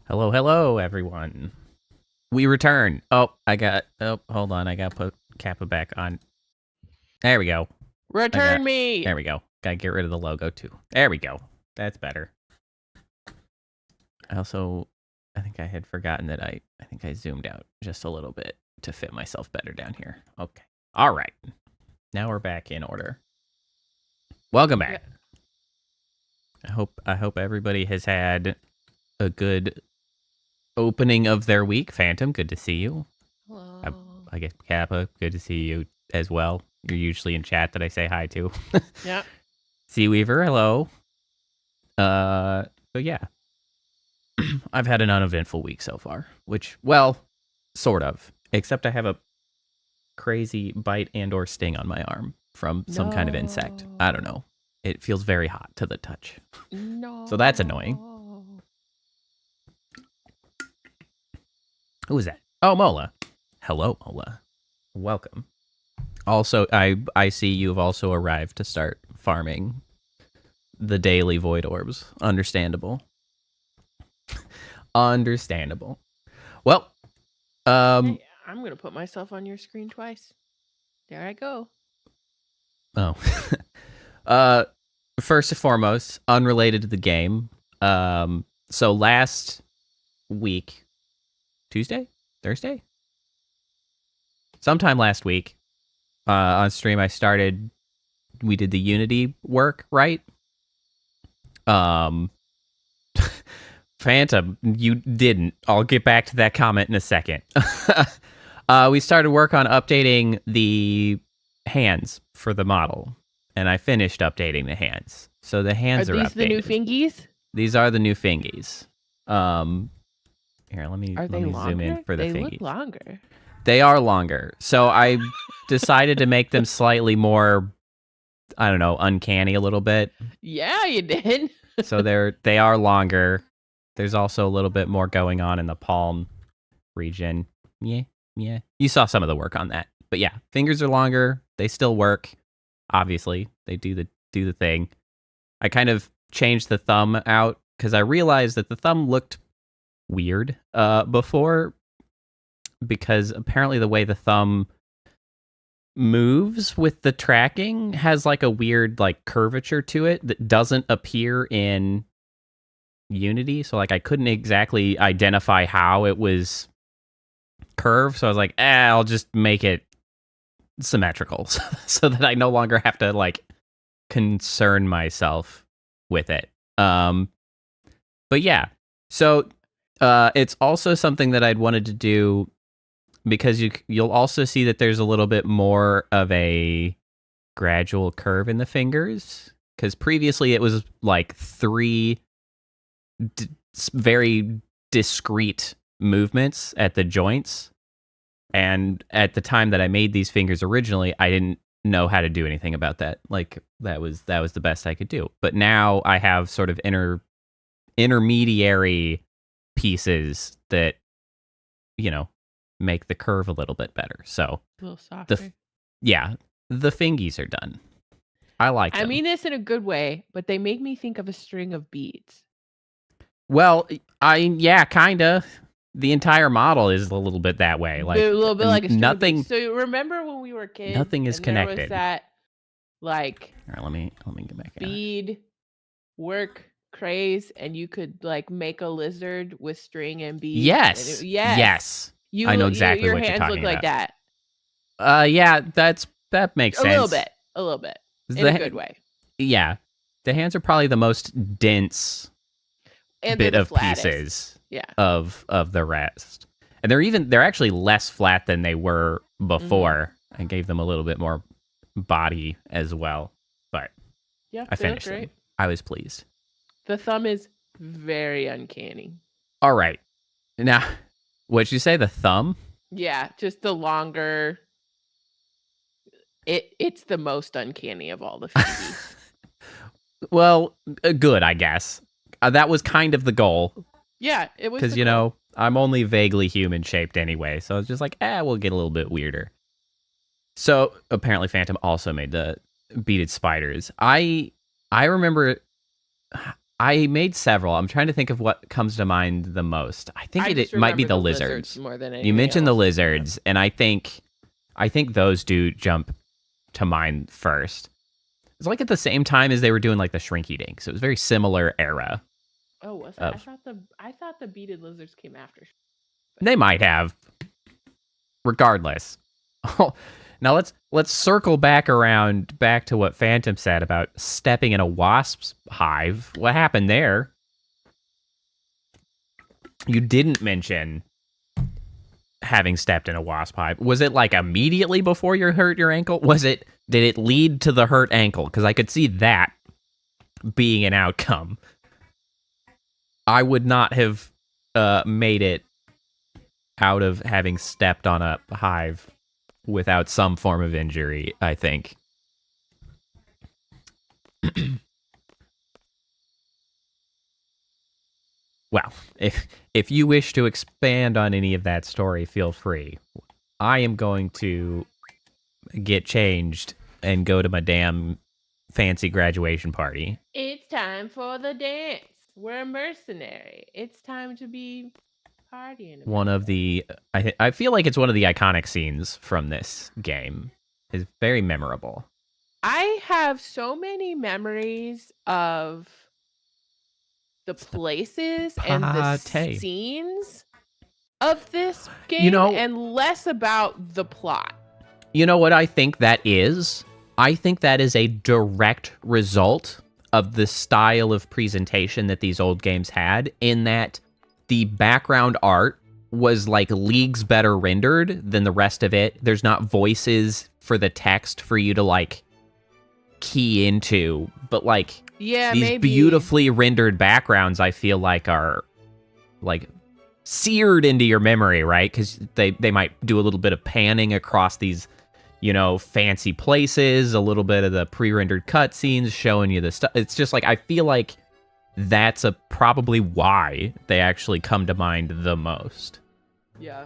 Hello, hello, everyone. We return. Oh, hold on. I got to put Kappa back on. There we go. Return me! There we go. Got to get rid of the logo, too. There we go. That's better. I think I had forgotten that I think I zoomed out just a little bit to fit myself better down here. Okay. All right. Now we're back in order. Welcome back. Yeah. I hope everybody has had a good opening of their week. Phantom, good to see you. Hello. I guess Kappa, good to see you as well. You're usually in chat that I say hi to. Yeah. Sea Weaver, hello. But yeah. I've had an uneventful week so far, which, well, sort of. Except I have a crazy bite and or sting on my arm from some kind of insect. I don't know. It feels very hot to the touch. No. So that's annoying. Who is that? Oh, Mola. Hello, Mola. Welcome. Also, I see you've also arrived to start farming the daily void orbs. Understandable. Understandable. Well, Hey, I'm gonna put myself on your screen twice. There I go. Oh. First and foremost, unrelated to the game. So last week, Tuesday? Thursday? Sometime last week, on stream, we did the Unity work, right? Phantom, you didn't. I'll get back to that comment in a second. We started work on updating the hands for the model, and I finished updating the hands. So the hands are updated. Are these the new fingies? These are the new fingies. Here, let me zoom in for the fingies. They look longer. They are longer. So I decided to make them slightly more, I don't know, uncanny a little bit. Yeah, you did. So they are longer. There's also a little bit more going on in the palm region. Yeah. You saw some of the work on that. But yeah, fingers are longer. They still work. Obviously, they do the thing. I kind of changed the thumb out because I realized that the thumb looked weird before, because apparently the way the thumb moves with the tracking has like a weird like curvature to it that doesn't appear in Unity. So like I couldn't exactly identify how it was curved. So I was like, I'll just make it symmetrical so that I no longer have to like concern myself with it. But yeah, so it's also something that I'd wanted to do because you'll also see that there's a little bit more of a gradual curve in the fingers, because previously it was like three very discrete movements at the joints, and at the time that I made these fingers originally, I didn't know how to do anything about that. Like that was the best I could do. But now I have sort of intermediary pieces that, you know, make the curve a little bit better. So a little softer. The fingies are done. I like them. I mean this in a good way, but they make me think of a string of beads. Well, kinda. The entire model is a little bit that way. Like a little bit like a string nothing. So you remember when we were kids? Nothing is connected. There was that like. All right, let me get back. Bead work craze, and you could like make a lizard with string and beads. Yes. Yes. I know exactly what you're talking about. Your hands look like that. Yeah, that makes sense. A little bit. In a good way. Yeah. The hands are probably the most dense bit of pieces of the rest. And they're actually less flat than they were before. I gave them a little bit more body as well. But yeah, I finished them. I was pleased. The thumb is very uncanny. All right. Now, what'd you say? The thumb? Yeah, just the longer. It's the most uncanny of all the fingies. Well, good, I guess. That was kind of the goal. Yeah, it was. Because, I'm only vaguely human shaped anyway. So I was just like, we'll get a little bit weirder. So apparently Phantom also made the beaded spiders. I remember I made several. I'm trying to think of what comes to mind the most. I think it might be the lizards. More than anything You mentioned the else. lizards, and I think those do jump to mind first. It's like at the same time as they were doing like the shrinky dink, so it was a very similar era. Oh, was it? I thought the beaded lizards came after. They might have. Regardless. Now let's circle back around back to what Phantom said about stepping in a wasp's hive. What happened there? You didn't mention having stepped in a wasp hive. Was it like immediately before you hurt your ankle? Did it lead to the hurt ankle? Because I could see that being an outcome. I would not have made it out of having stepped on a hive without some form of injury, I think. Well, if you wish to expand on any of that story, feel free. I am going to get changed and go to my damn fancy graduation party. It's time for the dance. We're a mercenary. It's time to be partying. One of the... I feel like it's one of the iconic scenes from this game. It's very memorable. I have so many memories of the places and the scenes of this game, and less about the plot. You know what I think that is? I think that is a direct result of the style of presentation that these old games had, in that the background art was like leagues better rendered than the rest of it. There's not voices for the text for you to like key into, but like these beautifully rendered backgrounds, I feel like are like seared into your memory, right? Because they might do a little bit of panning across these, fancy places, a little bit of the pre-rendered cutscenes showing you the stuff. It's just like, I feel like that's probably why they actually come to mind the most. Yeah.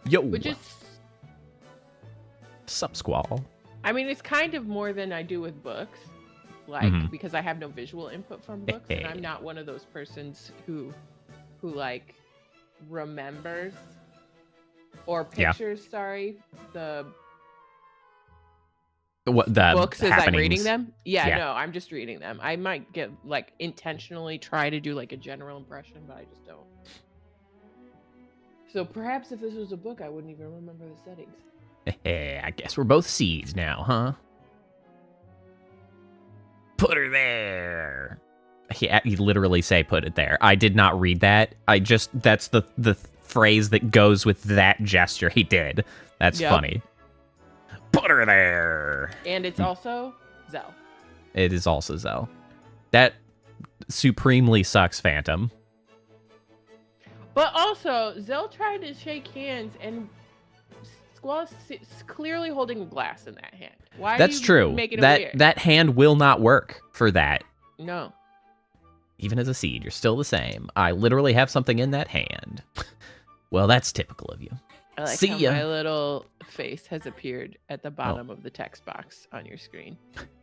Yo. Which is... Sup, Squall? I mean, it's kind of more than I do with books. Because I have no visual input from books, and I'm not one of those persons who like remembers or pictures, the books as I'm reading them. No, I'm just reading them. I might get like intentionally try to do like a general impression, but I just don't. So perhaps if this was a book, I wouldn't even remember the settings. I guess we're both seeds now, huh? Put her there. He literally say put it there. I did not read that. That's the phrase that goes with that gesture he did. That's funny. Put her there. And it's also Zell. It is also Zell. That supremely sucks, Phantom. But also, Zell tried to shake hands, and Squall is clearly holding a glass in that hand. Why? That's true. That hand will not work for that. No. Even as a seed, you're still the same. I literally have something in that hand. Well, that's typical of you. I like how my little face has appeared at the bottom of the text box on your screen.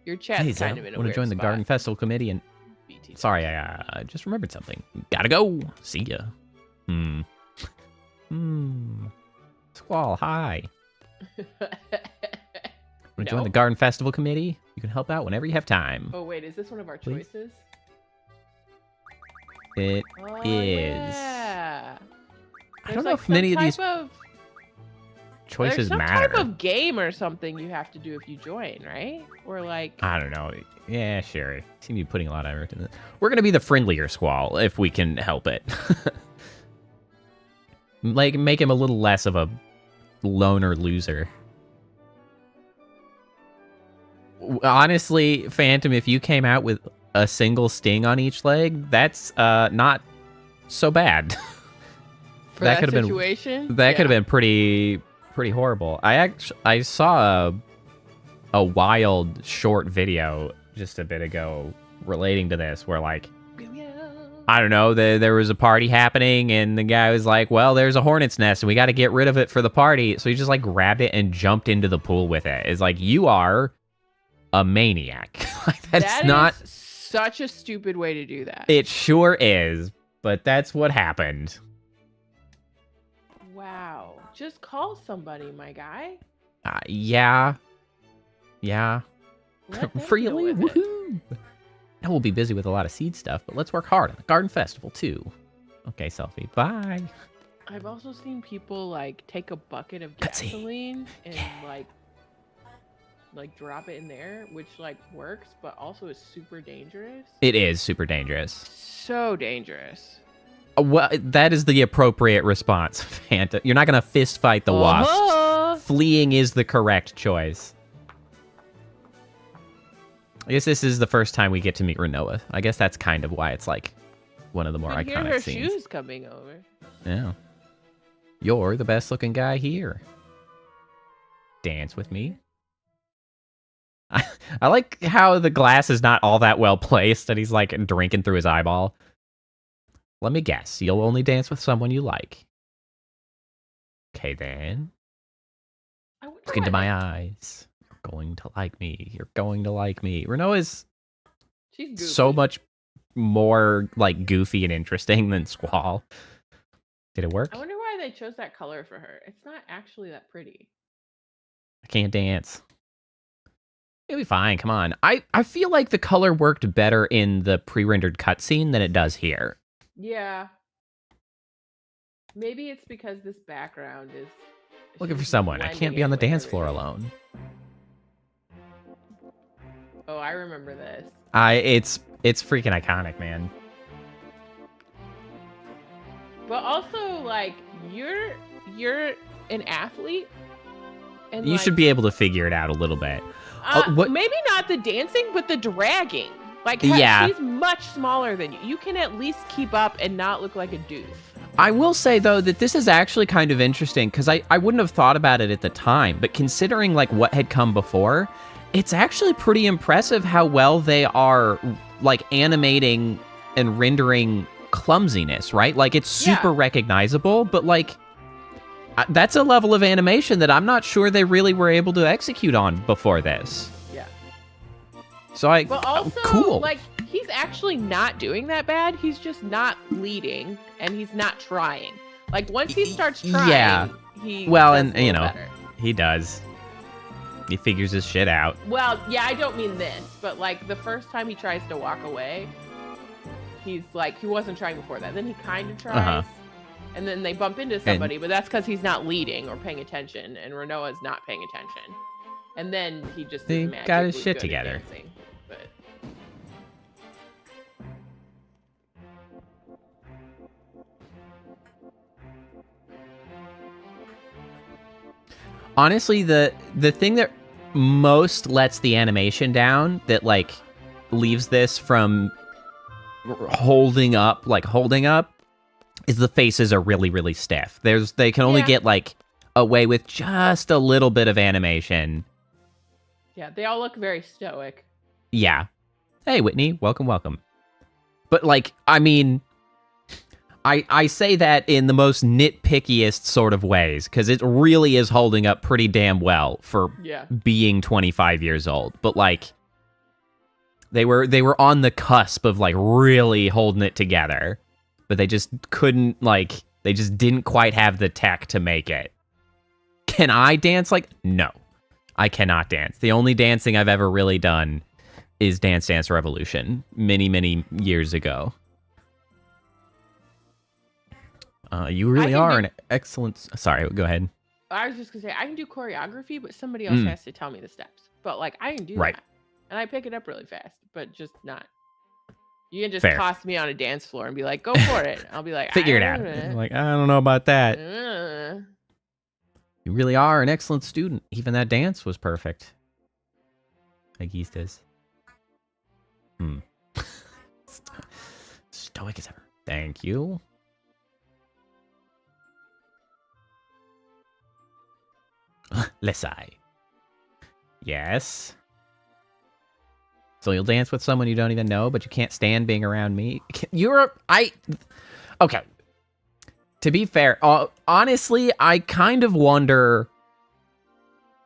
Your chat's kind of in a weird spot. Want to join the Garden Festival Committee? And sorry, I just remembered something. Gotta go. See ya. Squall, hi. Want to join the Garden Festival Committee? You can help out whenever you have time. Oh, wait, is this one of our choices? It is. Yeah. I don't know if many of these choices matter. There's some type of game or something you have to do if you join, right? Or like... I don't know. Yeah, sure. You seem to be putting a lot of effort in it. We're going to be the friendlier Squall if we can help it. Like, make him a little less of a loner loser. Honestly, Phantom, if you came out with a single sting on each leg, that's not so bad. For that could situation? That could have been pretty horrible. I saw a wild short video just a bit ago relating to this, where like, I don't know, there was a party happening, and the guy was like, well, there's a hornet's nest, and we got to get rid of it for the party. So he just, like, grabbed it and jumped into the pool with it. It's like, you are a maniac. Like, that's not... such a stupid way to do that. It sure is, but that's what happened. Wow. Just call somebody, my guy. Yeah. Freely, woohoo! Now we'll be busy with a lot of SeeD stuff, but let's work hard on the Garden Festival too. Okay, selfie. Bye. I've also seen people like take a bucket of gasoline and like drop it in there, which like works, but also is super dangerous. It is super dangerous. So dangerous. Well, that is the appropriate response, Fanta. You're not gonna fist fight the wasps. Fleeing is the correct choice. I guess this is the first time we get to meet Renoa. I guess that's kind of why it's like one of the more iconic hear her scenes. Shoes coming over. Yeah. You're the best looking guy here. Dance with me. I like how the glass is not all that well placed and he's like drinking through his eyeball. Let me guess. You'll only dance with someone you like. Okay then. Look into my eyes. You're going to like me. You're going to like me. Renoa's so much more like goofy and interesting than Squall. Did it work? I wonder why they chose that color for her. It's not actually that pretty. I can't dance. It'll be fine. Come on. I feel like the color worked better in the pre-rendered cutscene than it does here. Yeah. Maybe it's because this background is... Looking for someone. I can't be on the dance floor alone. Oh, I remember this. It's freaking iconic, man. But also, like, you're an athlete, and you should be able to figure it out a little bit. Maybe not the dancing, but the dragging. Like, yeah, she's much smaller than you. You can at least keep up and not look like a doof. I will say, though, that this is actually kind of interesting, because I wouldn't have thought about it at the time, but considering, like, what had come before, it's actually pretty impressive how well they are, like, animating and rendering clumsiness, right? Like, it's super recognizable, but, like, that's a level of animation that I'm not sure they really were able to execute on before this. Yeah. So but also, cool. Like, he's actually not doing that bad. He's just not leading, and he's not trying. Like, once he starts trying, he does better. He does. He figures his shit out. Well, yeah, I don't mean this, but, like, the first time he tries to walk away, he's like, he wasn't trying before that. Then he kind of tries, and then they bump into somebody, but that's because he's not leading or paying attention, and Renoa's not paying attention. And then he just got his shit together. Dancing, but... Honestly, the thing that most lets the animation down, that like leaves this from holding up, is the faces are really, really stiff. They can only get like away with just a little bit of animation. Yeah, they all look very stoic. Yeah. Hey, Whitney, welcome. But like, I mean, I say that in the most nitpickiest sort of ways, because it really is holding up pretty damn well for being 25 years old. But like, they were on the cusp of like really holding it together, but they just couldn't, like, they just didn't quite have the tech to make it. Can I dance? Like, no, I cannot dance. The only dancing I've ever really done is Dance Dance Revolution many, many years ago. You really are an excellent... Sorry, go ahead. I was just going to say, I can do choreography, but somebody else has to tell me the steps. But, like, I can do that. And I pick it up really fast, but just not. You can just toss me on a dance floor and be like, go for it. I'll be like, figure it out. Like, I don't know about that. You really are an excellent student. Even that dance was perfect. Like Eastis. Stoic as ever. Thank you. Lesai. Yes. So you'll dance with someone you don't even know, but you can't stand being around me? Okay. To be fair, honestly, I kind of wonder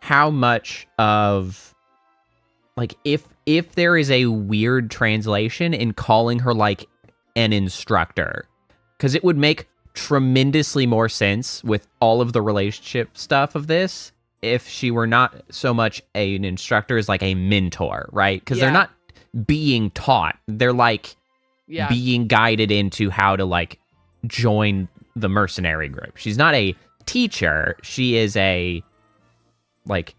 how much of, like, if if there is a weird translation in calling her like an instructor, because it would make tremendously more sense with all of the relationship stuff of this if she were not so much an instructor as like a mentor, right? Because they're not being taught, they're like being guided into how to like join the mercenary group. She's not a teacher, she is a like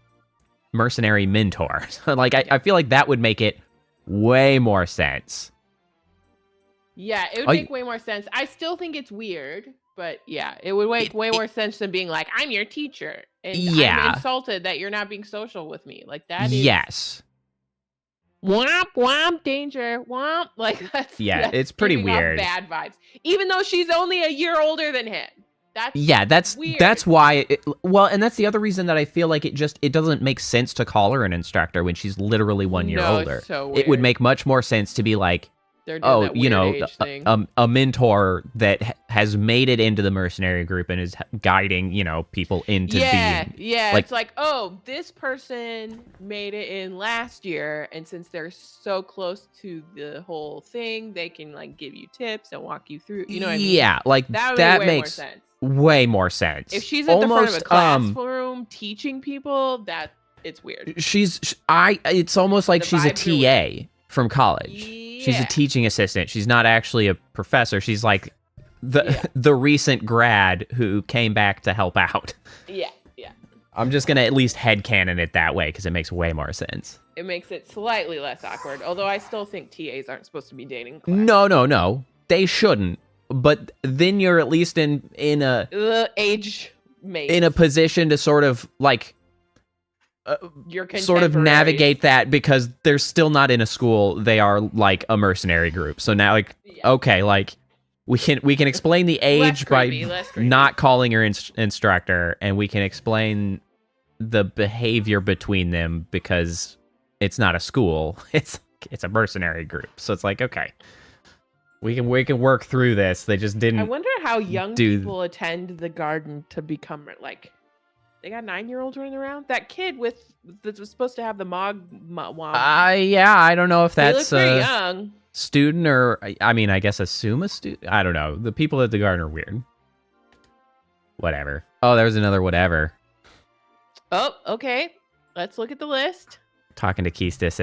mercenary mentor. So like I feel like that would make it way more sense. Yeah, it would make way more sense. I still think it's weird, but yeah, it would make way more sense than being like, I'm your teacher. And I'm insulted that you're not being social with me. Like that is... Yes. Womp, womp, danger, womp. Like that's... Yeah, that's it's pretty weird. Bad vibes. Even though she's only a year older than him. That's weird. That's why and that's the other reason that I feel like it doesn't make sense to call her an instructor when she's literally 1 year older. So weird. It would make much more sense to be like, a mentor that has made it into the mercenary group and is guiding, people into being. Yeah, like, it's like, oh, this person made it in last year, and since they're so close to the whole thing, they can like give you tips and walk you through. You know what I mean? Yeah, like that makes way more sense. If she's at the front of a classroom teaching people, that it's weird. It's almost like she's a TA from college. Yeah. She's a teaching assistant. She's not actually a professor. She's like the recent grad who came back to help out. Yeah. I'm just going to at least headcanon it that way because it makes way more sense. It makes it slightly less awkward, although I still think TAs aren't supposed to be dating class. No. They shouldn't. But then you're at least in a age mate. In a position to sort of like sort of navigate that because they're still not in a school. They are like a mercenary group. So now okay, like we can explain the age by not calling her instructor, and we can explain the behavior between them because it's not a school. It's a mercenary group. So it's like, okay. We can work through this. They just didn't. I wonder how young people attend the garden to become like. They got 9-year-olds running around. That kid that was supposed to have the mog. I don't know if that's pretty young. Student or I guess assume a student. I don't know. The people at the garden are weird. Whatever. Oh, there's another whatever. Oh, okay. Let's look at the list. Talking to Keistis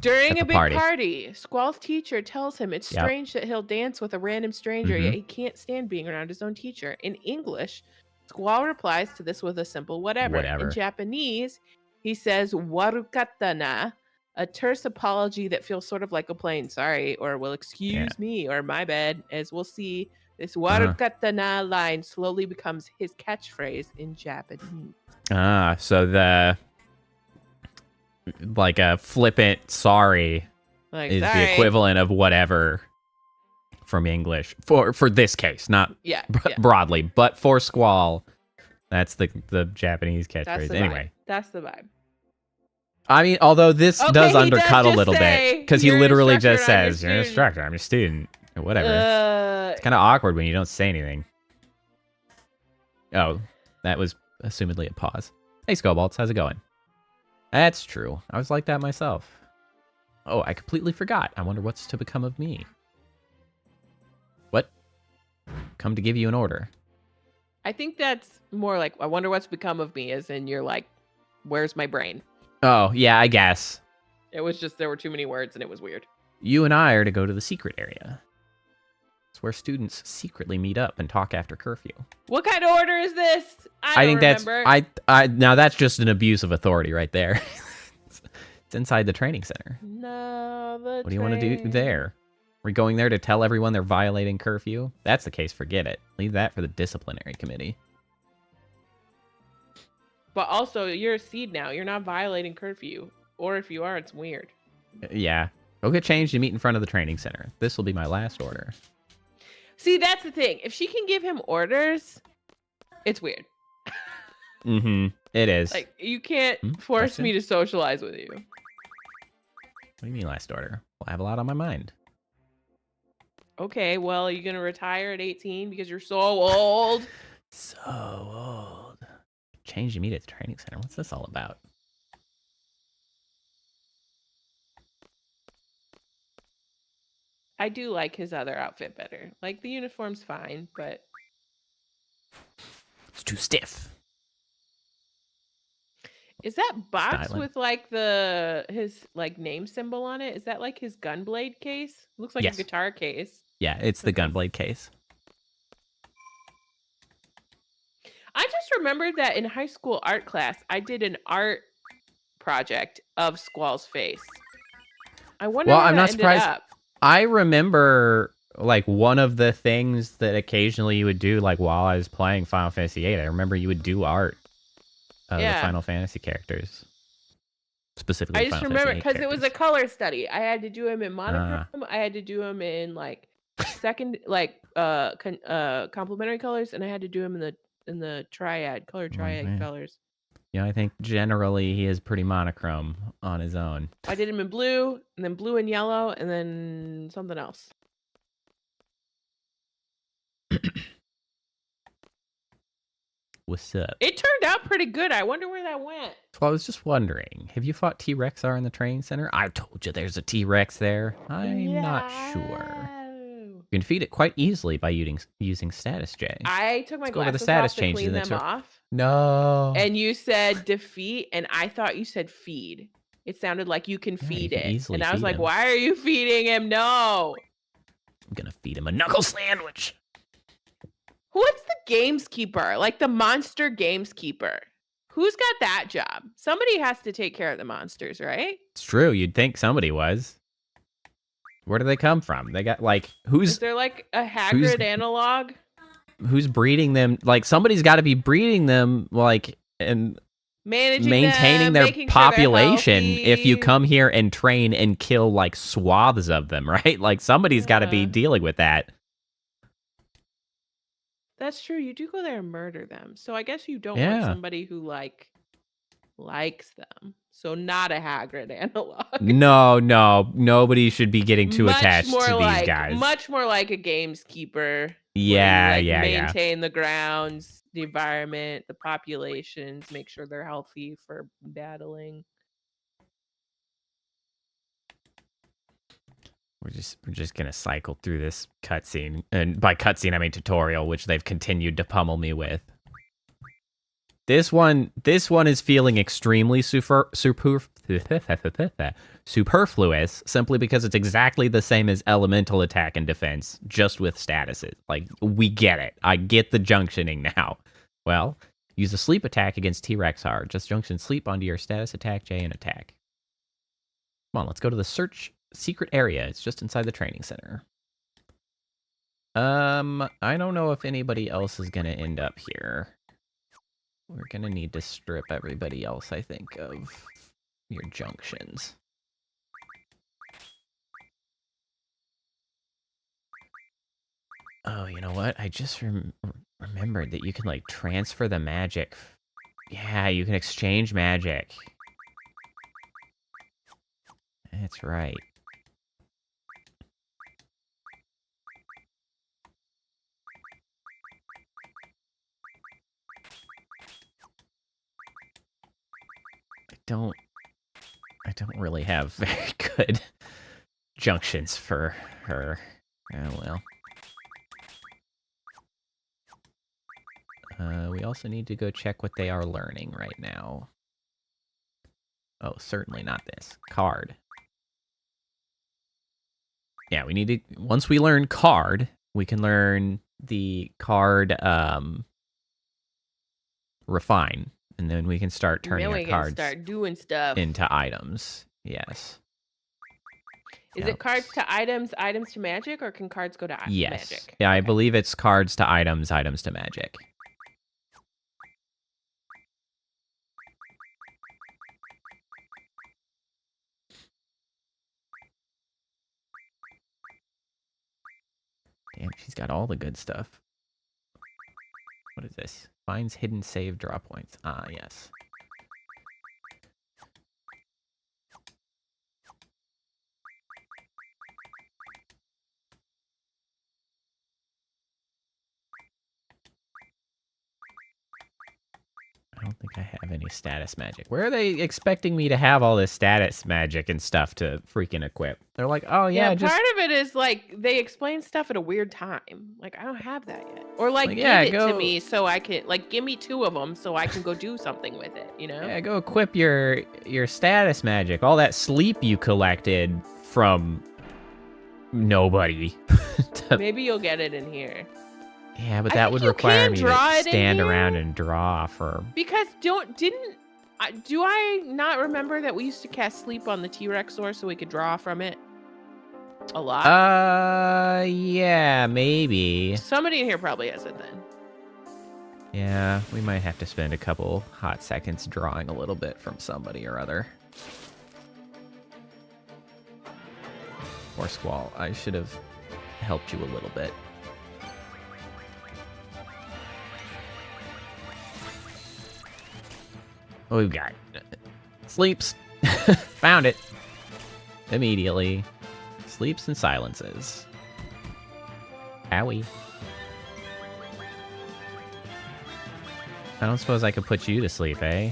during a big party. Squall's teacher tells him it's strange that he'll dance with a random stranger, yet he can't stand being around his own teacher. In English, Squall replies to this with a simple whatever. In Japanese, he says warukatana, a terse apology that feels sort of like a plain sorry or well excuse me or my bad. As we'll see, this warukatana line slowly becomes his catchphrase in Japanese. So the like a flippant sorry is the equivalent of whatever from English for this case, not broadly, but for Squall, that's the Japanese catchphrase. Anyway, that's the vibe. I mean, although this does undercut a little bit because he literally just says, "You're an instructor, I'm your student," or whatever. It's kind of awkward when you don't say anything. Oh, that was assumedly a pause. Hey, Skullbolts, how's it going? That's true. I was like that myself. Oh, I completely forgot. I wonder what's to become of me. What? Come to give you an order. I think that's more like, I wonder what's become of me, as in you're like, where's my brain? Oh, yeah, I guess. It was just, there were too many words and it was weird. You and I are to go to the secret area. It's where students secretly meet up and talk after curfew. What kind of order is this? I think remember. Now that's just an abuse of authority right there. It's inside the training center. No, what do you want to do there? We're going there to tell everyone they're violating curfew? That's the case, forget it. Leave that for the disciplinary committee. But also, you're a SeeD now. You're not violating curfew. Or if you are, it's weird. Yeah. Go get changed and meet in front of the training center. This will be my last order. See, that's the thing. If she can give him orders, it's weird. It is. Like, you can't force me to socialize with you. What do you mean last order? Well, I have a lot on my mind. Okay, well, are you going to retire at 18 because you're so old? So old. Change to meet at the training center. What's this all about? I do like his other outfit better. Like, the uniform's fine, but it's too stiff. Is that box Styling. with like his like name symbol on it? Is that like his gunblade case? Looks like Yes. a guitar case. Yeah, it's the gunblade case. I just remembered that in high school art class, I did an art project of Squall's face. I wonder where I'm that not ended surprised. up. I remember like one of the things that occasionally you would do, like while I was playing Final Fantasy VIII. I remember you would do art of the Final Fantasy characters, specifically. I just remember because it was a color study. I had to do them in monochrome. I had to do them in like complementary colors, and I had to do them in the triad colors. Yeah, I think generally he is pretty monochrome on his own. I did him in blue, and then blue and yellow, and then something else. What's up? It turned out pretty good. I wonder where that went. So I was just wondering, have you fought T-Rex in the training center? I told you there's a T-Rex there. I'm not sure. You can defeat it quite easily by using status J. I took my glasses the status off to changes clean them off. No. And you said defeat, and I thought you said feed. It sounded like you can feed it. And I was like, why are you feeding him? No. I'm going to feed him a knuckle sandwich. What's the gameskeeper? Like the monster gameskeeper. Who's got that job? Somebody has to take care of the monsters, right? It's true. You'd think somebody was. Where do they come from? They got like Is there like a Hagrid analog? Who's breeding them? Like somebody's got to be breeding them, like, and maintaining their population. If you come here and train and kill like swaths of them, right? Like somebody's got to be dealing with that. That's true. You do go there and murder them. So I guess you don't want somebody who like likes them. So not a Hagrid analog. No. Nobody should be getting too attached to these guys. Much more like a gameskeeper. Yeah, maintain the grounds, the environment, the populations, make sure they're healthy for battling. We're just gonna cycle through this cutscene, and by cutscene I mean tutorial, which they've continued to pummel me with. This one is feeling extremely superfluous, simply because it's exactly the same as elemental attack and defense, just with statuses. Like, we get it. I get the junctioning now. Well, use a sleep attack against T-Rex hard. Just junction sleep onto your status attack J and attack. Come on, let's go to the search secret area. It's just inside the training center. I don't know if anybody else is gonna end up here. We're gonna need to strip everybody else, I think, of your junctions. Oh, you know what? I just remembered that you can, like, transfer the magic. Yeah, you can exchange magic. That's right. I don't really have very good junctions for her. Oh well. We also need to go check what they are learning right now. Oh, certainly not this. Card. Yeah, we need to... Once we learn card, we can learn the card refine. And then we can start turning our cards start doing stuff into items. Yes. Is it cards to items, items to magic, or can cards go to magic? Yeah, I believe it's cards to items, items to magic. Damn, she's got all the good stuff. What is this? Finds hidden save draw points. Ah, yes. I don't think I have any status magic. Where are they expecting me to have all this status magic and stuff to freaking equip? They're like, oh yeah, just... part of it is like they explain stuff at a weird time. Like I don't have that yet. Or like give it to me so I can give me 2 of them so I can go do something with it, you know? Yeah, go equip your status magic. All that sleep you collected from nobody. Maybe you'll get it in here. Yeah, but that would require me to stand around and draw for... Because do I not remember that we used to cast sleep on the T-Rex ore so we could draw from it a lot? Yeah, maybe. Somebody in here probably has it then. Yeah, we might have to spend a couple hot seconds drawing a little bit from somebody or other. Or Squall, I should have helped you a little bit. What we've got? Sleeps. Found it. Immediately. Sleeps and silences. Owie. I don't suppose I could put you to sleep, eh?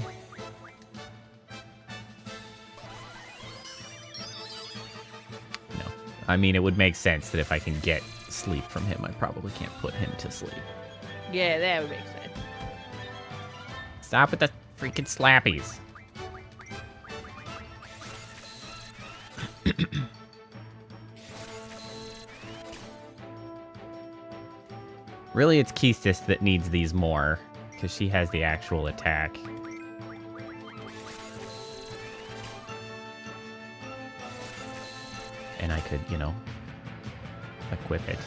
No. I mean, it would make sense that if I can get sleep from him, I probably can't put him to sleep. Yeah, that would make sense. Stop with the freaking slappies. Really, it's Keistis that needs these more, because she has the actual attack. And I could, equip it.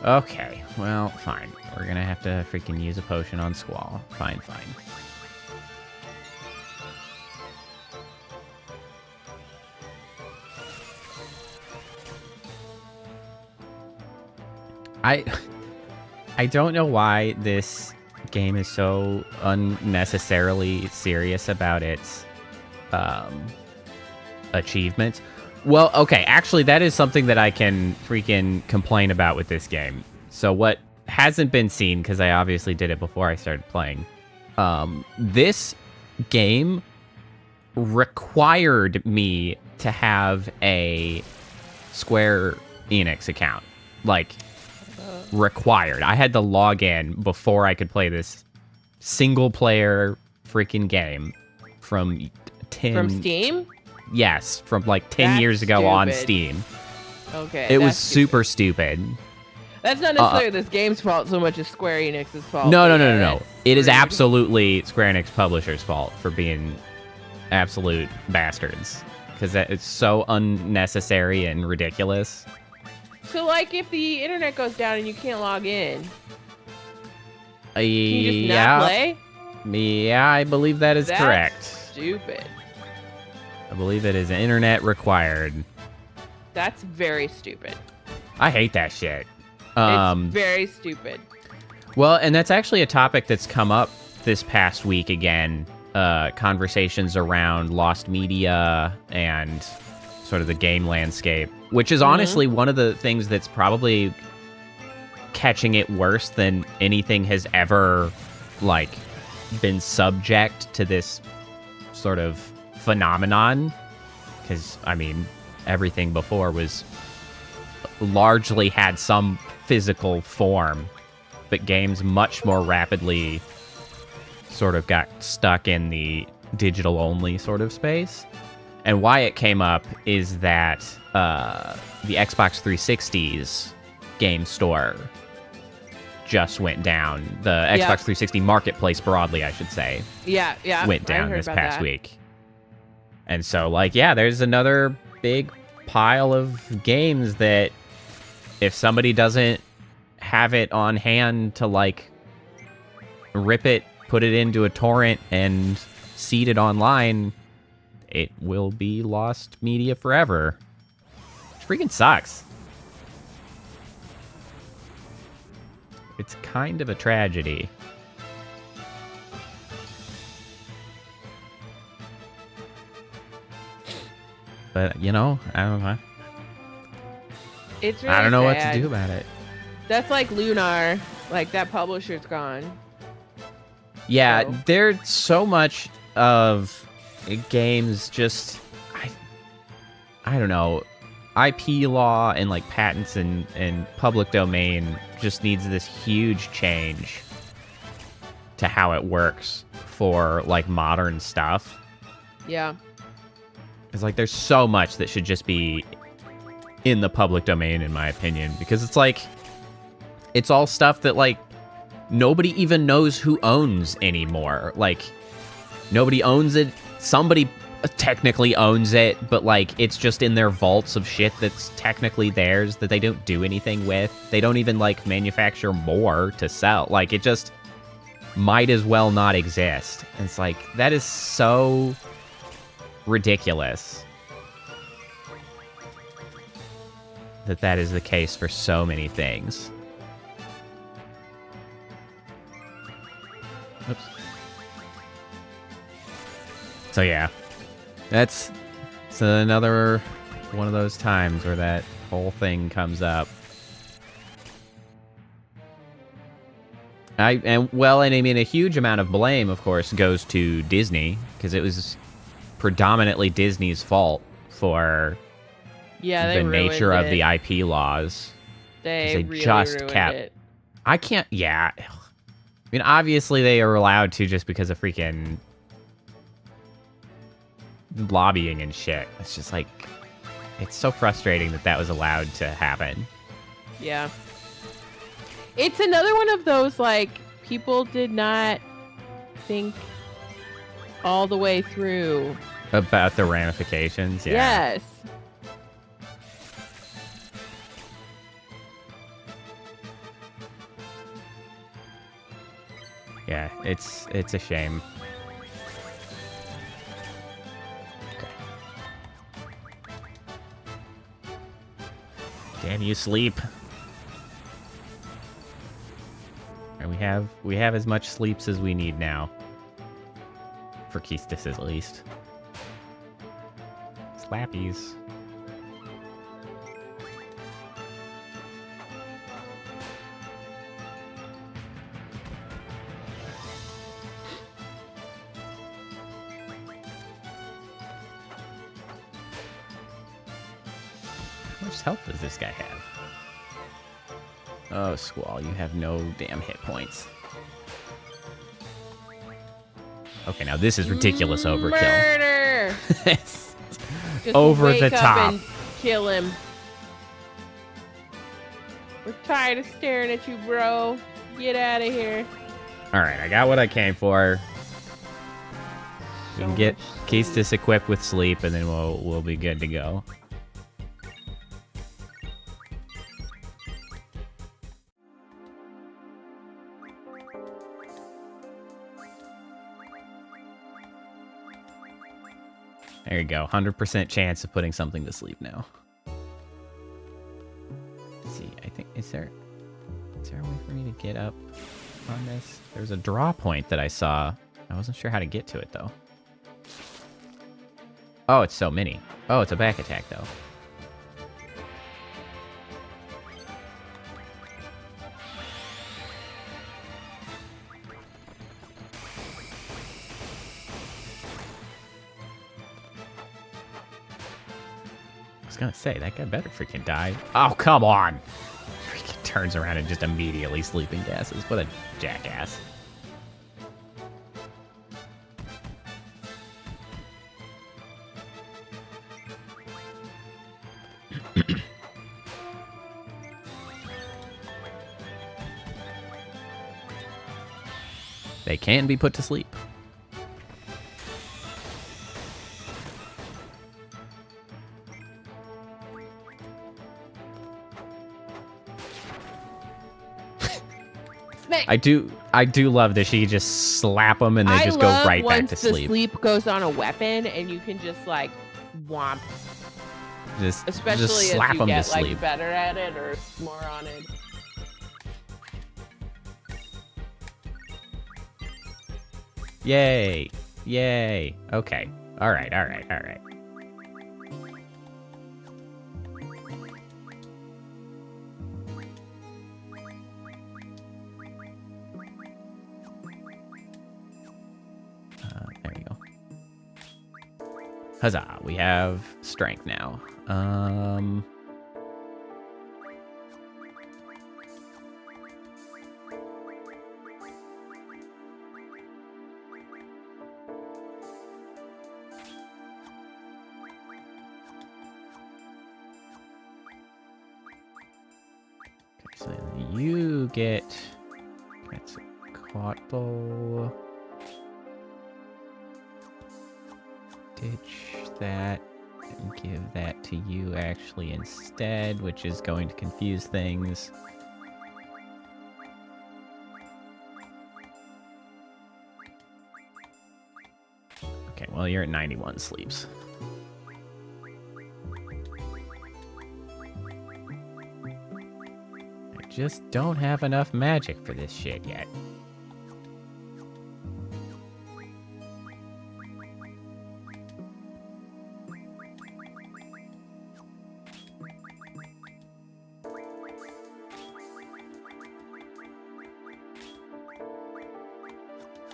Okay, well, fine. We're gonna have to freaking use a potion on Squall. Fine. I don't know why this game is so unnecessarily serious about its achievements. Well, okay, actually, that is something that I can freaking complain about with this game. So what hasn't been seen, because I obviously did it before I started playing, this game required me to have a Square Enix account. Like, required. I had to log in before I could play this single-player freaking game from 10... From Steam? Yes, from like 10 years ago on Steam. Okay. It was super stupid. That's not necessarily this game's fault so much as Square Enix's fault. No. It is absolutely Square Enix publisher's fault for being absolute bastards. Because it's so unnecessary and ridiculous. So, like, if the internet goes down and you can't log in, can you just not play? Yeah, I believe that is correct. That's stupid. I believe it is internet required. That's very stupid. I hate that shit. It's very stupid. Well, and that's actually a topic that's come up this past week again. Conversations around lost media and sort of the game landscape, which is honestly one of the things that's probably catching it worse than anything has ever, like, been subject to this sort of phenomenon. Because, I mean, everything before was largely had some physical form, but games much more rapidly sort of got stuck in the digital-only sort of space. And why it came up is that the Xbox 360's game store just went down. The Xbox 360 marketplace broadly, I should say. Yeah. Went down this past week. And so, like, yeah, there's another big pile of games that if somebody doesn't have it on hand to, like, rip it, put it into a torrent, and seed it online, it will be lost media forever. Which freaking sucks. It's kind of a tragedy. But, I don't know. It's really I don't know sad. what to do about it. That's like Lunar. Like, that publisher's gone. Yeah, So. there's so much of games just I don't know. IP law and like patents and public domain just needs this huge change to how it works for like modern stuff. Yeah. It's like there's so much that should just be in the public domain, in my opinion, because it's like it's all stuff that like nobody even knows who owns anymore. Like nobody owns it. Somebody technically owns it, but like it's just in their vaults of shit that's technically theirs that they don't do anything with. They don't even like manufacture more to sell. Like it just might as well not exist. And it's like that is so ridiculous that is the case for so many things. Oops. So yeah, that's another one of those times where that whole thing comes up. And I mean, a huge amount of blame, of course, goes to Disney, because it was predominantly Disney's fault for the nature of the IP laws. They really just ruined kept it. I can't, yeah. I mean, obviously they are allowed to just because of freaking lobbying and shit. It's just like, it's so frustrating that was allowed to happen. Yeah. It's another one of those, like, people did not think all the way through. About the ramifications, yeah. Yes. Yeah, it's a shame. Okay. Damn you, sleep. And we have as much sleeps as we need now. For Keistis, at least. Slappies. How much health does this guy have? Oh, Squall, you have no damn hit points. Okay, now this is ridiculous overkill. Murder! Just Over the top. And kill him. We're tired of staring at you, bro. Get out of here. Alright, I got what I came for. We can get Keistis equipped with sleep, and then we'll be good to go. There you go. 100% chance of putting something to sleep now. Let's see, I think, is there a way for me to get up on this? There's a draw point that I saw. I wasn't sure how to get to it, though. Oh, it's so many. Oh, it's a back attack, though. I was gonna say, that guy better freaking die. Oh, come on! Freaking turns around and just immediately sleeping gasses. What a jackass. They can be put to sleep. I do love that she just slap them and they just go right back to sleep. The sleep goes on a weapon and you can just like whomp. Especially just slap as you them get to sleep. like better at it or more on it. Yay. Yay. Okay. All right. Huzzah, we have strength now. So you get Quetzalcoatl. Ditch that and give that to you actually instead, which is going to confuse things. Okay, well, you're at 91 sleeps. I just don't have enough magic for this shit yet.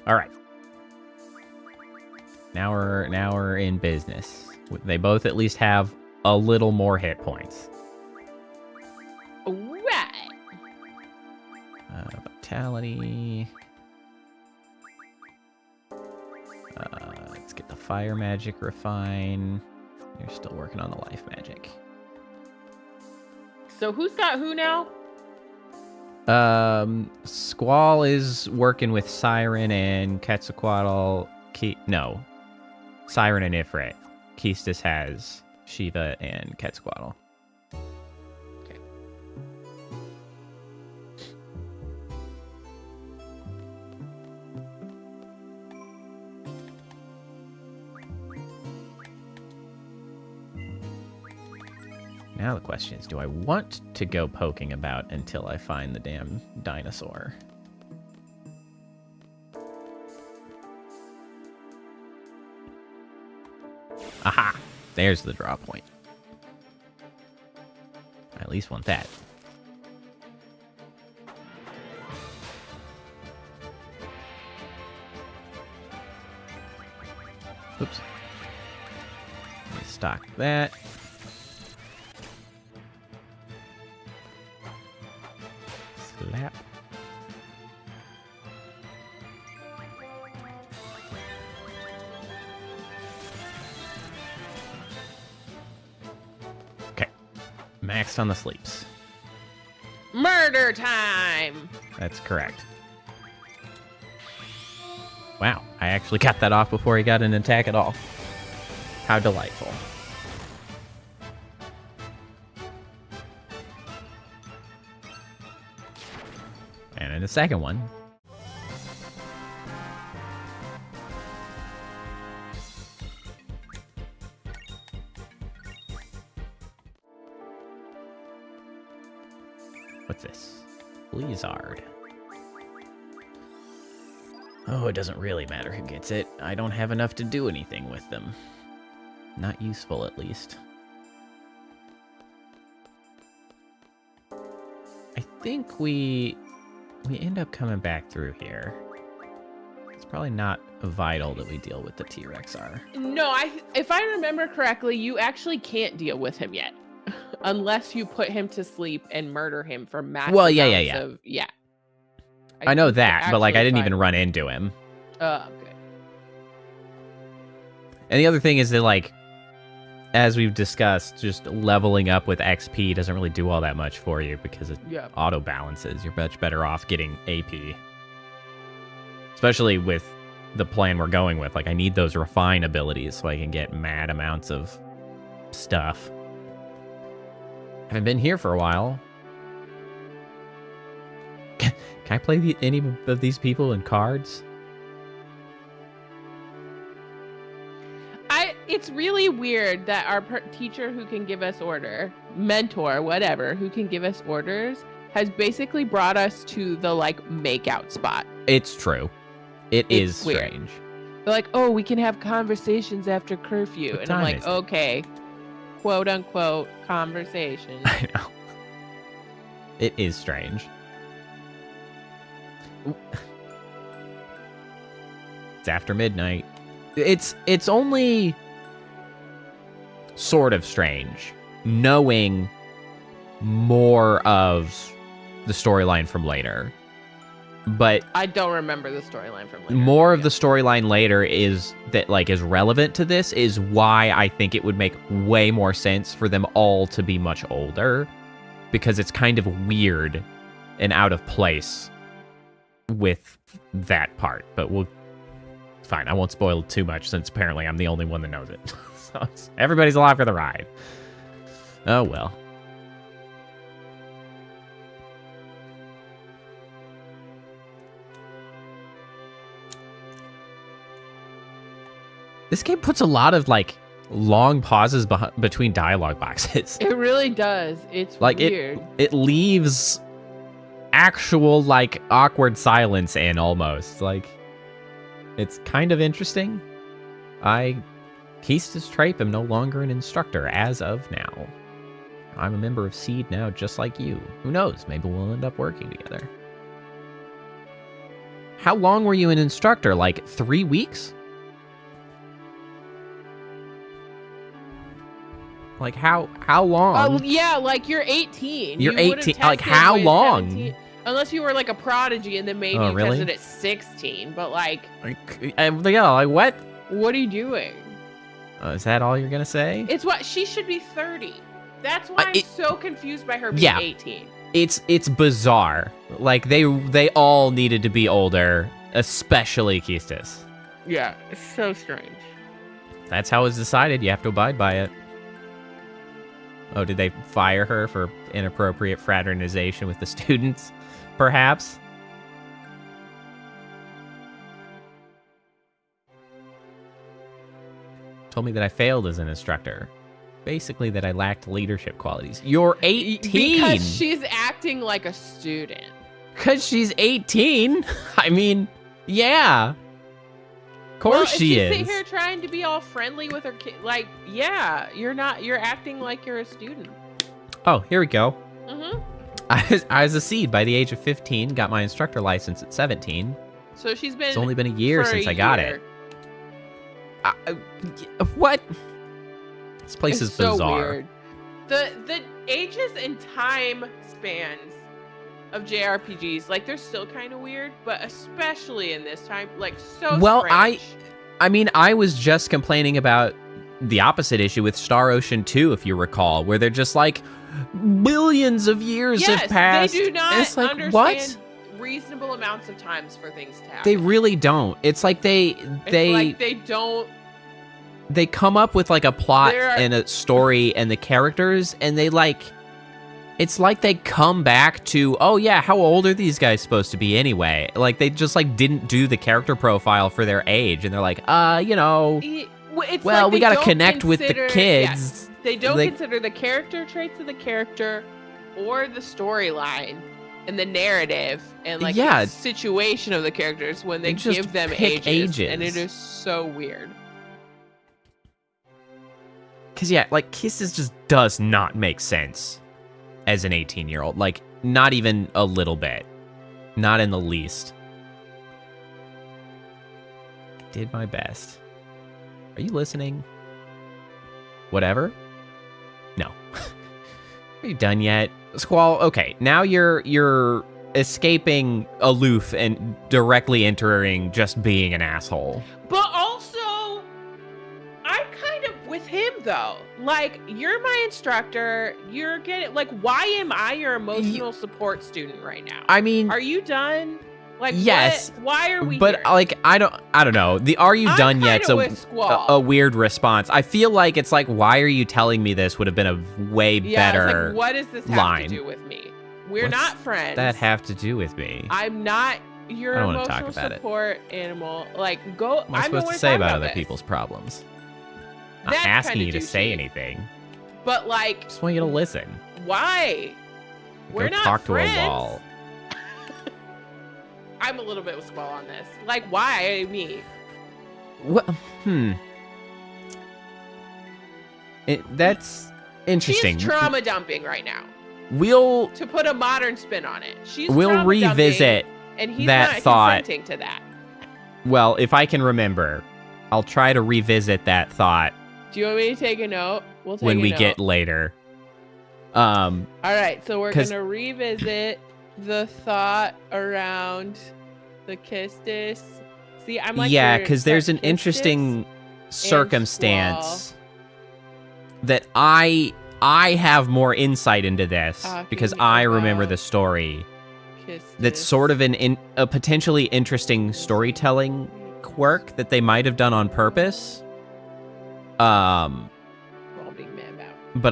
All right. Now we're in business. They both at least have a little more hit points. Right. Vitality. Let's get the fire magic refine. You're still working on the life magic. So who's got who now? Squall is working with Siren and Quetzalcoatl. No, Siren and Ifrit. Keistis has Shiva and Quetzalcoatl. Okay. Now the question is, do I want to go poking about until I find the damn dinosaur? Aha! There's the draw point. I at least want that. Oops. Let me stock that. Slap. Okay. Maxed on the sleeps. Murder time! That's correct. Wow, I actually got that off before he got an attack at all. How delightful. And in the second one. What's this? Blizzard. Oh, it doesn't really matter who gets it. I don't have enough to do anything with them. Not useful, at least. I think we end up coming back through here. It's probably not vital that we deal with the T-Rexar. No, if I remember correctly, you actually can't deal with him yet. Unless you put him to sleep and murder him for massive amounts of... I know that, but like I didn't even run into him. Okay. And the other thing is that, like, as we've discussed, just leveling up with XP doesn't really do all that much for you because it auto balances. You're much better off getting AP. Especially with the plan we're going with. Like, I need those refine abilities so I can get mad amounts of stuff. Haven't been here for a while. Can I play any of these people in cards? It's really weird that our teacher who can give us mentor, whatever, who can give us orders, has basically brought us to the, like, makeout spot. It's true. It's is strange. They're like, oh, we can have conversations after curfew. And I'm like, okay, quote unquote conversation. I know. It is strange. It's after midnight. It's only sort of strange, knowing more of the storyline from later. But I don't remember the storyline from later. More of the storyline later is that like is relevant to this is why I think it would make way more sense for them all to be much older, because it's kind of weird and out of place with that part. But fine, I won't spoil too much since apparently I'm the only one that knows it. So everybody's alive for the ride. Oh well. This game puts a lot of, like, long pauses between dialogue boxes. It really does. It's like, weird. It leaves actual, like, awkward silence in, almost. Like, it's kind of interesting. Keistis Trape, am no longer an instructor as of now. I'm a member of SeeD now, just like you. Who knows? Maybe we'll end up working together. How long were you an instructor? Like, 3 weeks? Like, how long? Oh, yeah, like, you're 18. You're you 18. Like, how long? 17, unless you were, like, a prodigy, and then maybe you tested at 16. But, like... yeah, like, what? What are you doing? Is that all you're going to say? It's what... She should be 30. That's why I'm so confused by her being 18. It's bizarre. Like, they all needed to be older, especially Keistis. Yeah, it's so strange. That's how it was decided. You have to abide by it. Oh, did they fire her for inappropriate fraternization with the students, perhaps? Told me that I failed as an instructor. Basically, that I lacked leadership qualities. You're 18! Because she's acting like a student. Because she's 18? I mean, yeah. Of course she is. She's sitting here trying to be all friendly with her kid. Like, yeah, you're acting like you're a student. Oh, here we go. Mm-hmm. I was a SeeD by the age of 15, got my instructor license at 17. So she's been... It's only been a year since I got it. What? This place is bizarre. So weird. The ages and time spans of JRPGs, like, they're still kind of weird, but especially in this time, like, so strange. I mean, I was just complaining about the opposite issue with Star Ocean 2, if you recall, where they're just like, billions of years have passed. They do not understand what? reasonable amounts of times for things to happen. They really don't. It's like they don't. They come up with, like, a plot and a story and the characters, and they, like... It's like they come back to, oh yeah, how old are these guys supposed to be anyway? Like, they just, like, didn't do the character profile for their age, and they're like, you know, well, we gotta connect with the kids. They don't consider the character traits of the character or the storyline and the narrative and, like, the situation of the characters when they give them ages. And it is so weird. Because, yeah, like, Kisses just does not make sense as an 18-year-old. Like, not even a little bit. Not in the least. Did my best. Are you listening? Whatever? No. Are you done yet? Squall, okay, now you're escaping aloof and directly entering just being an asshole. But also, I'm kind of with him, though. Like, you're my instructor. You're getting, like, why am I your emotional support student right now? I mean... Are you done? Like, yes. Why are we But, here? like, I don't know. The are you done yet's a weird response. I feel like it's like, why are you telling me this would have been a way better it's like, what does this have to do with me? What's not friends. That have to do with me? I'm not your emotional support animal. Like, go. What am I supposed to say about other people's problems? I'm not asking you to say anything. But, like, just want you to listen. Why? We're not talk friends. to a wall. I'm a little bit with Squall on this. Like, why me? What? That's interesting. She's trauma dumping right now. To put a modern spin on it. We'll revisit and he's that not thought. consenting to that. Well, if I can remember, I'll try to revisit that thought Do you want me to take a note? We'll take when a we note. get later. All right, so we're gonna revisit the thought around the Kistis. See, I'm like, yeah, because there's an interesting circumstance that I have more insight into this because I remember the story. Kistis. That's sort of a potentially interesting storytelling quirk that they might have done on purpose. But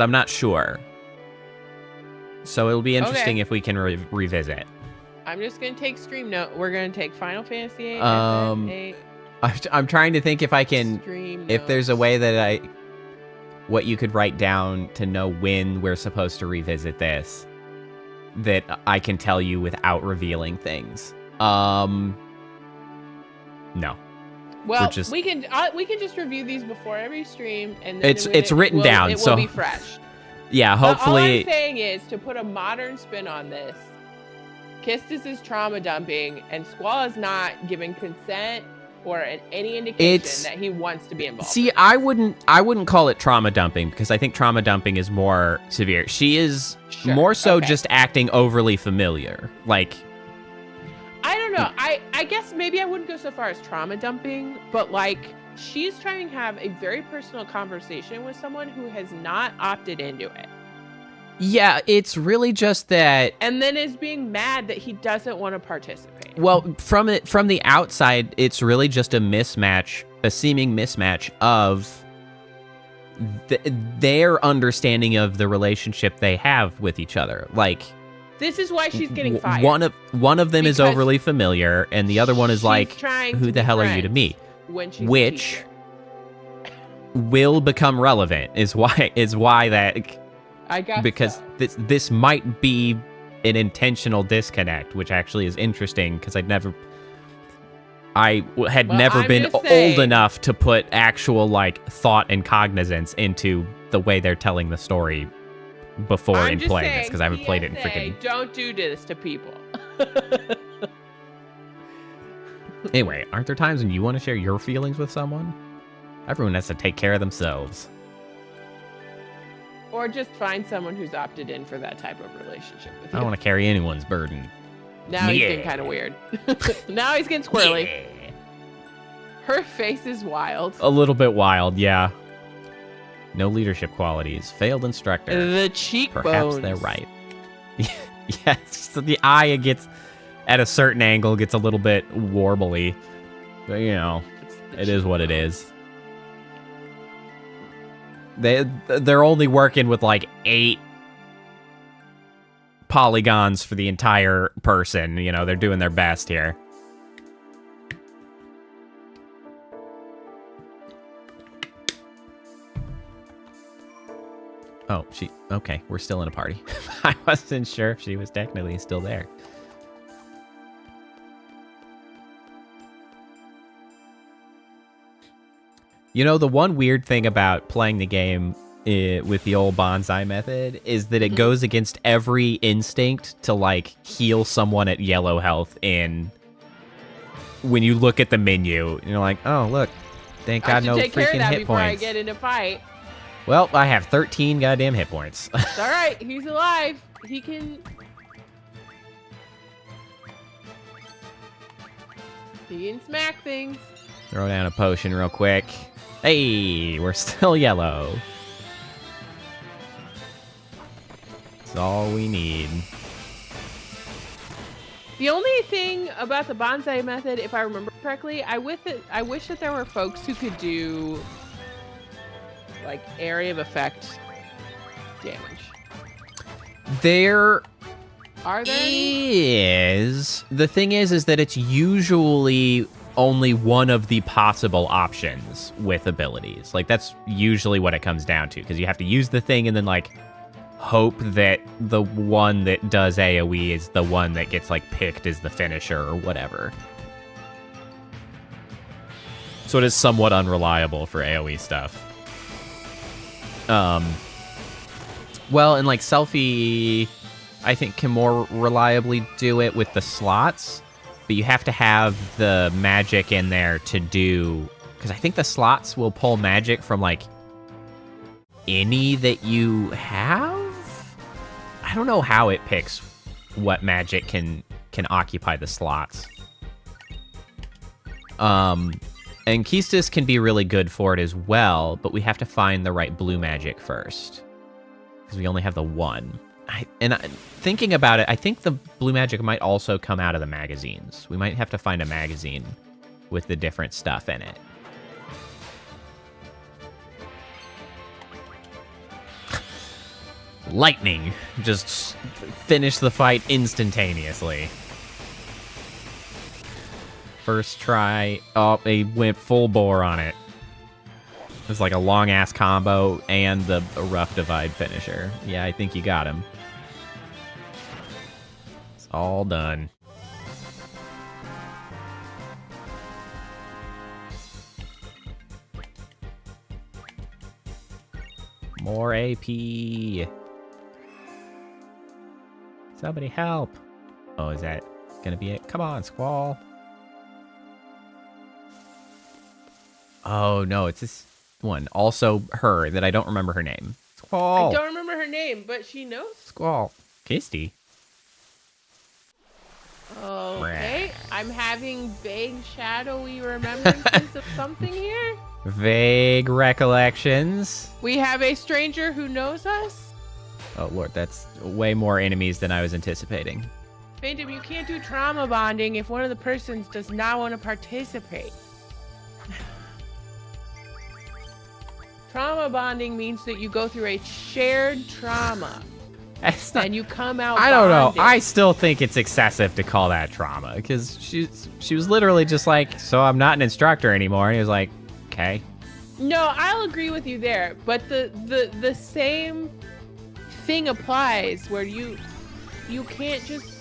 I'm not sure. So it'll be interesting if we can revisit. I'm just gonna take stream note. We're gonna take Final Fantasy VIII, FF8. I'm trying to think if I can, if there's a way that what you could write down to know when we're supposed to revisit this, that I can tell you without revealing things. No. Well, we can just review these before every stream, and then it's written down, it so will be fresh. Yeah, hopefully. All I'm saying is to put a modern spin on this. Kistis is trauma dumping, and Squall is not giving consent or any indication that he wants to be involved. See, I wouldn't call it trauma dumping because I think trauma dumping is more severe. She is more so just acting overly familiar, like. I don't know. I guess maybe I wouldn't go so far as trauma dumping, but like she's trying to have a very personal conversation with someone who has not opted into it. Yeah, it's really just that. And then is being mad that he doesn't want to participate. Well, from the outside, it's really just a mismatch, a seeming mismatch of their understanding of the relationship they have with each other. Like, this is why she's getting fired. One of them is overly familiar, and the other one is like, "Who the hell are you to me?" Which will become relevant is why that. I guess because this might be an intentional disconnect, which actually is interesting because I had never been old enough to put actual like thought and cognizance into the way they're telling the story before in playing this, because I haven't played it in freaking. Don't do this to people. Anyway, aren't there times when you want to share your feelings with someone? Everyone has to take care of themselves. Or just find someone who's opted in for that type of relationship with you. I don't want to carry anyone's burden. Now he's getting kind of weird. Now he's getting squirrely. Yeah. Her face is wild. A little bit wild, yeah. No leadership qualities. Failed instructor. The cheekbones. Perhaps they're right. Yes, so the eye gets, at a certain angle, gets a little bit warbly. But, you know, it is what it is. They're only working with, like, 8 polygons for the entire person. You know, they're doing their best here. Oh, okay, we're still in a party. I wasn't sure if she was technically still there. You know, the one weird thing about playing the game with the old bonsai method is that it goes against every instinct to, like, heal someone at yellow health when you look at the menu. You're like, oh, look, thank God no freaking hit points. I should take care of that before I get in a fight. Well, I have 13 goddamn hit points. It's all right. He's alive. He can smack things. Throw down a potion real quick. Hey, we're still yellow. That's all we need. The only thing about the bonsai method, if I remember correctly, I wish that there were folks who could do like area of effect damage. There is. The thing is that it's usually only one of the possible options with abilities. Like, that's usually what it comes down to, because you have to use the thing and then, like, hope that the one that does AoE is the one that gets, like, picked as the finisher or whatever. So it is somewhat unreliable for AoE stuff. Well, and like Selfie, I think, can more reliably do it with the slots, but you have to have the magic in there to do, because I think the slots will pull magic from like any that you have? I don't know how it picks what magic can occupy the slots. And Keistis can be really good for it as well, but we have to find the right blue magic first. Because we only have the one. Thinking about it, I think the blue magic might also come out of the magazines. We might have to find a magazine with the different stuff in it. Lightning. Just finish the fight instantaneously. First try. Oh, they went full bore on it. It was like a long-ass combo and the rough divide finisher. Yeah, I think you got him. It's all done. More AP. Somebody help. Oh, is that gonna be it? Come on, Squall. Oh, no, it's this one. Also her, that I don't remember her name. Squall. I don't remember her name, but she knows. Squall. Kisty. Okay. I'm having vague, shadowy remembrances of something here. Vague recollections. We have a stranger who knows us. Oh, Lord, that's way more enemies than I was anticipating. Phantom, you can't do trauma bonding if one of the persons does not want to participate. Trauma bonding means that you go through a shared trauma. And you come out I don't know. bonded. I still think it's excessive to call that trauma, because she was literally just like, so I'm not an instructor anymore. And he was like, okay. No, I'll agree with you there. But the same thing applies where you can't just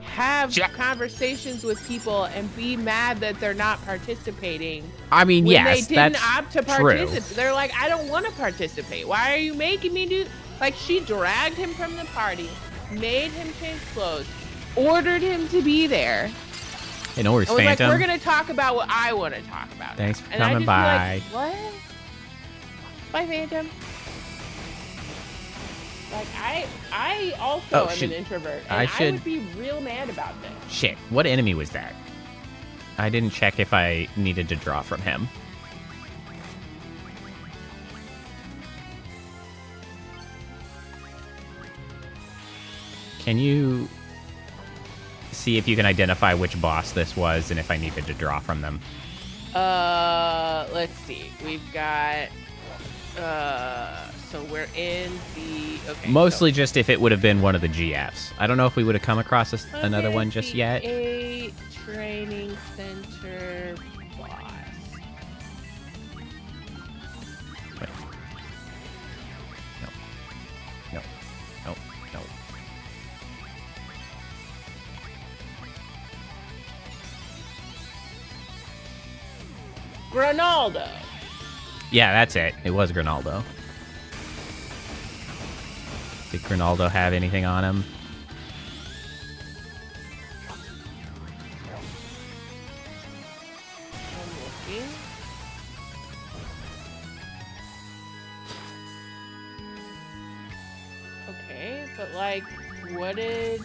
have conversations with people and be mad that they're not participating. I mean, when yes, they didn't that's opt to participate. They're like, I don't want to participate. Why are you making me do? Like, she dragged him from the party, made him change clothes, ordered him to be there. Hey, no worries, and was Phantom. like, we're gonna talk about what I want to talk about. Thanks for and coming by. Like, what? Bye, Phantom. Like, I also am an introvert, and I would be real mad about this. Shit, what enemy was that? I didn't check if I needed to draw from him. Can you see if you can identify which boss this was and if I needed to draw from them? Let's see. We've got, so we're in the, okay. Mostly just if it would have been one of the GFs. I don't know if we would have come across another one just yet. A training center boss. Wait. No. Grinaldo. Yeah, that's it. It was Grinaldo. Did Grinaldo have anything on him? I'm looking. Okay, but like, what did,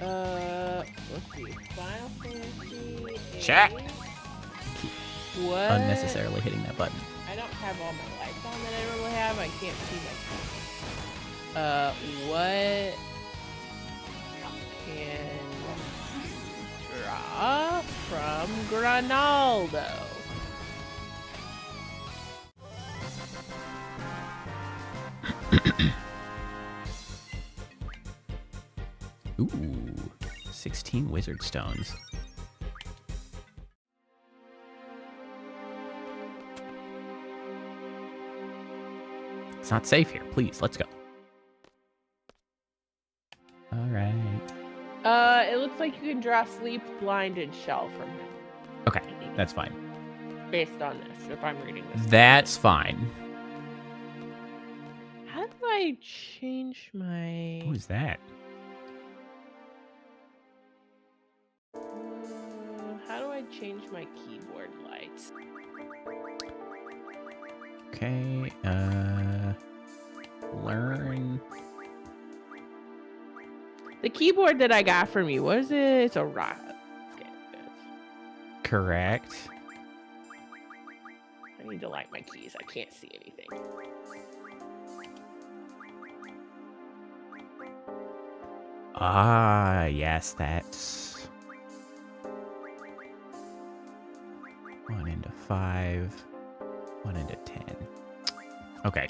let's see, Final Fantasy 8? Check. What? Unnecessarily hitting that button. I don't have all my lights on that I normally have. I can't see my what can you draw from Grinaldo? Ooh, 16 wizard stones. It's not safe here. Please, let's go. All right. It looks like you can draw Sleep, Blind, and Shell from him. Okay, that's fine. Based on this, if I'm reading this. That's fine. How do I change my... What is that? How do I change my keyboard lights? Okay, learn. The keyboard that I got from you, what is it? It's a rock. Okay, correct. I need to light my keys. I can't see anything. Ah, yes, that's 1 into 5, 1 into 10. Okay,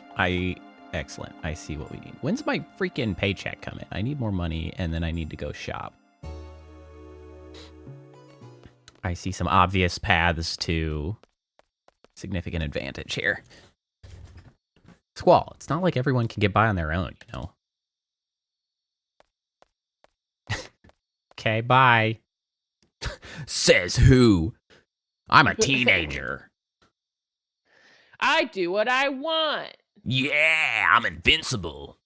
excellent. I see what we need. When's my freaking paycheck coming? I need more money, and then I need to go shop. I see some obvious paths to significant advantage here. Squall, it's not like everyone can get by on their own, you know? Okay, bye. Says who? I'm a teenager. I do what I want. Yeah, I'm invincible.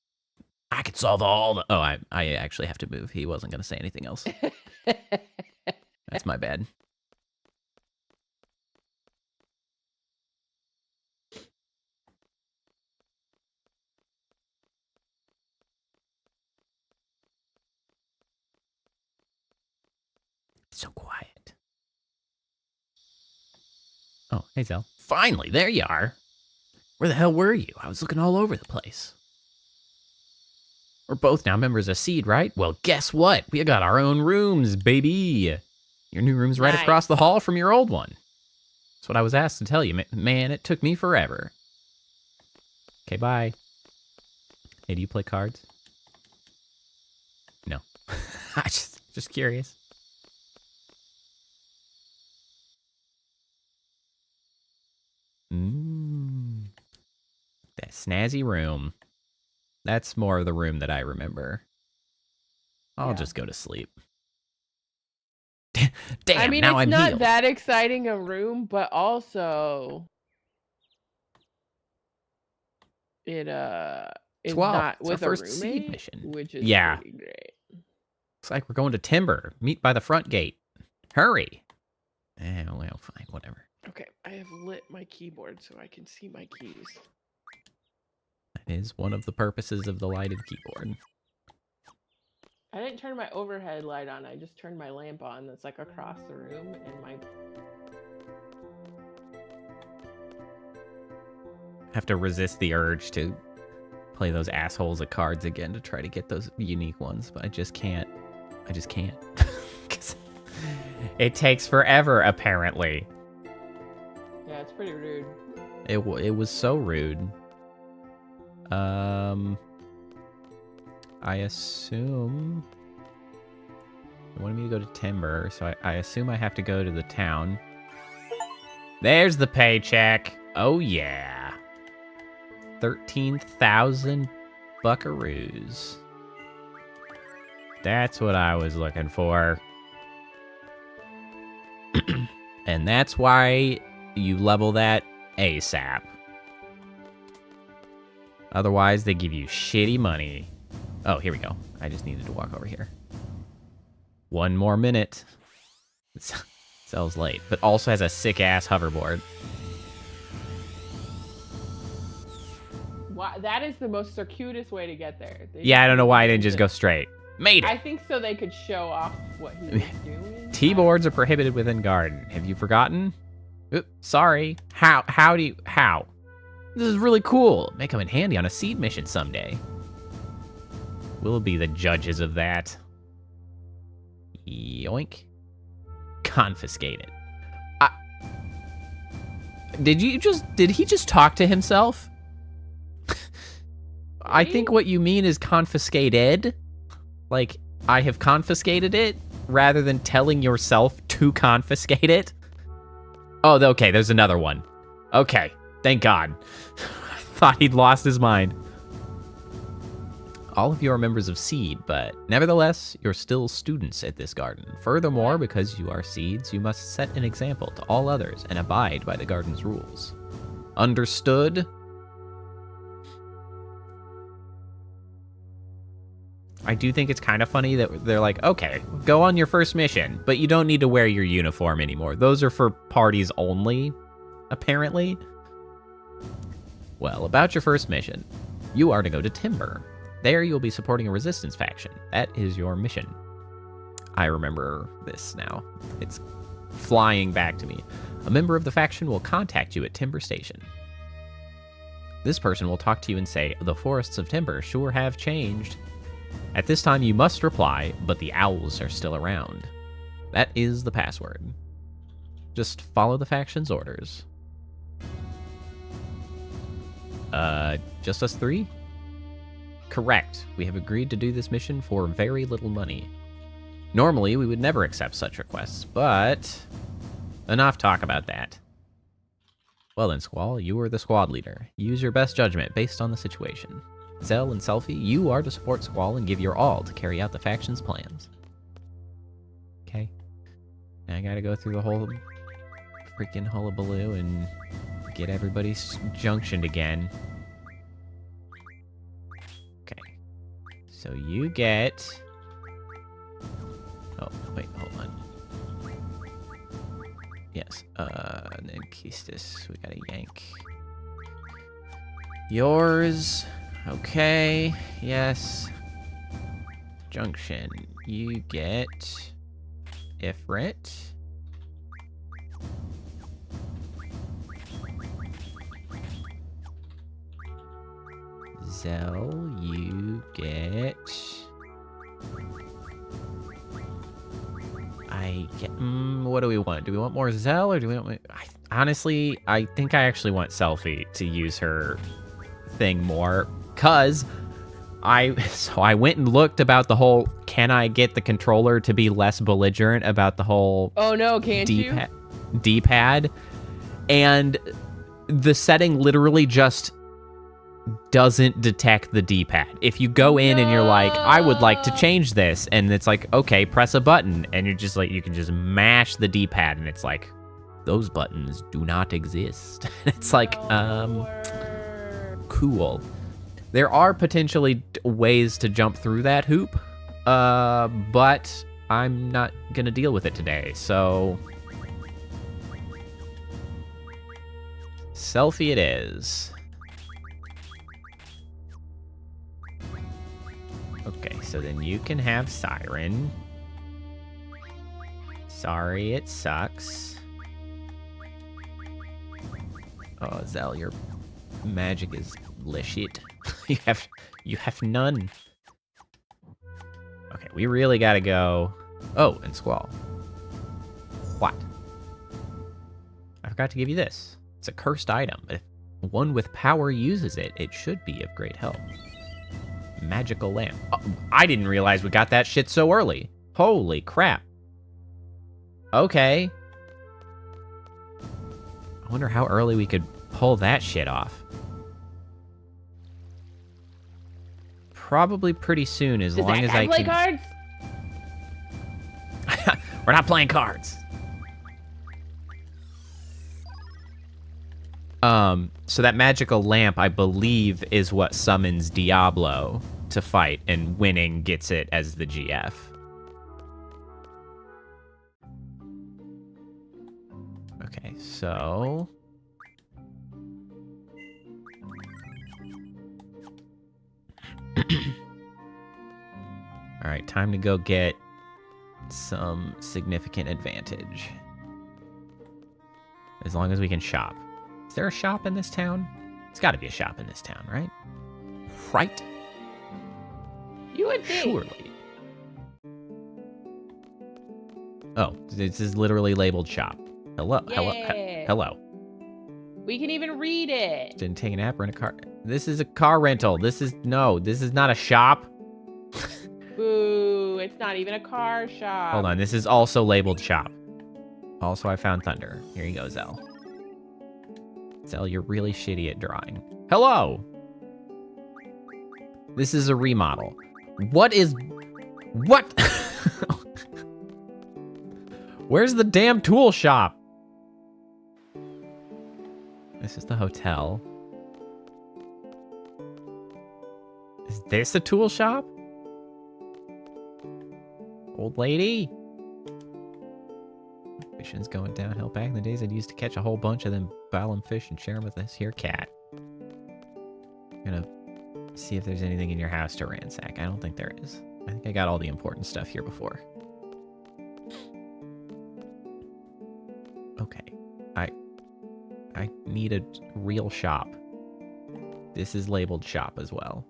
I could solve all the... Oh, I actually have to move. He wasn't going to say anything else. That's my bad. So quiet. Oh, hey, Zell. Finally, there you are. Where the hell were you? I was looking all over the place. We're both now members of SeeD, right? Well, guess what? We got our own rooms, baby. Your new room's right across the hall from your old one. That's what I was asked to tell you. Man, it took me forever. Okay, bye. Hey, do you play cards? No. I just curious. That snazzy room. That's more of the room that I remember. I'll just go to sleep. Damn, I mean, now it's I'm not healed. that exciting a room, but also it is not with a roommate, SeeD mission, which is pretty great. Looks like we're going to Timber. Meet by the front gate. Hurry. Well, fine, whatever. Okay, I have lit my keyboard so I can see my keys. That is one of the purposes of the lighted keyboard. I didn't turn my overhead light on. I just turned my lamp on that's like across the room, and my... Have to resist the urge to play those assholes at cards again to try to get those unique ones, but I just can't. I just can't. 'Cause it takes forever, apparently. Yeah, it's pretty rude. It was so rude. I assume... They wanted me to go to Timber, so I assume I have to go to the town. There's the paycheck. Oh, yeah. 13,000 buckaroos. That's what I was looking for. And that's why you level that ASAP. Otherwise, they give you shitty money. Oh, here we go. I just needed to walk over here. 1 more minute. Cell's late, but also has a sick-ass hoverboard. Wow, that is the most circuitous way to get there. Yeah, I don't know why I didn't just go straight. Made it! I think so they could show off what he was doing. T-boards are prohibited within garden. Have you forgotten? Oops, sorry. How? This is really cool. May come in handy on a SeeD mission someday. We'll be the judges of that. Yoink. Confiscate it. Did he just talk to himself? I think what you mean is confiscated. Like, I have confiscated it, rather than telling yourself to confiscate it. Oh, okay, there's another one. Okay, thank God. I thought he'd lost his mind. All of you are members of SeeD, but nevertheless, you're still students at this garden. Furthermore, because you are SeeDs, you must set an example to all others and abide by the garden's rules. Understood? I do think it's kind of funny that they're like, okay, go on your first mission, but you don't need to wear your uniform anymore. Those are for parties only, apparently. Well, about your first mission. You are to go to Timber. There you'll be supporting a resistance faction. That is your mission. I remember this now. It's flying back to me. A member of the faction will contact you at Timber Station. This person will talk to you and say, the forests of Timber sure have changed. At this time you must reply, but the owls are still around. That is the password. Just follow the faction's orders. Just us three? Correct. We have agreed to do this mission for very little money. Normally, we would never accept such requests, but enough talk about that. Well then, Squall, you are the squad leader. Use your best judgment based on the situation. Zell and Selfie, you are to support Squall and give your all to carry out the faction's plans. Okay. Now I gotta go through the whole freaking hullabaloo and get everybody's junctioned again. Okay. So you get... Oh, wait, hold on. Yes, and then Keistis, we gotta yank. Yours, okay, yes. Junction, you get Ifrit. Zell, you get... what do we want? Do we want more Zell, or do we want... Honestly, I think I actually want Selfie to use her thing more, because I went and looked about the whole, can I get the controller to be less belligerent about the whole... Oh no, can't you? D-pad, and the setting literally just doesn't detect the D-pad. If you go in and you're like, I would like to change this, and it's like, okay, press a button, and you're just like, you can just mash the D-pad, and it's like, those buttons do not exist. It's like, cool. There are potentially ways to jump through that hoop, but I'm not gonna deal with it today, so... Selfie it is. Okay, so then you can have Siren. Sorry, it sucks. Oh, Zell, your magic is shit. you have none. Okay, we really gotta go. Oh, and Squall. What? I forgot to give you this. It's a cursed item, but if one with power uses it, it should be of great help. Magical lamp. Oh, I didn't realize we got that shit so early. Holy crap. Okay. I wonder how early we could pull that shit off. Probably pretty soon, as long as I play can... cards? We're not playing cards. So that magical lamp, I believe, is what summons Diablo to fight, and winning gets it as the GF. Okay, so... Alright, time to go get some significant advantage. As long as we can shop. Is there a shop in this town? There's got to be a shop in this town, right? Right? You would think. Surely. Oh, this is literally labeled shop. Hello, hello. We can even read it. Didn't take an app, rent a car. This is a car rental. This is not a shop. Boo, it's not even a car shop. Hold on, this is also labeled shop. Also, I found thunder. Here you go, Zell. Zell, you're really shitty at drawing. Hello! This is a remodel. What? Where's the damn tool shop? This is the hotel. Is this a tool shop? Old lady? Fishing's going downhill. Back in the days, I'd used to catch a whole bunch of them, boil them fish, and share them with this here cat. Gonna see if there's anything in your house to ransack. I don't think there is. I think I got all the important stuff here before. Okay. I need a real shop. This is labeled shop as well.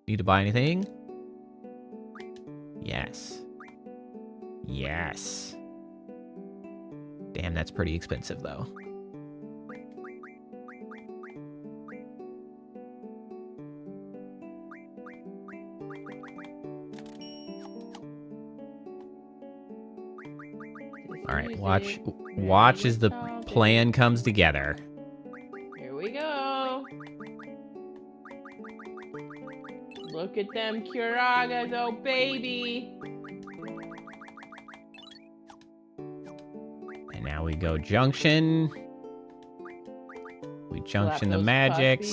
Need to buy anything? Yes. Yes. Damn, that's pretty expensive though. All right, watch as the plan comes together. Here we go. Look at them curagas, oh baby. And now we go junction. We junction the magics.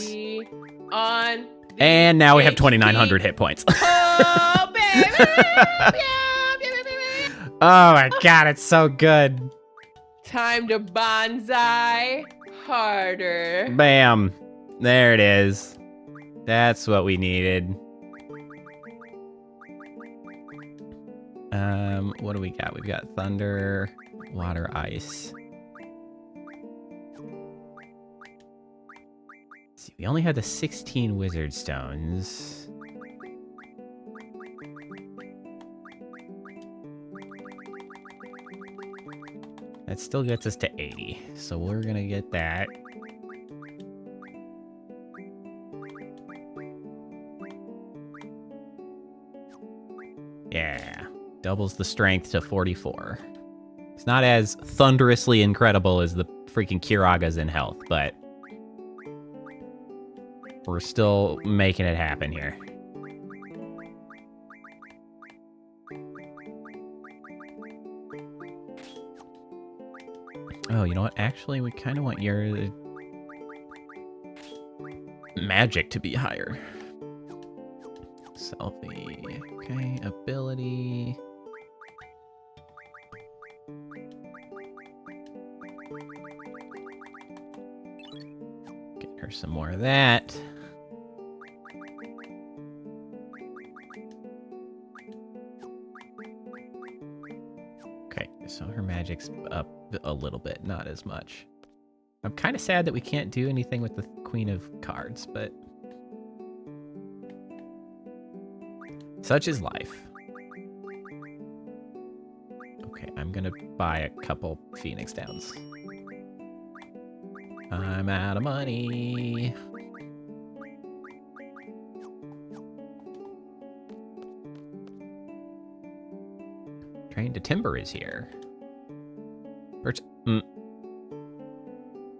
On. And now we have 2,900 hit points. Oh, baby. Oh my god, it's so good. Time to bonsai harder. Bam. There it is. That's what we needed. What do we got? We've got thunder, water, ice. Let's see, we only had the 16 wizard stones. That still gets us to 80, so we're gonna get that. Yeah, doubles the strength to 44. It's not as thunderously incredible as the freaking Kiragas in health, but we're still making it happen here. Oh, you know what? Actually, we kind of want your magic to be higher. Selfie. Okay, ability. Get her some more of that. Okay, so her magic's up a little bit, not as much. I'm kind of sad that we can't do anything with the Queen of Cards, but such is life. Okay, I'm gonna buy a couple Phoenix Downs. I'm out of money. Train to Timber is here.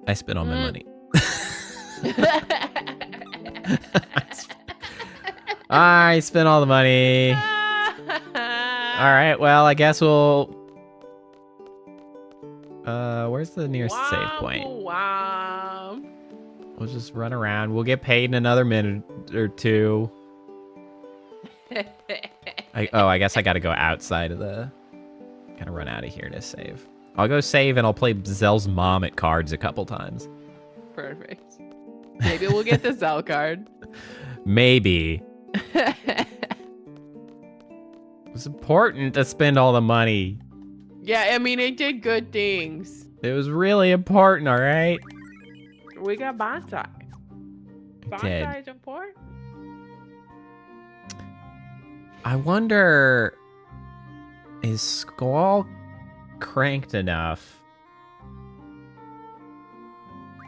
I spent all my money. I spent all the money. All right, well, I guess we'll... where's the nearest save point? Wow. We'll just run around. We'll get paid in another minute or two. I guess I gotta go outside of the... Gotta run out of here to save. I'll go save and I'll play Zell's mom at cards a couple times. Perfect. Maybe we'll get the Zell card. Maybe. It was important to spend all the money. Yeah, I mean, it did good things. It was really important, all right? We got bonsai. Bonsai is important. I wonder, is Squall cranked enough?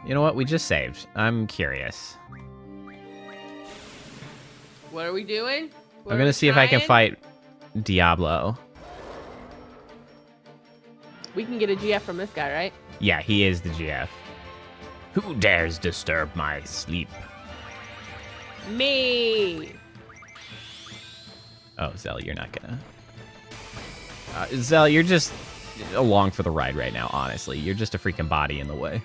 You know what? We just saved. I'm curious. What are we doing? I'm gonna see if I can fight Diablo. We can get a GF from this guy, right? Yeah, he is the GF. Who dares disturb my sleep? Me! Oh, Zell, you're not gonna... Zell, you're just along for the ride right now, honestly. You're just a freaking body in the way.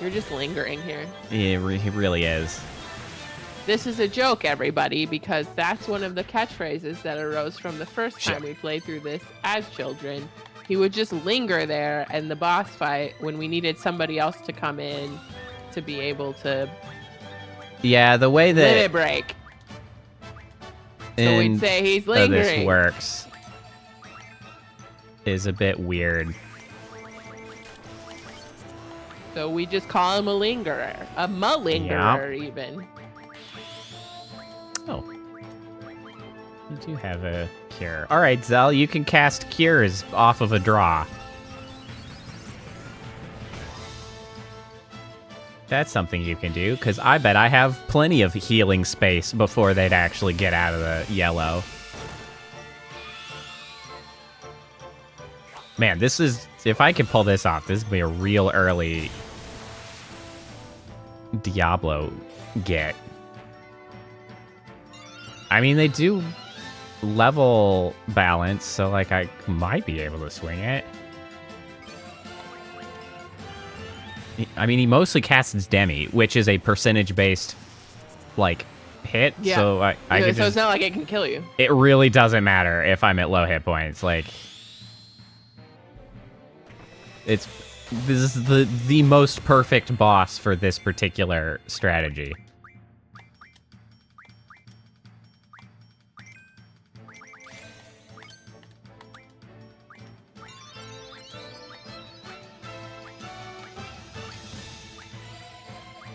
You're just lingering here. Yeah, he really is. This is a joke, everybody, because that's one of the catchphrases that arose from the first time we played through this as children. He would just linger there in the boss fight when we needed somebody else to come in to be able to Yeah, the way that limit break. So we'd say he's lingering. This works is a bit weird. So we just call him a lingerer. A malingerer, even. Oh. You do have a cure. All right, Zell, you can cast cures off of a draw. That's something you can do, because I bet I have plenty of healing space before they'd actually get out of the yellow. Man, this is... If I can pull this off, this would be a real early Diablo get. I mean, they do level balance, so, like, I might be able to swing it. I mean, he mostly casts Demi, which is a percentage-based, like, hit. Yeah. So I so just, it's not like it can kill you. It really doesn't matter if I'm at low hit points. Like, this is the most perfect boss for this particular strategy.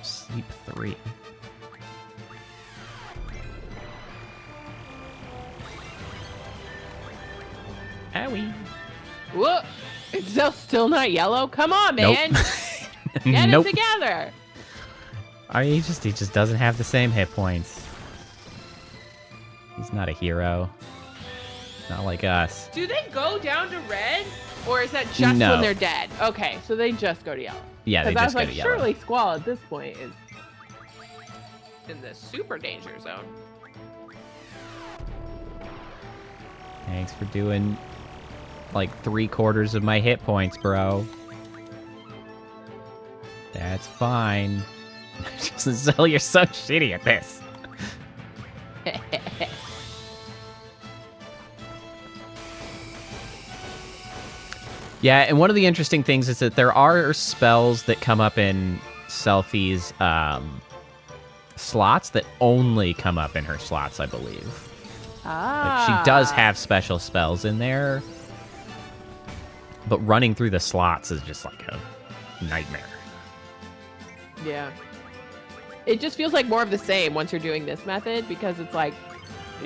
Sleep 3. Owie. Whoa! It's still not yellow? Come on, man! Nope. Get Nope. it together! I mean, he just doesn't have the same hit points. He's not a hero. Not like us. Do they go down to red? Or is that just No. when they're dead? Okay, so they just go to yellow. Yeah, they Because I just was go like, to yellow. surely Squall at this point is in the super danger zone. Thanks for doing like 3/4 of my hit points, bro. That's fine. Zell, you're so shitty at this. Yeah, and one of the interesting things is that there are spells that come up in Selphie's slots that only come up in her slots, I believe. Like, she does have special spells in there, but running through the slots is just like a nightmare. Yeah. It just feels like more of the same once you're doing this method, because it's like,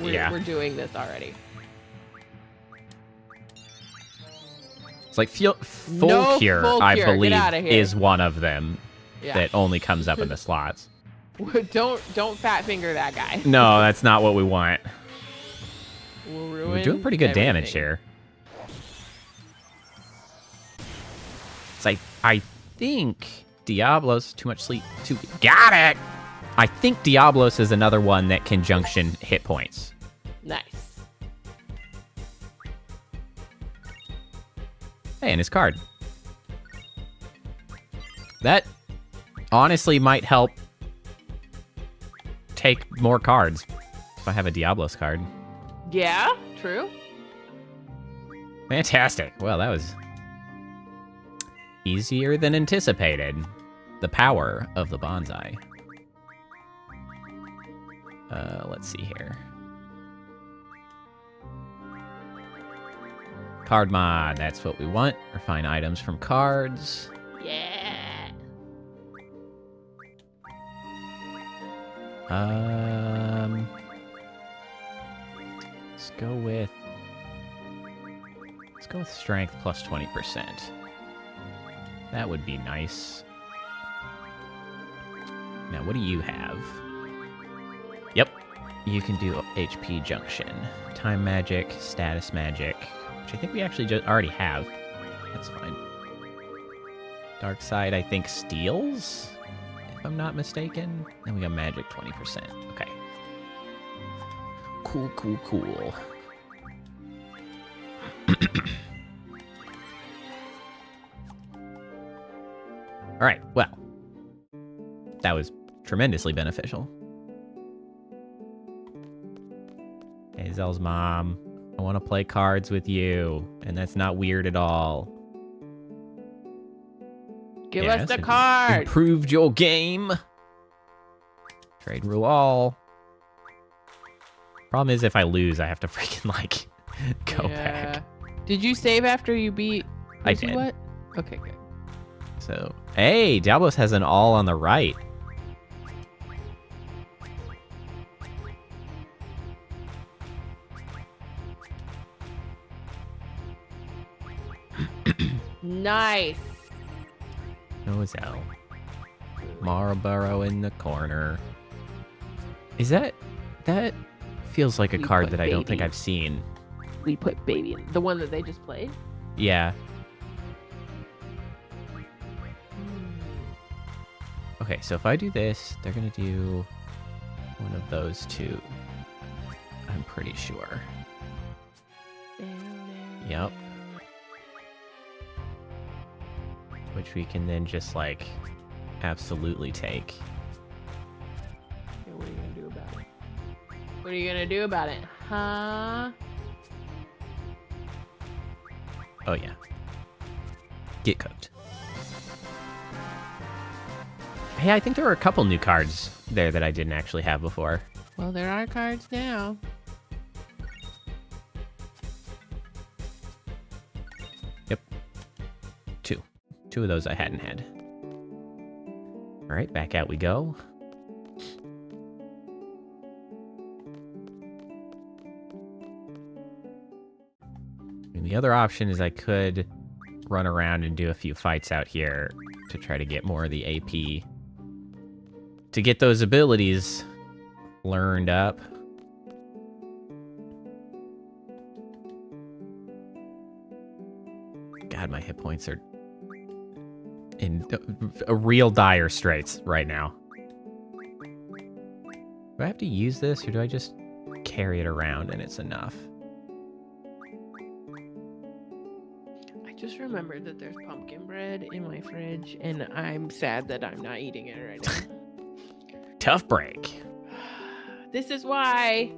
we're doing this already. It's like full cure, I believe, is one of them that only comes up in the slots. Don't fat finger that guy. No, that's not what we want. We'll ruin We're doing pretty good everything. damage here. It's like, I think Diablos, too much sleep, got it! I think Diablos is another one that can junction hit points. Nice. Hey, and his card. That honestly might help take more cards if I have a Diablos card. Yeah, true. Fantastic. Well, that was easier than anticipated. The power of the bonsai. Let's see here. Card mod, that's what we want. Refine items from cards. Yeah. Let's go with strength plus 20%. That would be nice. Now, what do you have? Yep, you can do HP junction, time magic, status magic, which I think we actually already have. That's fine. Dark side, I think, steals, if I'm not mistaken. Then we got magic 20%. Okay. Cool, cool, cool. All right, well, that was tremendously beneficial. Hey, Zell's mom, I want to play cards with you, and that's not weird at all. Give us the card. Improved your game. Trade rule all. Problem is, if I lose, I have to freaking, like, go back. Did you save after you beat... I did. What? Okay, good. So, hey, Diablos has an all on the right. Nice. Nozel. Marlboro in the corner. Is that feels like a card that I don't think I've seen. We put baby in the one that they just played? Yeah. Okay, so if I do this, they're gonna do one of those two. I'm pretty sure. Yep. Which we can then just, like, absolutely take. Okay, what are you gonna do about it? What are you gonna do about it, huh? Oh, yeah. Get cooked. Hey, I think there were a couple new cards there that I didn't actually have before. Well, there are cards now. Yep. Two of those I hadn't had. All right, back out we go. And the other option is I could run around and do a few fights out here to try to get more of the AP. To get those abilities learned up. God, my hit points are in a real dire straits right now. Do I have to use this, or do I just carry it around and it's enough? I just remembered that there's pumpkin bread in my fridge, and I'm sad that I'm not eating it right now. Tough break. This is why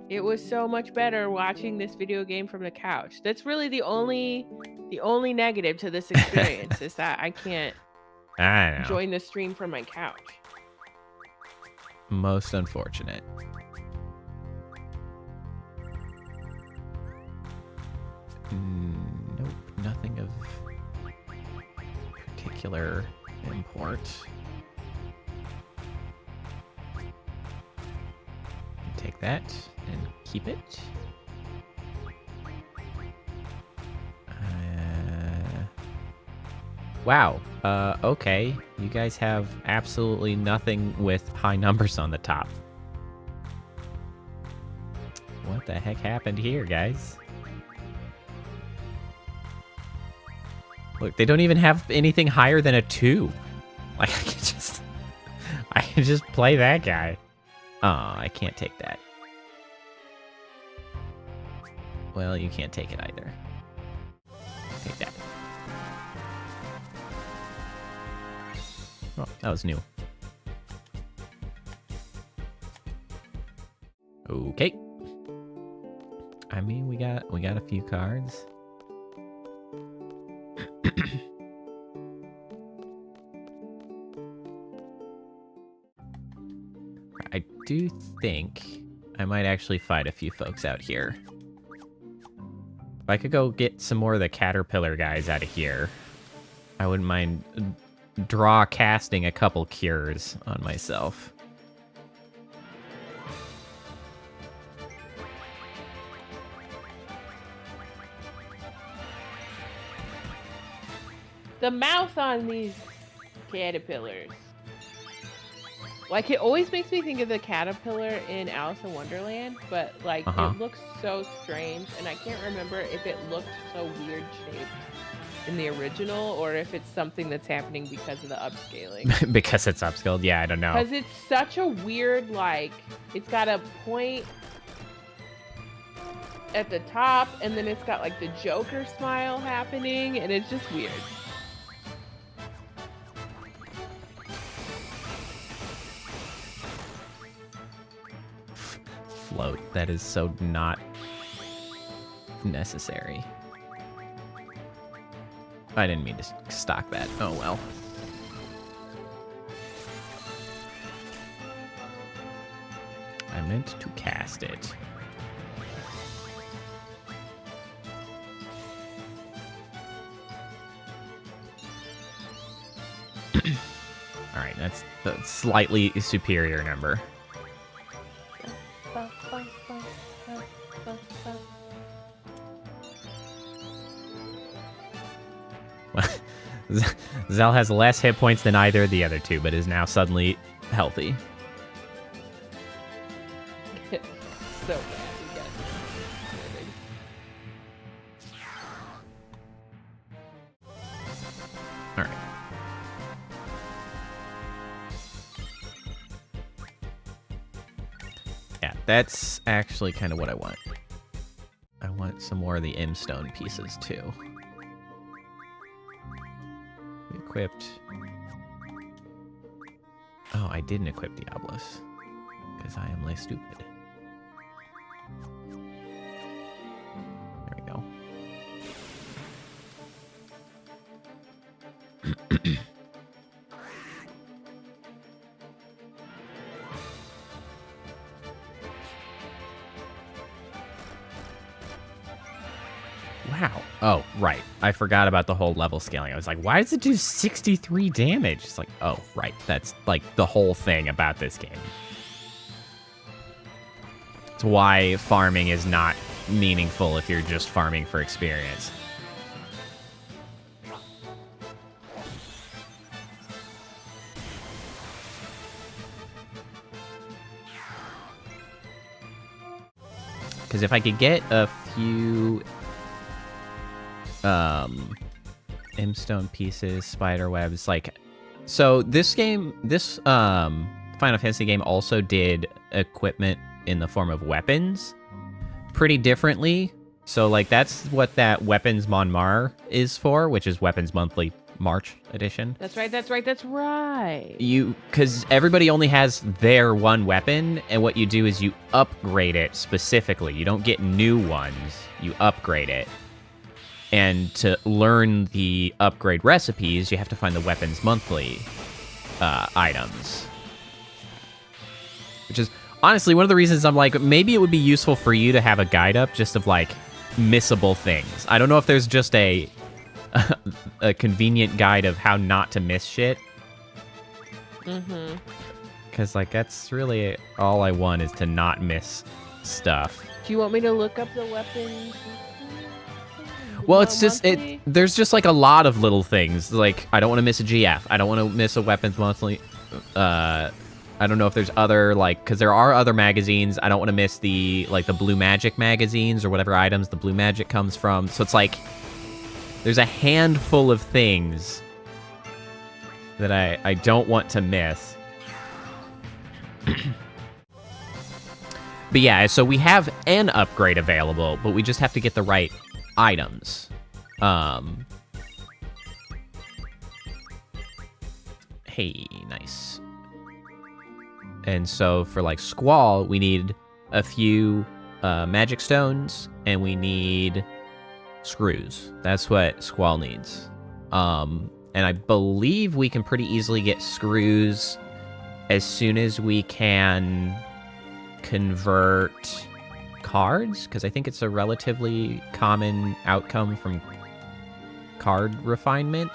it was so much better watching this video game from the couch. That's really the only negative to this experience is that I can't join the stream from my couch. Most unfortunate. Nope, nothing of particular import. Take that and keep it. Wow. Okay. You guys have absolutely nothing with high numbers on the top. What the heck happened here, guys? Look, they don't even have anything higher than a 2. Like, I can just play that guy. Oh, I can't take that. Well, you can't take it either. Take that. Oh, that was new. Okay. I mean, we got a few cards. I do think I might actually fight a few folks out here. If I could go get some more of the caterpillar guys out of here, I wouldn't mind casting a couple cures on myself. The mouth on these caterpillars. Like, it always makes me think of the caterpillar in Alice in Wonderland, but, like, it looks so strange, and I can't remember if it looked so weird shaped in the original, or if it's something that's happening because of the upscaling. Because it's upscaled? Yeah, I don't know. Because it's such a weird, like, it's got a point at the top, and then it's got, like, the Joker smile happening, and it's just weird. Float. That is so not necessary. I didn't mean to stock that. Oh well. environment to cast it. All right, that's a slightly superior number. Zell has less hit points than either of the other two, but is now suddenly healthy. So bad again. All right. Yeah, that's actually kind of what I want. I want some more of the M-stone pieces, too. Equipped. Oh, I didn't equip Diablos. Because I am less stupid. There we go. Wow. Oh, right. I forgot about the whole level scaling. I was like, why does it do 63 damage? It's like, oh, right. That's like the whole thing about this game. It's why farming is not meaningful if you're just farming for experience. Because if I could get a few M-stone pieces, spider webs, like, so this Final Fantasy game also did equipment in the form of weapons pretty differently. So like that's what that Weapons Mon Mar is for, which is Weapons Monthly March edition. That's right. Because everybody only has their one weapon, and what you do is you upgrade it specifically. You don't get new ones, you upgrade it. And to learn the upgrade recipes, you have to find the Weapons Monthly items. Which is honestly one of the reasons I'm like, maybe it would be useful for you to have a guide up just of like missable things. I don't know if there's just a convenient guide of how not to miss shit. Mm-hmm. Because like that's really all I want is to not miss stuff. Do you want me to look up the weapons? Well, it's just there's just like a lot of little things. Like I don't want to miss a GF. I don't want to miss a Weapons Monthly. I don't know if there's other like because there are other magazines. I don't want to miss the like the Blue Magic magazines or whatever items the Blue Magic comes from. So it's like there's a handful of things that I don't want to miss. But yeah, so we have an upgrade available, but we just have to get the right items. Hey, nice. And so for like Squall, we need a few magic stones, and we need screws. That's what Squall needs. And I believe we can pretty easily get screws as soon as we can convert cards, because I think it's a relatively common outcome from card refinement.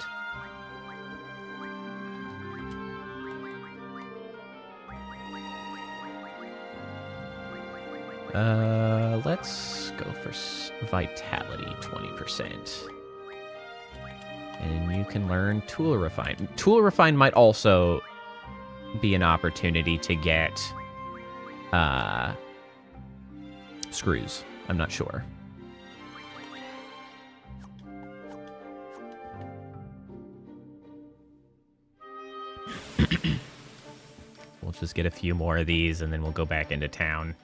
Let's go for Vitality 20%. And you can learn Tool Refine. Tool Refine might also be an opportunity to get screws. I'm not sure. We'll just get a few more of these and then we'll go back into town.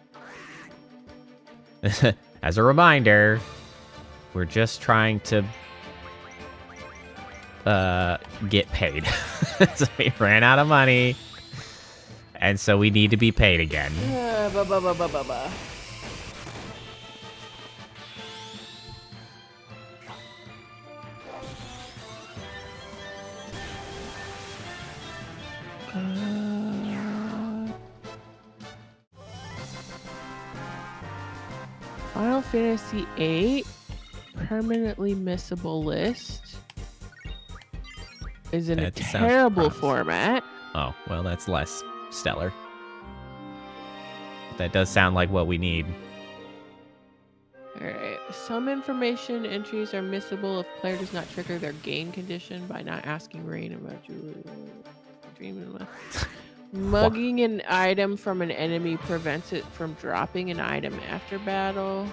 As a reminder, we're just trying to get paid. So we ran out of money, and so we need to be paid again. Final Fantasy VIII permanently missable list is in a terrible format. Oh, well, that's less stellar. That does sound like what we need. Alright. Some information entries are missable if player does not trigger their gain condition by not asking Rain about you. Dreaming. Mugging an item from an enemy prevents it from dropping an item after battle.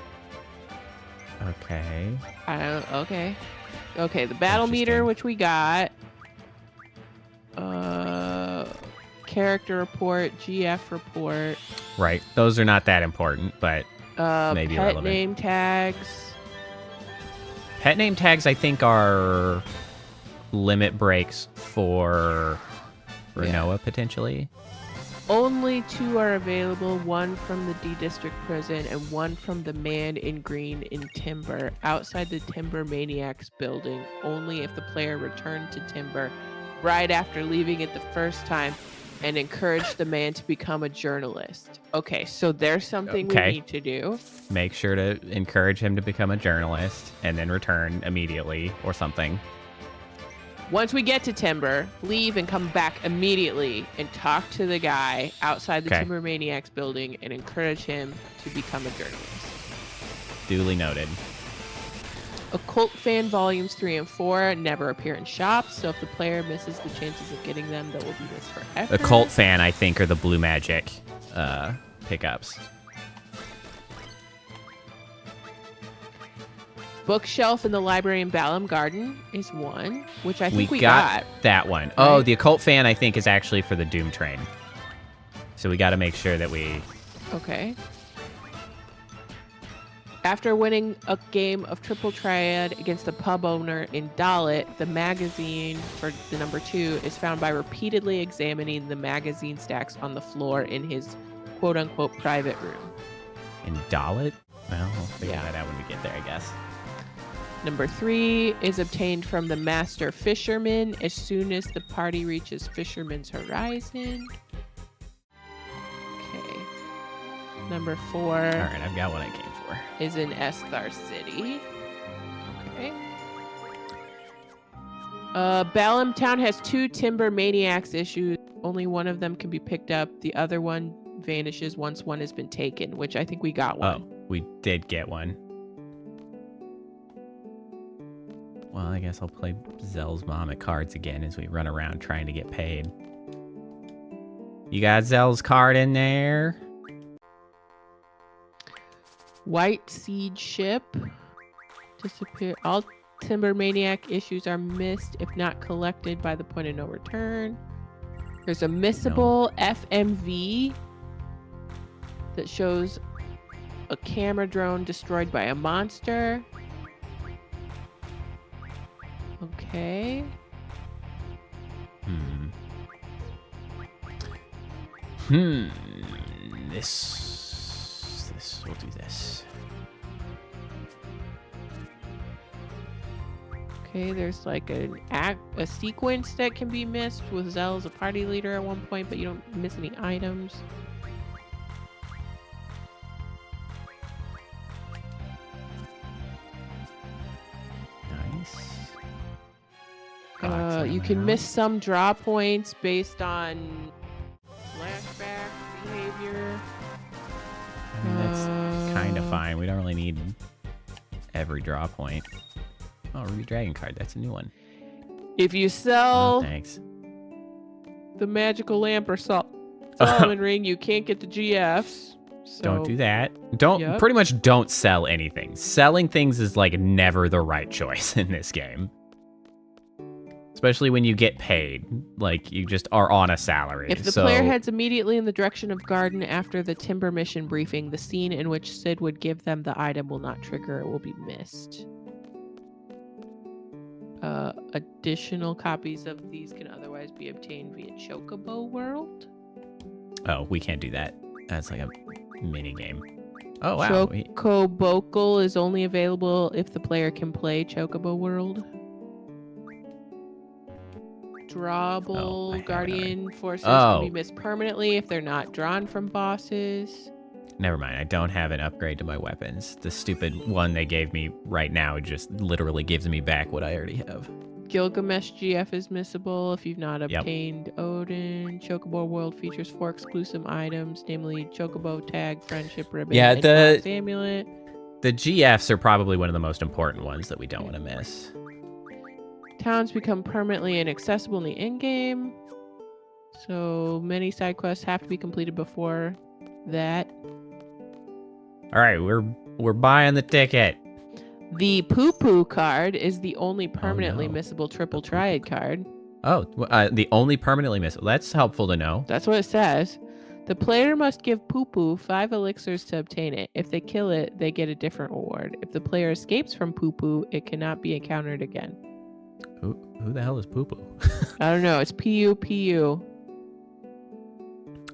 Okay. Okay. Okay, the battle meter, which we got. Character report, GF report. Right. Those are not that important, but maybe pet relevant. Name tags. Pet name tags, I think, are limit breaks for Renoa, potentially. Only 2 are available, one from the D District Prison and one from the Man in Green in Timber, outside the Timber Maniacs building, only if the player returned to Timber right after leaving it the first time and encouraged the man to become a journalist. Okay, so there's something we need to do. Make sure to encourage him to become a journalist and then return immediately or something. Once we get to Timber, leave and come back immediately and talk to the guy outside the Timber Maniacs building and encourage him to become a journalist. Duly noted. Occult Fan Volumes 3 and 4 never appear in shops, so if the player misses the chances of getting them, they will be missed forever. Occult Fan, I think, are the Blue Magic pickups. Bookshelf in the library in Balam Garden is one, which I think we got. That one. Right? Oh, the Occult Fan, I think, is actually for the Doom Train. So we got to make sure that we... Okay. After winning a game of Triple Triad against the pub owner in Dalit, the magazine for the number 2 is found by repeatedly examining the magazine stacks on the floor in his quote-unquote private room. In Dalit? Well, we'll figure that out when we get there, I guess. Number 3 is obtained from the Master Fisherman as soon as the party reaches Fisherman's Horizon. Okay. Number 4. All right, I've got what I came for. Is in Esthar City. Okay. Balam Town has 2 Timber Maniacs issues. Only one of them can be picked up. The other one vanishes once one has been taken, which I think we got one. Oh, we did get one. Well, I guess I'll play Zell's mom at cards again as we run around trying to get paid. You got Zell's card in there? White Seed Ship. Disappear. All Timber Maniac issues are missed if not collected by the point of no return. There's a missable FMV that shows a camera drone destroyed by a monster. Okay. This we'll do this. Okay, there's like a sequence that can be missed with Zell as a party leader at one point, but you don't miss any items. You can miss some draw points based on flashback behavior. I mean, that's kind of fine. We don't really need every draw point. Oh, Ruby Dragon card. That's a new one. If you sell thanks. the magical lamp or Solomon ring, you can't get the GFs. So don't do that. Pretty much don't sell anything. Selling things is like never the right choice in this game. Especially when you get paid, like you just are on a salary. If the player heads immediately in the direction of Garden after the Timber mission briefing, the scene in which Sid would give them the item will not trigger, it will be missed. Additional copies of these can otherwise be obtained via Chocobo World. Oh, we can't do that. That's like a mini game. Oh, wow. Chocobocal is only available if the player can play Chocobo World. Drawable Guardian Forces can be missed permanently if they're not drawn from bosses. Never mind. I don't have an upgrade to my weapons. The stupid one they gave me right now just literally gives me back what I already have. Gilgamesh GF is missable if you've not Yep. obtained Odin. Chocobo World features 4 exclusive items, namely Chocobo Tag, Friendship Ribbon, and Fox Amulet. The GFs are probably one of the most important ones that we don't want to miss. Towns become permanently inaccessible in the in-game. So many side quests have to be completed before that. All right, we're buying the ticket. The poo-poo card is the only permanently missable triple triad card. Oh, the only permanently missable. That's helpful to know. That's what it says. The player must give poo-poo 5 elixirs to obtain it. If they kill it, they get a different reward. If the player escapes from poo-poo, it cannot be encountered again. Who the hell is poo-poo? I don't know. It's PU.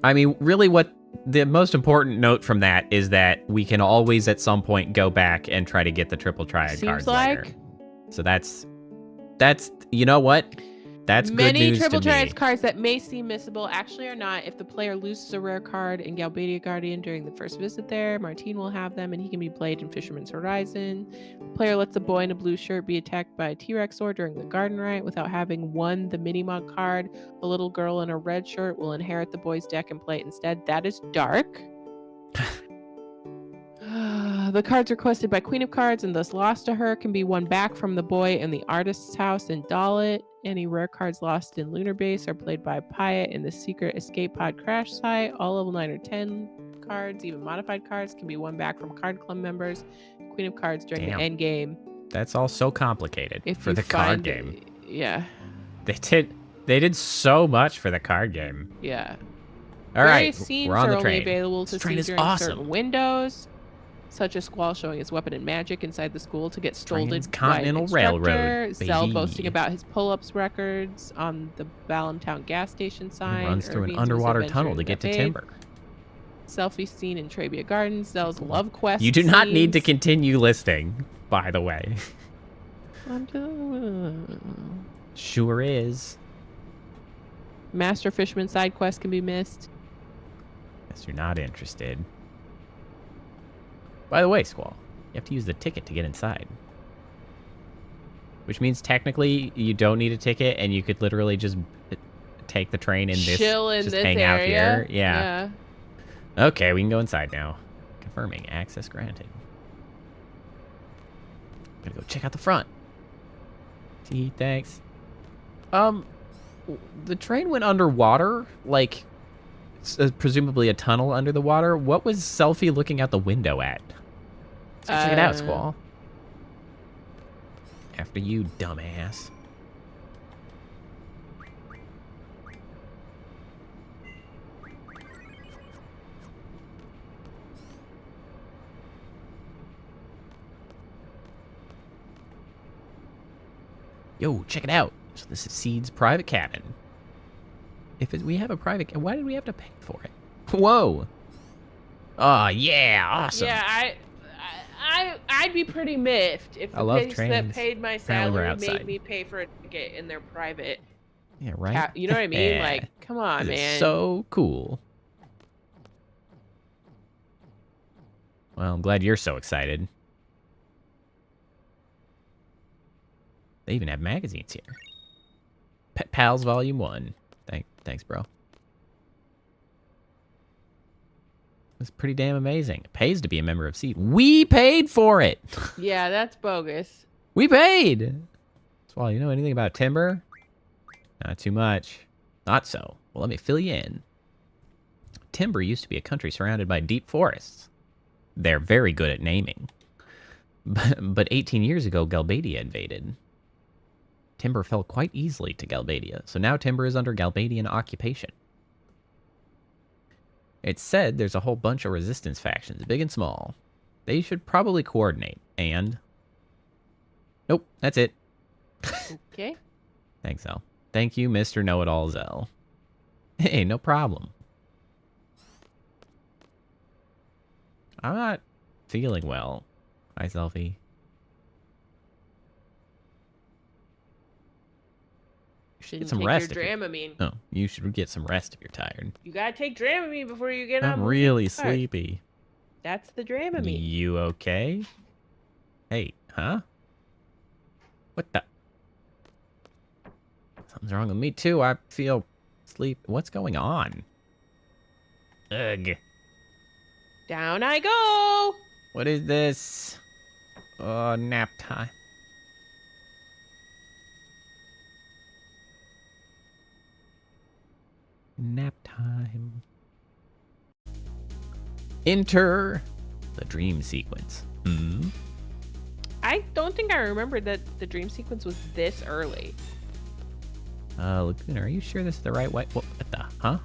I mean, really what the most important note from that is that we can always at some point go back and try to get the triple triad cards later. So that's you know what? That's good news to me. Many triple triad cards that may seem missable actually are not. If the player loses a rare card in Galbadia Guardian during the first visit there, Martine will have them and he can be played in Fisherman's Horizon. The player lets a boy in a blue shirt be attacked by a T-Rex or during the Garden Rite without having won the Minimog card. A little girl in a red shirt will inherit the boy's deck and play it instead. That is dark. The cards requested by Queen of Cards and thus lost to her can be won back from the boy in the artist's house in Dalit. Any rare cards lost in Lunar Base are played by Pyatt in the secret escape pod crash site. All level 9 or 10 cards, even modified cards, can be won back from Card Club members. Queen of Cards during the end game. That's all so complicated for the card game. Yeah. They did so much for the card game. Yeah. All right, scenes we're on the are train. only available to see during awesome. certain windows, such as Squall showing his weapon and magic inside the school to get scolded Continental by an Railroad. Zell boasting about his pull-ups records on the Balamtown gas station sign. He runs through an underwater tunnel to get to Timber. Selfie scene in Trabia Gardens. Zell's love quest. You do not need to continue listing, by the way. Sure is. Master Fisherman side quest can be missed. Guess you're not interested. By the way, Squall, you have to use the ticket to get inside. Which means technically you don't need a ticket and you could literally just take the train in this, chill in just this hang area. out here. Yeah. Okay, we can go inside now. Confirming access granted. Gotta go check out the front. See, thanks. The train went underwater, like presumably a tunnel under the water. What was Selfie looking out the window at? Let's check it out, Squall. After you, dumbass. Yo, check it out. So this is SeeD's private cabin. We have a private, why did we have to pay for it? Whoa. Oh yeah, awesome. Yeah, I'd be pretty miffed if the place that paid my salary made me pay for a ticket in their private. Yeah, right. You know what I mean? Like, come on, man. So cool. Well, I'm glad you're so excited. They even have magazines here. Pet Pals Volume 1. Thanks, bro. It's pretty damn amazing. It pays to be a member of SeeD. We paid for it. Yeah, that's bogus. We paid. Swallow, you know anything about timber? Not too much. Not so. Well, let me fill you in. Timber used to be a country surrounded by deep forests. They're very good at naming. But 18 years ago, Galbadia invaded. Timber fell quite easily to Galbadia, so now Timber is under Galbadian occupation. It's said there's a whole bunch of resistance factions, big and small. They should probably coordinate, and... Nope, that's it. Okay. Thanks, Zell. Thank you, Mr. Know-It-All Zell. Hey, no problem. I'm not feeling well. Hi, Selfie. Get some rest. Your Dramamine. No, you should get some rest if you're tired. You gotta take Dramamine before you get on. I'm really sleepy. That's the Dramamine. You okay? Hey, huh? What the? Something's wrong with me too. I feel sleep. What's going on? Ugh. Down I go. What is this? Oh, nap time. Nap time. Enter the dream sequence. Hmm? I don't think I remembered that the dream sequence was this early. Laguna, are you sure this is the right way? What the? Huh?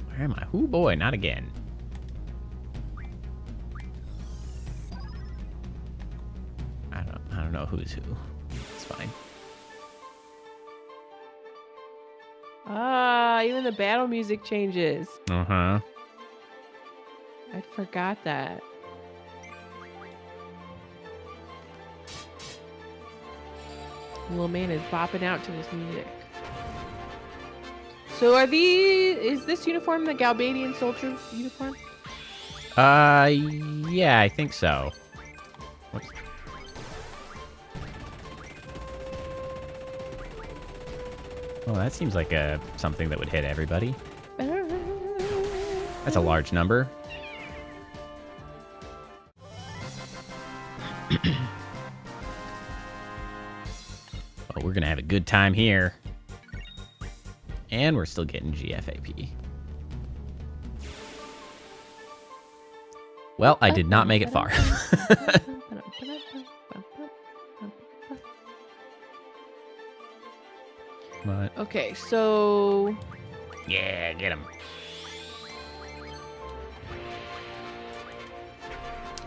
Where am I? Oh boy, not again. I don't know who's who. It's fine. Ah, even the battle music changes. Uh-huh. I forgot that. Little man is bopping out to this music. So is this uniform the Galbadian soldier uniform? Yeah, I think so. What's... Oh, that seems like something that would hit everybody. That's a large number. Oh, we're gonna have a good time here. And we're still getting GFAP. Well, I did not make it far. But, Okay, so... yeah, get him.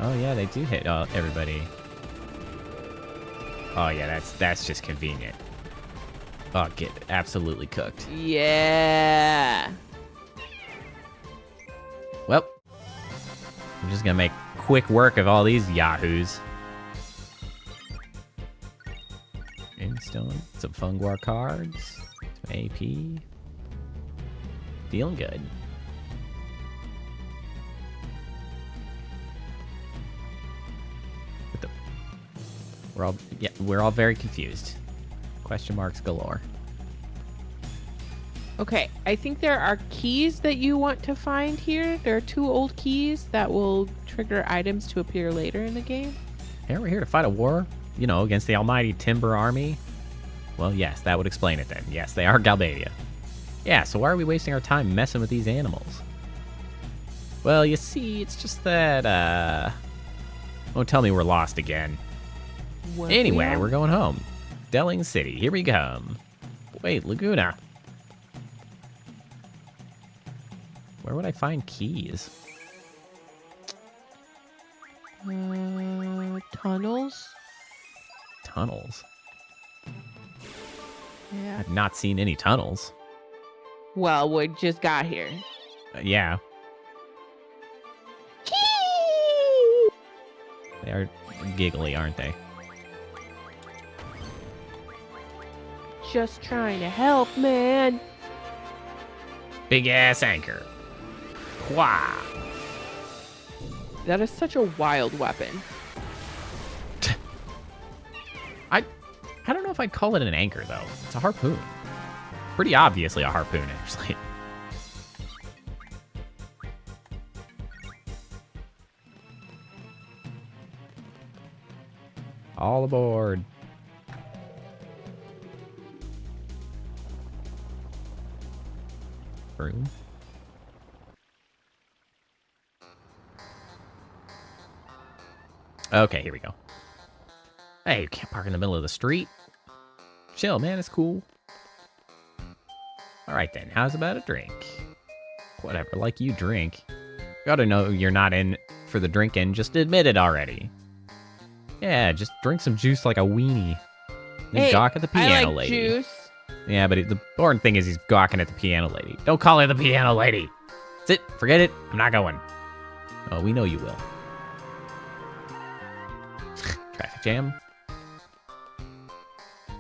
Oh yeah, they do hit everybody. Oh yeah, that's just convenient. Oh, get absolutely cooked. Yeah. Well, I'm just gonna make quick work of all these yahoos. Instone, some Funguar cards, some AP. Feeling good. We're all very confused. Question marks galore. Okay, I think there are keys that you want to find here. There are 2 old keys that will trigger items to appear later in the game. Hey, we're here to fight a war, against the almighty Timber Army. Well, yes, that would explain it then. Yes, they are Galbadia. Yeah, so why are we wasting our time messing with these animals? Well, you see, it's just that, don't tell me we're lost again. Anyway, we're going home. Delling City, here we come. Wait, Laguna. Where would I find keys? Tunnels? Tunnels? Yeah. I've not seen any tunnels. Well, we just got here. Yeah. They are giggly, aren't they? Just trying to help, man. Big ass anchor. Wah! That is such a wild weapon. I don't know if I'd call it an anchor, though. It's a harpoon. Pretty obviously a harpoon, actually. All aboard. Room. Okay, here we go. Hey, you can't park in the middle of the street. Chill, man, it's cool. Alright then, how's about a drink? Whatever, like you drink. Gotta know you're not in for the drinking, just admit it already. Yeah, just drink some juice like a weenie. Then gawk at the piano lady. Juice. Yeah, but the important thing is he's gawking at the piano lady. Don't call her the piano lady. That's it, forget it, I'm not going. Oh, we know you will. Traffic jam.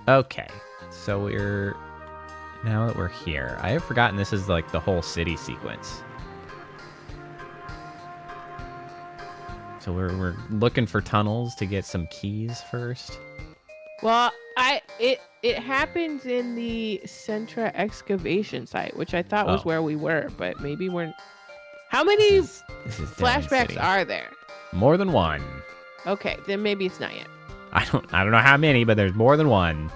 Okay, so we're Now that we're here, I have forgotten this is like the whole city sequence. So we're looking for tunnels to get some keys first. Well, it happens in the Centra excavation site, which I thought was where we were, but maybe we're. How many This is flashbacks are there? More than one. Okay, then maybe it's not yet. I don't know how many, but there's more than one.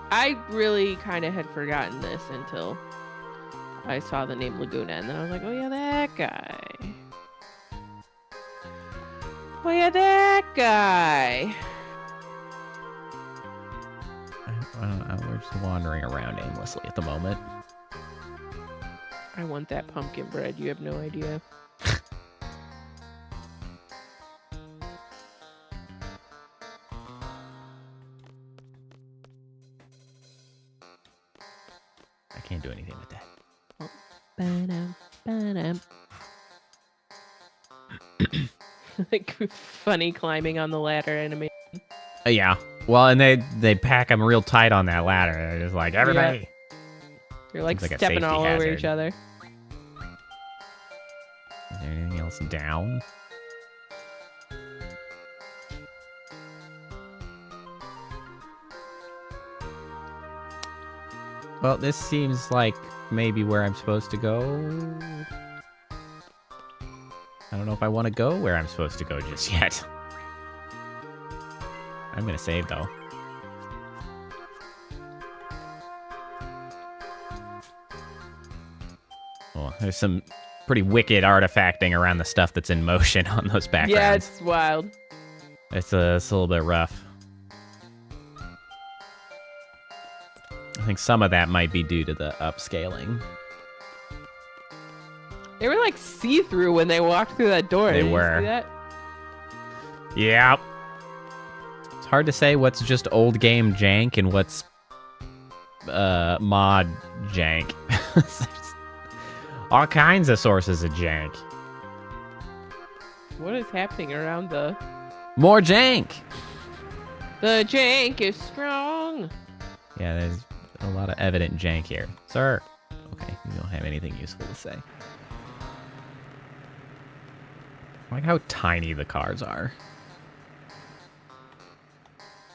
I really kind of had forgotten this until I saw the name Laguna, and then I was like, oh yeah, that guy. Oh yeah, that guy. We're just wandering around aimlessly at the moment. I want that pumpkin bread. You have no idea. I can't do anything with that. Oh. Ba-dum, ba-dum. Like funny climbing on the ladder animation. Yeah. Well, and they pack them real tight on that ladder. They're just like, everybody. Yeah. You're like Seems like a stepping safety all over hazard. each other. Is there anything else down? Well, this seems like maybe where I'm supposed to go. I don't know if I want to go where I'm supposed to go just yet. I'm going to save, though. Oh, there's some pretty wicked artifacting around the stuff that's in motion on those backgrounds. Yeah, it's wild. It's a little bit rough. I think some of that might be due to the upscaling. They were like see-through when they walked through that door. They Did you were. see that? Yeah. It's hard to say what's just old game jank and what's mod jank. There's all kinds of sources of jank. What is happening around the... More jank! The jank is strong. Yeah, there's a lot of evident jank here. Sir. Okay, you don't have anything useful to say. I like how tiny the cars are.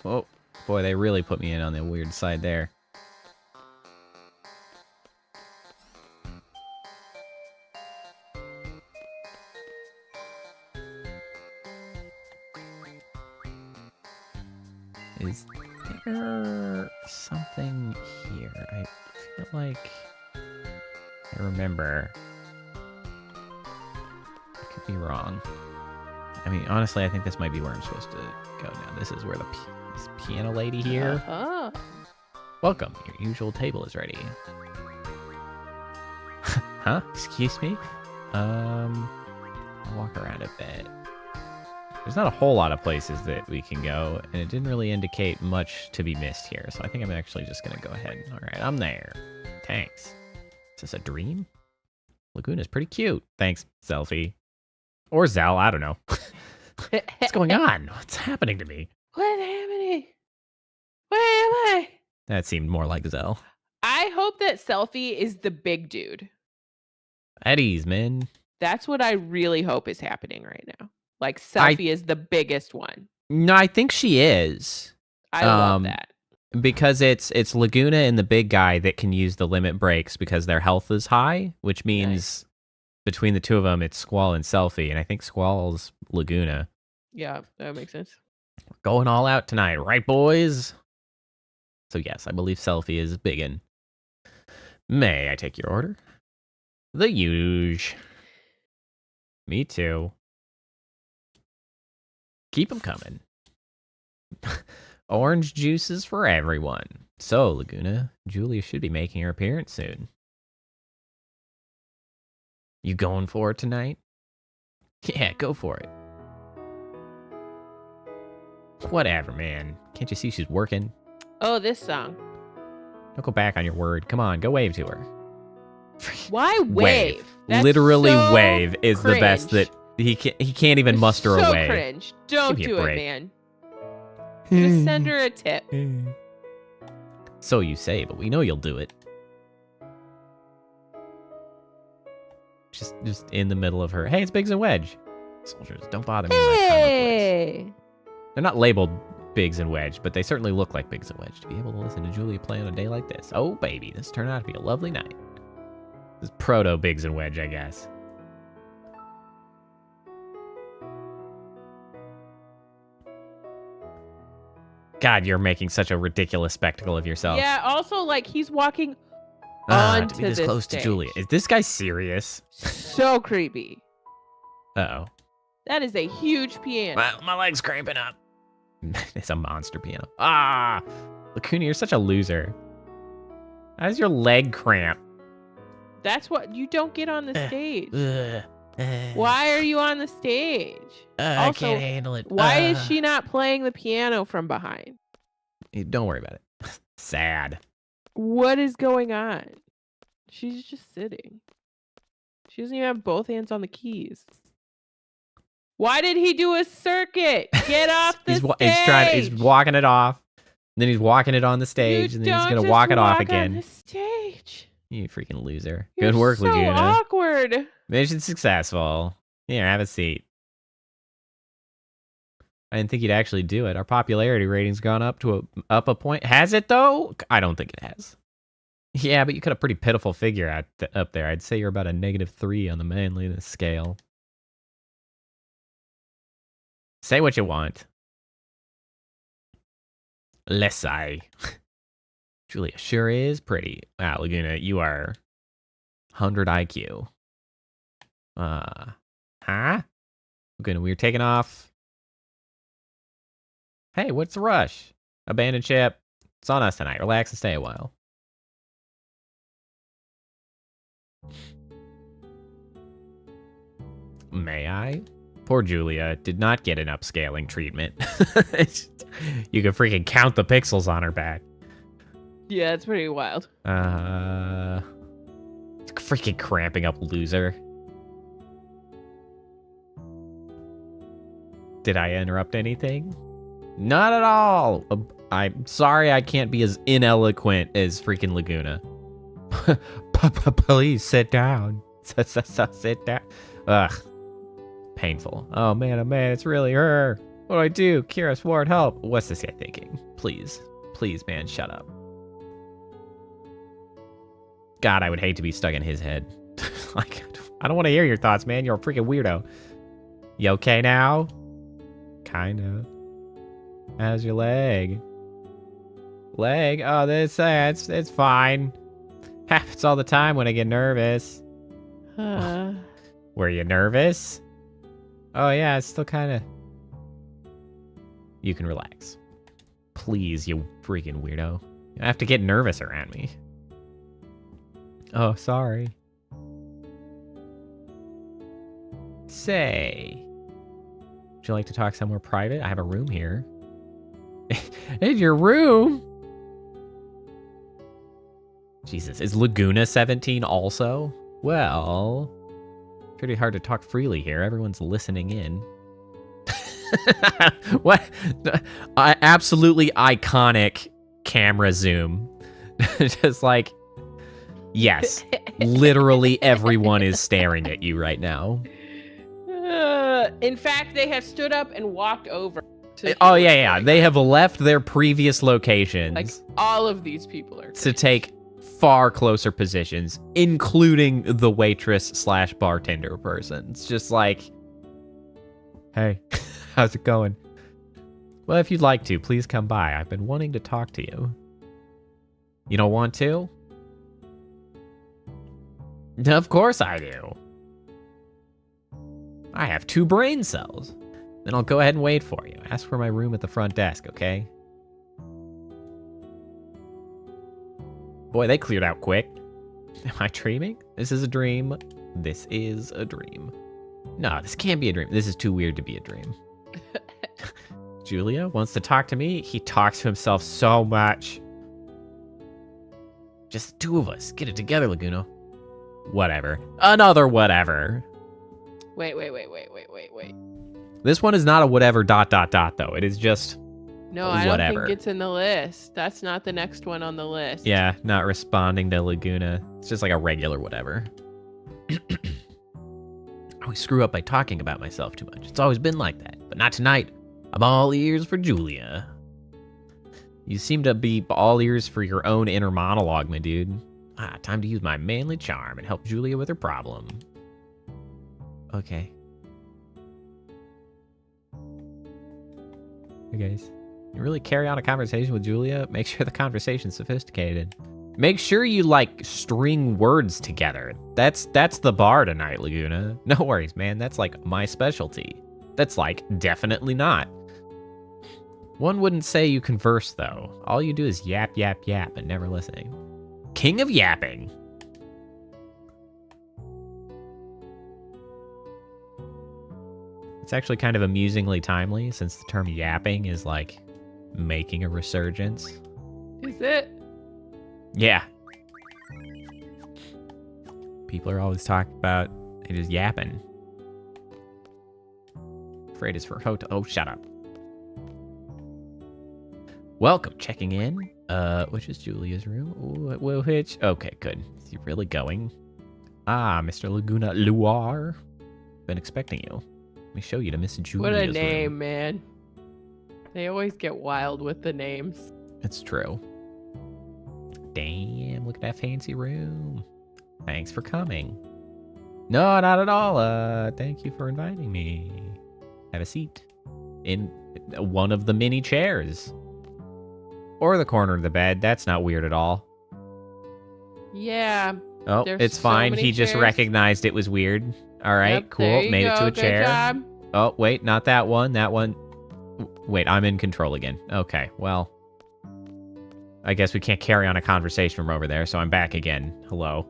Oh, boy, they really put me in on the weird side there. Is there something here? I feel like I remember. I could be wrong. I mean, honestly, I think this might be where I'm supposed to go now. This is where this piano lady here. Uh-huh. Welcome. Your usual table is ready. Huh? Excuse me? I'll walk around a bit. There's not a whole lot of places that we can go, and it didn't really indicate much to be missed here, so I think I'm actually just going to go ahead. All right, I'm there. Thanks. Is this a dream? Laguna's pretty cute. Thanks, Selfie. Or Zell, I don't know. What's going on? What's happening to me? What's happening? Where am I? That seemed more like Zell. I hope that Selfie is the big dude. At ease, man. That's what I really hope is happening right now. Like, Selfie is the biggest one. No, I think she is. I love that. Because it's Laguna and the big guy that can use the limit breaks because their health is high, which means between the two of them, it's Squall and Selfie, and I think Squall's Laguna. Yeah, that makes sense. We're going all out tonight, right, boys? So yes, I believe Selfie is biggin. May I take your order? The huge. Me too. Keep them coming. Orange juices for everyone. So, Laguna, Julia should be making her appearance soon. You going for it tonight? Yeah, go for it. Whatever, man. Can't you see she's working? Oh, this song. Don't go back on your word. Come on, go wave to her. Why wave? That's Literally so wave is cringe. the best that he can't even muster so a wave. Cringe. Don't Give me a do it, break. man. Just send her a tip. So you say, but we know you'll do it. Just in the middle of her. Hey, it's Biggs and Wedge. Soldiers, don't bother me in my comic voice. They're not labeled Biggs and Wedge, but they certainly look like Biggs and Wedge. To be able to listen to Julia play on a day like this. Oh, baby, this turned out to be a lovely night. This is proto Biggs and Wedge, I guess. God, you're making such a ridiculous spectacle of yourself. Yeah, also, like, he's walking onto to be this close stage. to Julia. Is this guy serious? So creepy. Uh-oh. That is a huge piano. My leg's cramping up. It's a monster piano. Ah! Lacuna, you're such a loser. How's your leg cramp? That's what you don't get on the stage. Why are you on the stage? I can't handle it. Why is she not playing the piano from behind? Don't worry about it. Sad. What is going on? She's just sitting. She doesn't even have both hands on the keys. Why did he do a circuit? Get off the stage. He's walking it off. Then he's walking it on the stage, and then he's gonna walk it off again. On the stage. You freaking loser. You're Good work, so Laguna. Awkward. Mission successful. Here, have a seat. I didn't think you'd actually do it. Our popularity rating's gone up a point. Has it though? I don't think it has. Yeah, but you got a pretty pitiful figure up there. I'd say you're about a -3 on the manliness scale. Say what you want. Let's say. Julia sure is pretty. Wow, Laguna, you are 100 IQ. Huh? Laguna, we're taking off. Hey, what's the rush? Abandoned ship. It's on us tonight. Relax and stay a while. May I? Poor Julia did not get an upscaling treatment. You can freaking count the pixels on her back. Yeah, it's pretty wild. Freaking cramping up, loser. Did I interrupt anything? Not at all. I'm sorry I can't be as ineloquent as freaking Laguna. Please sit down. Sit down. Ugh. Painful. Oh man, it's really her. What do I do? Kira, Ward, help. What's this guy thinking? Please, man, shut up. God, I would hate to be stuck in his head. Like, I don't want to hear your thoughts, man. You're a freaking weirdo. You okay now? Kinda. How's your leg? Oh, it's fine. Happens all the time when I get nervous. Were you nervous? Oh yeah, it's still kind of. You can relax. Please, you freaking weirdo. You have to get nervous around me. Oh, sorry. Say, would you like to talk somewhere private? I have a room here. In your room? Jesus, is Laguna 17 also? Well, pretty hard to talk freely here. Everyone's listening in. What? Absolutely iconic camera zoom. Just like, yes, literally everyone is staring at you right now. In fact, they have stood up and walked over. Oh, yeah. They have left their previous locations. Like, all of these people are to take far closer positions, including the waitress/bartender person. It's just like, hey, how's it going? Well, if you'd like to, please come by. I've been wanting to talk to you. You don't want to? Of course I do. I have 2 brain cells. Then I'll go ahead and wait for you. Ask for my room at the front desk, okay? Boy, they cleared out quick. Am I dreaming? This is a dream. This is a dream. No, this can't be a dream. This is too weird to be a dream. Julia wants to talk to me. He talks to himself so much. Just 2 of us. Get it together, Laguna. Whatever. Another whatever. Wait. This one is not a whatever ... though. It is just no, I don't think it's in the list. That's not the next one on the list. Yeah, not responding to Laguna. It's just like a regular whatever. I always screw up by talking about myself too much. It's always been like that, but not tonight. I'm all ears for Julia. You seem to be all ears for your own inner monologue, my dude. Time to use my manly charm and help Julia with her problem. Okay. Hey guys, you really carry on a conversation with Julia? Make sure the conversation's sophisticated. Make sure you, like, string words together. That's the bar tonight, Laguna. No worries, man. That's, like, my specialty. That's, like, definitely not. One wouldn't say you converse, though. All you do is yap, yap, yap, and never listening. King of yapping. It's actually kind of amusingly timely, since the term yapping is, like, making a resurgence. Is it? Yeah. People are always talking about it is yapping. Afraid it's for hotel. Oh, shut up. Welcome, checking in. Which is Julia's room? Ooh, which? Okay, good. Is he really going? Ah, Mr. Laguna Luar. Been expecting you. Let me show you to Miss Julia's room. What a name, man. They always get wild with the names. It's true. Damn, look at that fancy room. Thanks for coming. No, not at all. Thank you for inviting me. Have a seat. In one of the mini chairs. Or the corner of the bed. That's not weird at all. Yeah. Oh, it's fine. He just recognized it was weird. All right, Yep, cool. Made it to a Good chair. job. Oh, wait, not that one. That one. Wait, I'm in control again. Okay, well. I guess we can't carry on a conversation from over there, so I'm back again. Hello.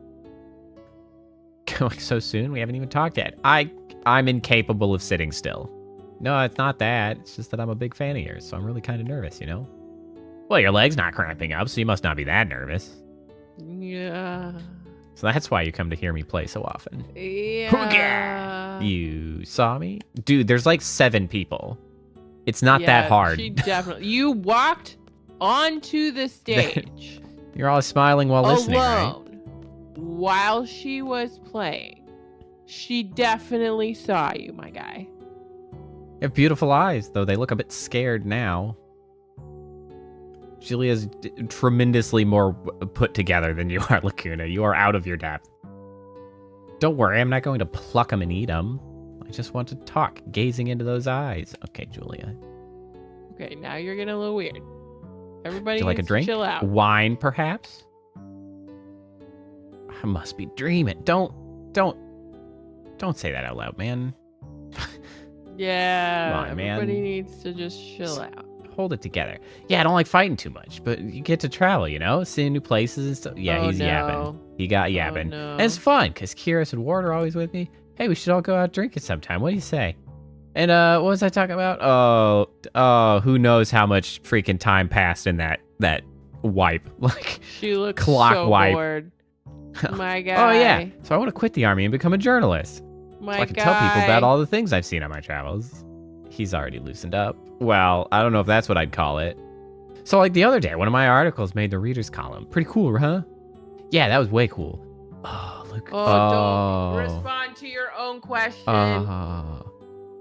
Going so soon? We haven't even talked yet. I'm incapable of sitting still. No, it's not that. It's just that I'm a big fan of yours, so I'm really kind of nervous, you know? Well, your leg's not cramping up, so you must not be that nervous. Yeah. So that's why you come to hear me play so often. Yeah. You saw me? Dude, there's like 7 people. It's not that hard. She definitely. You walked onto the stage. You're all smiling while listening, alone, right? while she was playing. She definitely saw you, my guy. You have beautiful eyes, though they look a bit scared now. Julia's tremendously more put together than you are, Lacuna. You are out of your depth. Don't worry, I'm not going to pluck them and eat them. I just want to talk, gazing into those eyes. Okay, Julia. Okay, now you're getting a little weird. Everybody Would you like a needs to drink? chill out. Wine, perhaps? I must be dreaming. Don't say that out loud, man. Yeah, Come on, man. everybody needs to just chill out. Hold it together. Yeah, I don't like fighting too much, but you get to travel, you know? Seeing new places and stuff. Yeah, he's yapping. He got yapping. No. And it's fun, because Kyrus and Ward are always with me. Hey, we should all go out drinking sometime. What do you say? And what was I talking about? Oh, who knows how much freaking time passed in that wipe. Like, She looks clock so wipe. bored. My guy. Oh, yeah. So I want to quit the army and become a journalist. My So I can guy. tell people about all the things I've seen on my travels. He's already loosened up. Well, I don't know if that's what I'd call it. So like the other day, one of my articles made the readers column. Pretty cool, huh? Yeah, that was way cool. Oh, look. Don't respond to your own question.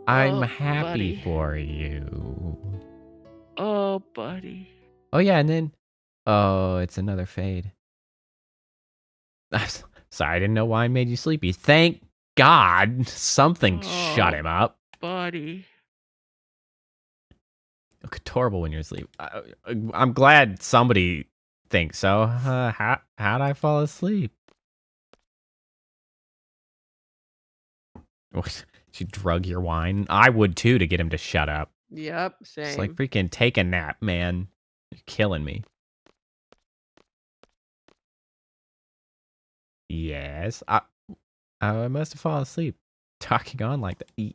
I'm happy buddy. for you. Oh, buddy. Oh, yeah, and then... Oh, it's another fade. Sorry, I didn't know wine made you sleepy. Thank God something shut him up. Buddy. Look adorable when you're asleep. I'm glad somebody thinks so. How'd I fall asleep? What? She drug your wine? I would too, to get him to shut up. Yep, same. It's like freaking take a nap, man. You're killing me. Yes, I must have fallen asleep. Talking on like that.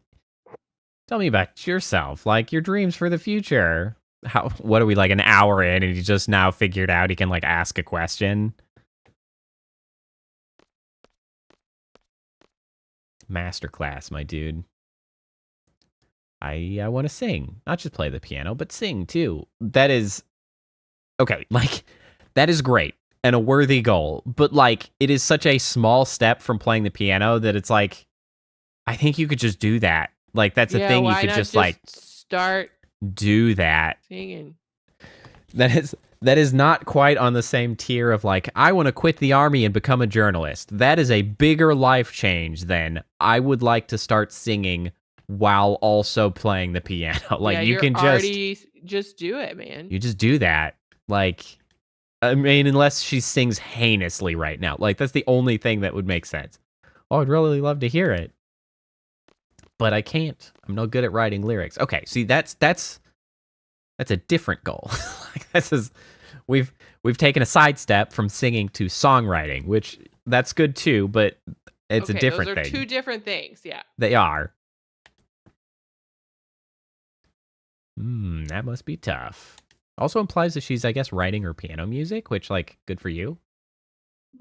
Tell me about yourself, like your dreams for the future. What are we, like an hour in and he just now figured out he can like ask a question? Masterclass, my dude. I want to sing, not just play the piano, but sing too. That is, okay, like, that is great and a worthy goal, but like, it is such a small step from playing the piano that it's like, I think you could just do that. Like, that's a Yeah, thing you why could not just like start do that. singing. That is not quite on the same tier of like, I want to quit the army and become a journalist. That is a bigger life change than I would like to start singing while also playing the piano. Like, Yeah, you can just do it, man. you just do that. Like, I mean, unless she sings heinously right now. Like, that's the only thing that would make sense. Oh, I'd really love to hear it. But I can't. I'm no good at writing lyrics. Okay, see, that's a different goal. Like, this is we've taken a sidestep from singing to songwriting, which that's good too, but it's a different thing. Those are two different things, yeah. They are. That must be tough. Also implies that she's, I guess, writing her piano music, which, like, good for you.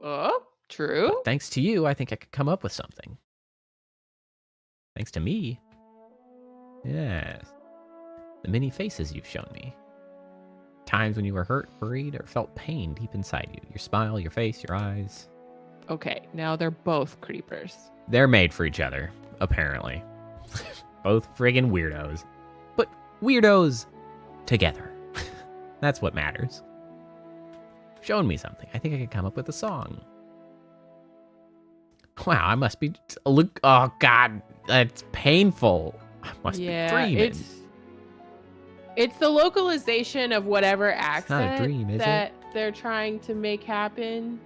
Oh, true. But thanks to you, I think I could come up with something. Thanks to me. Yes. The many faces you've shown me. Times when you were hurt, worried, or felt pain deep inside you. Your smile, your face, your eyes. Okay, now they're both creepers. They're made for each other, apparently. Both friggin' weirdos. But weirdos together. That's what matters. Shown me something. I think I could come up with a song. Wow, I must be... Look, oh, God. That's painful. I must be dreaming. It's the localization of whatever accent dream, is that they're trying to make happen.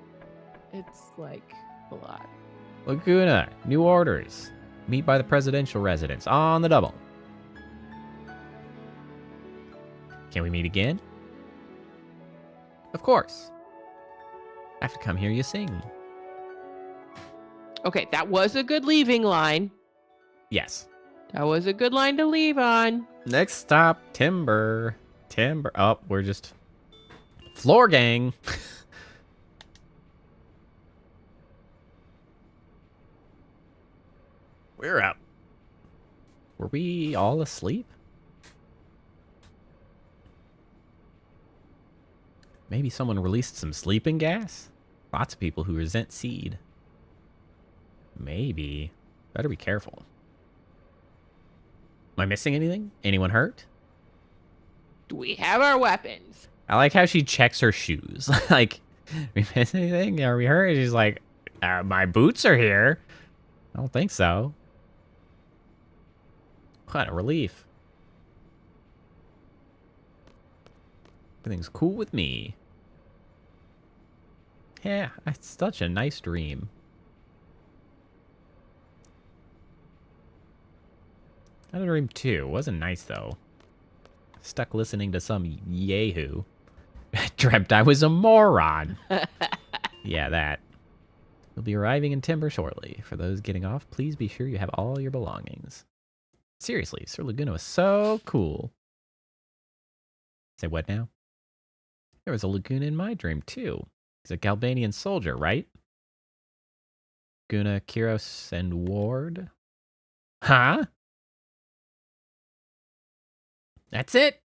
It's like a lot. Laguna, new orders. Meet by the presidential residence on the double. Can we meet again? Of course. I have to come hear you sing. Okay, that was a good leaving line. Yes. That was a good line to leave on. Next stop, Timber. Timber. Oh, we're just... Floor gang. We're up. Were we all asleep? Maybe someone released some sleeping gas? Lots of people who resent SeeD. Maybe. Better be careful. Am I missing anything? Anyone hurt? Do we have our weapons? I like how she checks her shoes. Like, we miss anything? Are we hurt? She's like, my boots are here. I don't think so. What a relief. Everything's cool with me. Yeah, it's such a nice dream. I had a dream too. It wasn't nice though. Stuck listening to some yahoo. Dreamt I was a moron. Yeah, that. You'll be arriving in Timber shortly. For those getting off, please be sure you have all your belongings. Seriously, Sir Laguna was so cool. Say what now? There was a Laguna in my dream too. He's a Galbanian soldier, right? Laguna, Kiros, and Ward? Huh? That's it?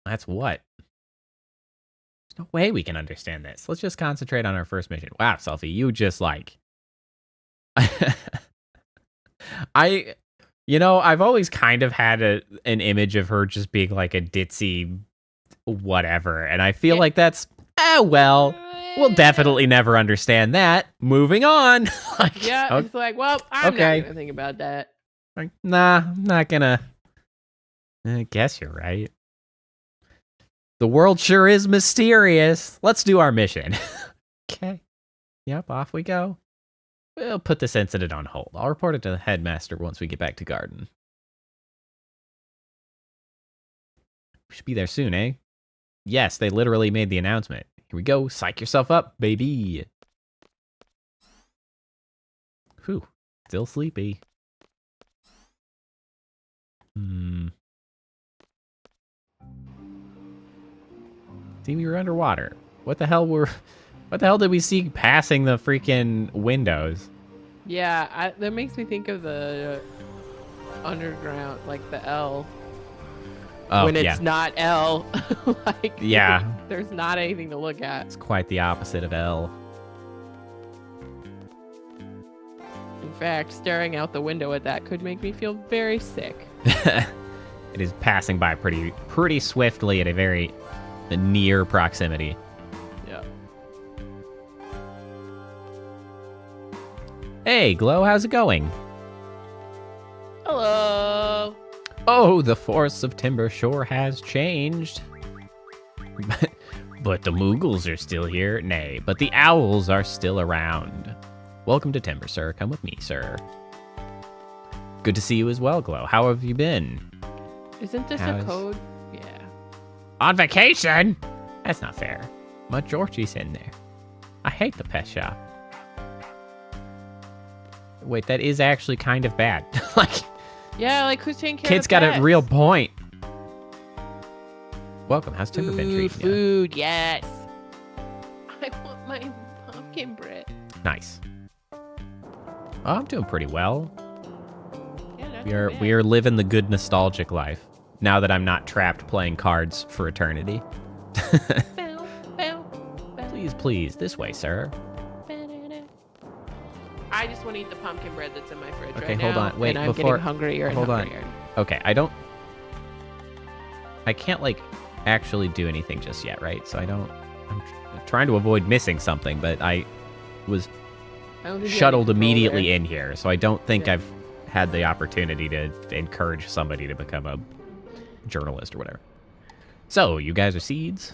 That's what? There's no way we can understand this. Let's just concentrate on our first mission. Wow, Selfie, you just like... I've always kind of had an image of her just being like a ditzy whatever. And I feel like that's, well, we'll definitely never understand that. Moving on. Like, yeah, okay. It's like, well, I'm not going to think about that. Like, nah, I'm not going to. I guess you're right. The world sure is mysterious. Let's do our mission. Okay. Yep, off we go. We'll put this incident on hold. I'll report it to the headmaster once we get back to Garden. We should be there soon, eh? Yes, they literally made the announcement. Here we go. Psych yourself up, baby. Whew. Still sleepy. See, we were underwater. What the hell did we see passing the freaking windows? Yeah, that makes me think of the underground, like the L. Oh, when it's not L. Like, yeah. There's not anything to look at. It's quite the opposite of L. In fact, staring out the window at that could make me feel very sick. It is passing by pretty swiftly at a very near proximity. Yeah. Hey, Glow, how's it going? Hello. Oh, the forests of timber sure has changed. But the Moogles are still here. Nay, but the owls are still around. Welcome to Timber, sir. Come with me, sir. Good to see you as well, Glow. How have you been? Isn't this a code? Yeah. On vacation? That's not fair. My Georgie's in there. I hate the pet shop. Wait, that is actually kind of bad. Yeah, like who's taking care Kid's of got pets? a real point. Welcome. How's Timber been treating you? Food, yes. I want my pumpkin bread. Nice. Oh, I'm doing pretty well. Yeah, We are living the good nostalgic life. Now that I'm not trapped playing cards for eternity. Please, this way, sir. I just want to eat the pumpkin bread that's in my fridge Okay, right now. hold on. Wait, and I'm before... getting hungrier and hold hungrier. on. Okay, I can't, actually do anything just yet, right? So I'm trying to avoid missing something, but I was shuttled immediately in here, so I don't think I've had the opportunity to encourage somebody to become a journalist or whatever. So, you guys are Seeds.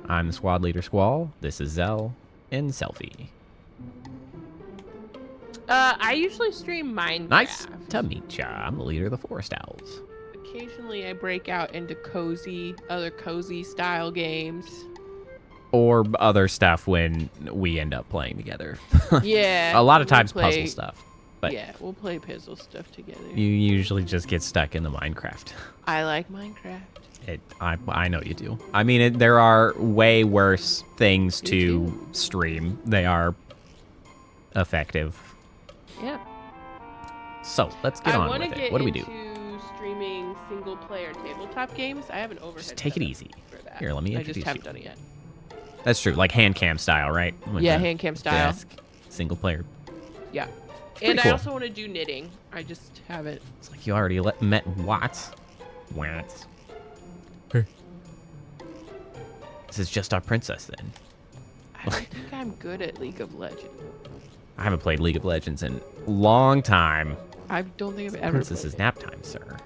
I'm the squad leader, Squall. This is Zell and Selfie. I usually stream Minecraft. Nice to meet ya. I'm the leader of the Forest Owls. Occasionally, I break out into other cozy style games. Or other stuff when we end up playing together. Yeah. A lot of times puzzle stuff. But yeah, we'll play puzzle stuff together. You usually just get stuck in the Minecraft. I like Minecraft. I know you do. I mean, there are way worse things to stream. They are effective. Yeah. So, let's get on with it. What do we do? Streaming single-player tabletop games. I have an overhead. Just take it easy. For that. Here, let me I introduce just haven't you. done it yet. That's true, like hand cam style, right? Yeah, hand cam style. Desk, single player. Yeah. And cool. I also want to do knitting. I just haven't. It's like you already met Watts. Watts. This is just our princess, then. I don't think I'm good at League of Legends. I haven't played League of Legends in a long time. I don't think I've ever. Princess's nap time, sir.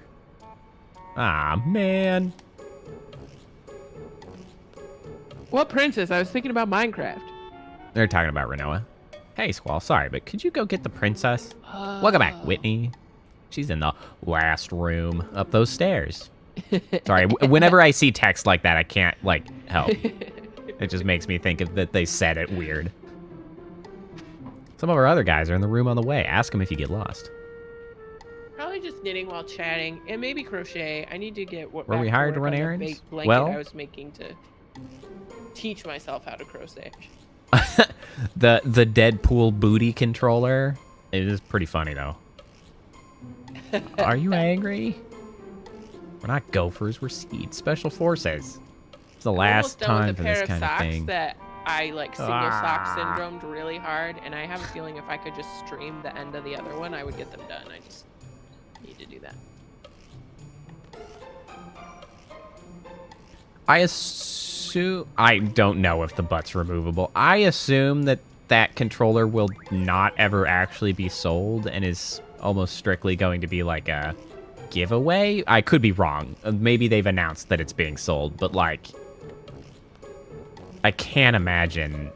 Ah, man. What princess? I was thinking about Minecraft. They're talking about Renoa. Hey, Squall, sorry, but could you go get the princess? Welcome back, Whitney. She's in the last room up those stairs. Sorry, whenever I see text like that, I can't, help. It just makes me think of that they said it weird. Some of our other guys are in the room on the way. Ask them if you get lost. Probably just knitting while chatting, and maybe crochet. I need to get what. Were we hired to run errands? Well, I was making to teach myself how to crochet. the Deadpool booty controller. It is pretty funny though. Are you angry? We're not gophers. We're SeeD. Special Forces. It's the last time for this kind of thing. That I single sock syndromed really hard, and I have a feeling if I could just stream the end of the other one, I would get them done. I just need to do that. I don't know if the butt's removable. I assume that controller will not ever actually be sold and is almost strictly going to be like a giveaway. I could be wrong. Maybe they've announced that it's being sold, but I can't imagine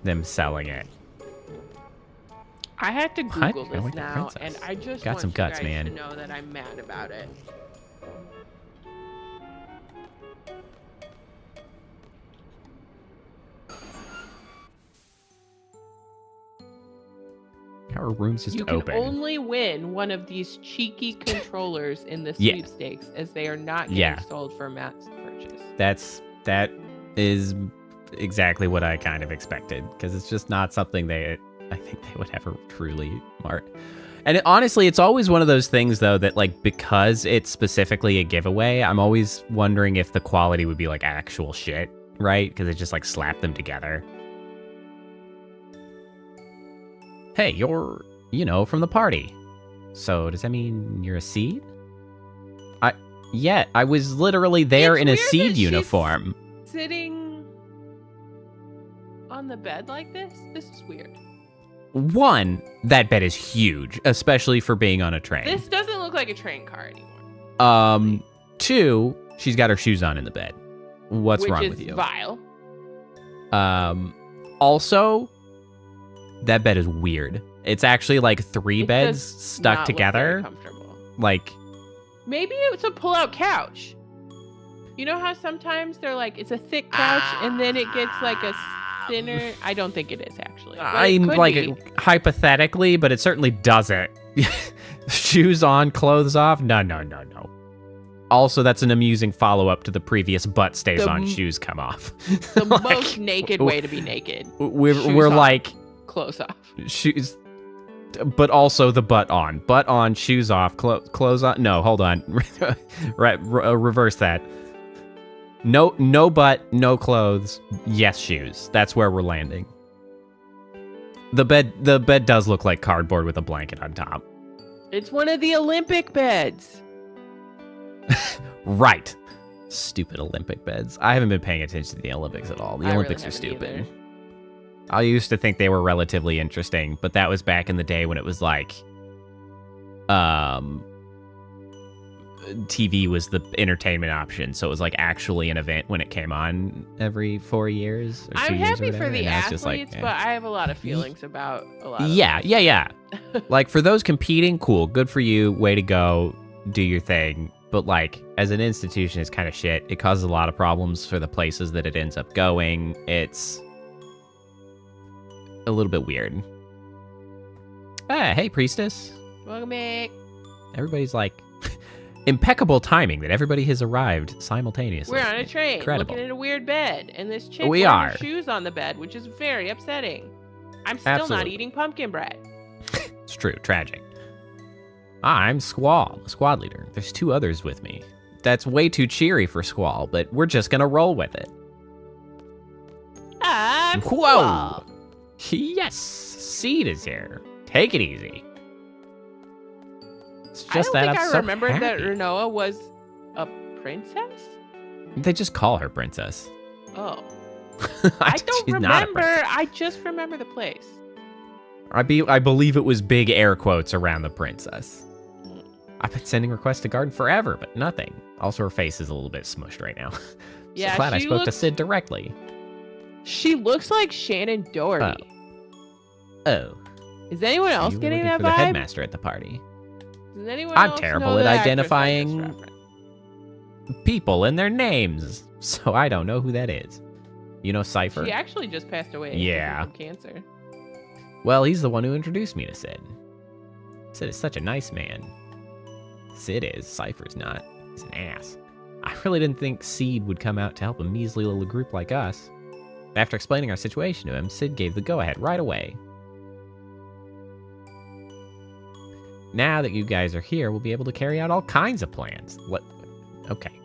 them selling it. I had to Google What? this now, and I just got want some you guts, guys man. to know that I'm mad about it. How are rooms just you open? can only win one of these cheeky controllers in the sweepstakes, as they are not getting sold for mass purchase. That is exactly what I kind of expected, because it's just not something I think they would ever truly mark. And honestly, it's always one of those things though that because it's specifically a giveaway, I'm always wondering if the quality would be actual shit, right? Because it just slapped them together. Hey, you're from the party. So does that mean you're a SeeD? Yeah, I was literally there in a SeeD uniform. Sitting on the bed like this? This is weird. One, that bed is huge, especially for being on a train. This doesn't look like a train car anymore. Two, she's got her shoes on in the bed. What's wrong with you? Which is vile. Also, that bed is weird. It's actually like three beds stuck together. Comfortable. Like, maybe it's a pull-out couch. You know how sometimes they're like, it's a thick couch and then it gets like a thinner. I don't think it is actually. I'm like hypothetically, but it certainly doesn't. Shoes on, clothes off. No. Also, that's an amusing follow-up to the previous butt stays on, shoes come off. The most naked way to be naked. We're like clothes off. Shoes, but also the butt on, shoes off, clothes on. No, hold on. Right, reverse that. No butt, no clothes. Yes, shoes. That's where we're landing. The bed does look like cardboard with a blanket on top. It's one of the Olympic beds. Right. Stupid Olympic beds. I haven't been paying attention to the Olympics at all. The Olympics are stupid. I used to think they were relatively interesting, but that was back in the day when it was like, TV was the entertainment option, so it was like actually an event when it came on every 4 years. Or I'm years happy for the athletes, but I have a lot of feelings about a lot of Yeah. Like, for those competing, cool, good for you, way to go, do your thing. But like, as an institution, it's kind of shit. It causes a lot of problems for the places that it ends up going. It's a little bit weird. Hey, priestess. Welcome back. Everybody's like, impeccable timing that everybody has arrived simultaneously. We're on a train, Incredible. looking at a weird bed, and this chick wearing her shoes on the bed, which is very upsetting. I'm still not eating pumpkin bread. It's true, tragic. I'm Squall, the squad leader. There's 2 others with me. That's way too cheery for Squall, but we're just gonna roll with it. I'm Squall. Yes, SeeD is here. Take it easy. It's just I don't think I remembered that Renoa was a princess. They just call her princess. Oh. I don't remember. I just remember the place. I believe it was big air quotes around the princess. I've been sending requests to Garden forever, but nothing. Also, her face is a little bit smushed right now. Yeah, glad I spoke to SeeD directly. She looks like Shannon Doherty. Oh. Is anyone else getting that vibe? The headmaster at the party. Does anyone I'm else terrible know at the identifying people and their names, so I don't know who that is. You know Cypher? She actually just passed away. Yeah. From cancer. Well, he's the one who introduced me to SeeD. SeeD is such a nice man. SeeD is. Cypher's not. He's an ass. I really didn't think SeeD would come out to help a measly little group like us. After explaining our situation to him, SeeD gave the go-ahead right away. Now that you guys are here, we'll be able to carry out all kinds of plans. What? Okay.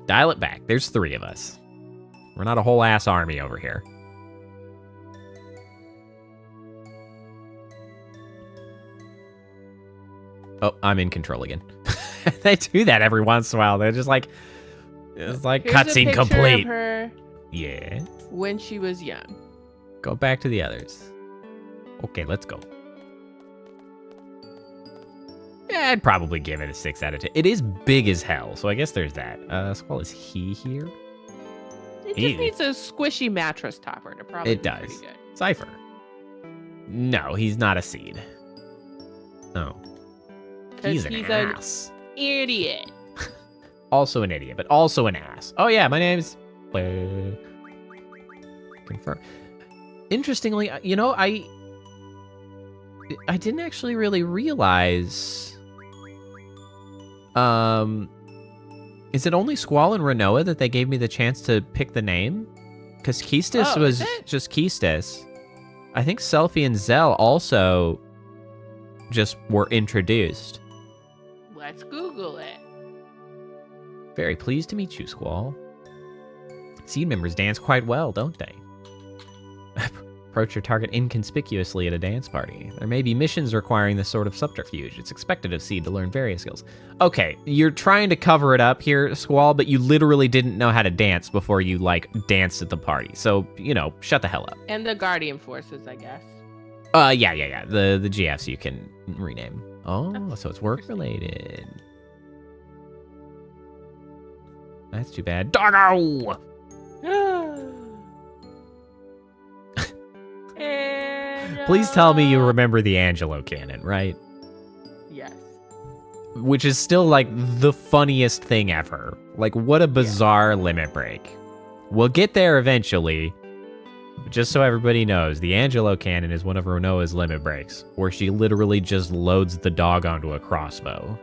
Dial it back. There's 3 of us. We're not a whole ass army over here. Oh, I'm in control again. They do that every once in a while. They're just like, it's like cutscene complete. Of her yeah. When she was young. Go back to the others. Okay, let's go. Yeah, I'd probably give it a 6 out of 10. It is big as hell, so I guess there's that. Squall, is he here? It just needs a squishy mattress topper to probably be pretty good. Cypher. No, he's not a SeeD. No. He's an ass. An idiot. Also an idiot, but also an ass. Oh yeah, my name's... Confirm. Interestingly, you know, I didn't actually really realize... Is it only Squall and Renoa that they gave me the chance to pick the name? Because Keistis was just Keistis. I think Selfie and Zell also just were introduced. Let's Google it. Very pleased to meet you, Squall. SeeD members dance quite well, don't they? Approach your target inconspicuously at a dance party. There may be missions requiring this sort of subterfuge. It's expected of SeeD to learn various skills. Okay, you're trying to cover it up here, Squall, but you literally didn't know how to dance before you, like, danced at the party. So, you know, shut the hell up. And the Guardian Forces, I guess. Yeah. The GFs you can rename. Oh, so it's work-related. That's too bad. Doggo! Please tell me you remember the Angelo cannon, right? Yes. Which is still, like, the funniest thing ever. Like, what a bizarre limit break. We'll get there eventually. But just so everybody knows, the Angelo cannon is one of Renoa's limit breaks, where she literally just loads the dog onto a crossbow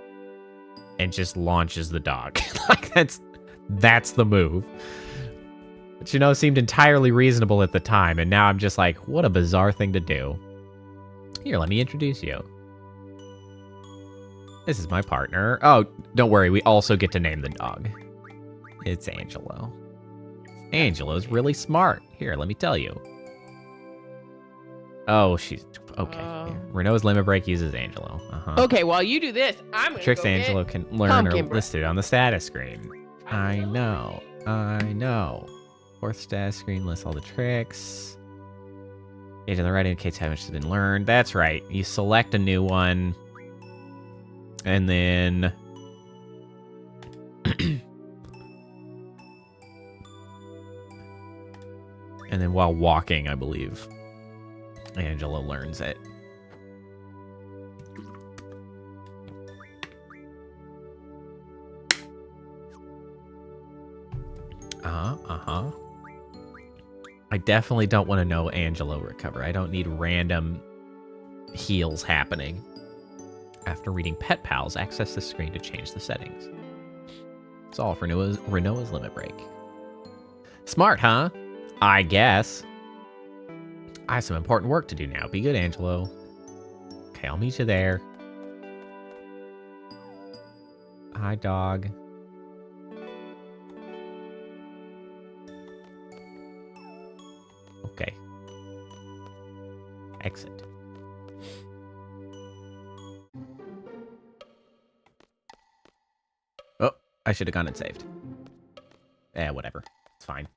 and just launches the dog. Like, that's the move. Which, you know, seemed entirely reasonable at the time, and now I'm just like, what a bizarre thing to do. Here, let me introduce you. This is my partner. Oh, don't worry, we also get to name the dog. It's Angelo. Angelo's really smart. Here, let me tell you. Oh, she's... Okay. Renoa's limit break uses Angelo. Okay, while you do this, I'm gonna tricks go Angelo get can learn are pumpkin bread. listed on the status screen. I know. Fourth status screen lists all the tricks. Page on the right indicates how much has been learned. That's right. You select a new one. And then... and then while walking, I believe, Angela learns it. I definitely don't want to know Angelo recover. I don't need random heals happening. After reading Pet Pals, access the screen to change the settings. It's all for Renoa's limit break. Smart, huh? I guess. I have some important work to do now. Be good, Angelo. Okay, I'll meet you there. Hi, dog. Okay. Exit. Oh, I should have gone and saved. Whatever. It's fine.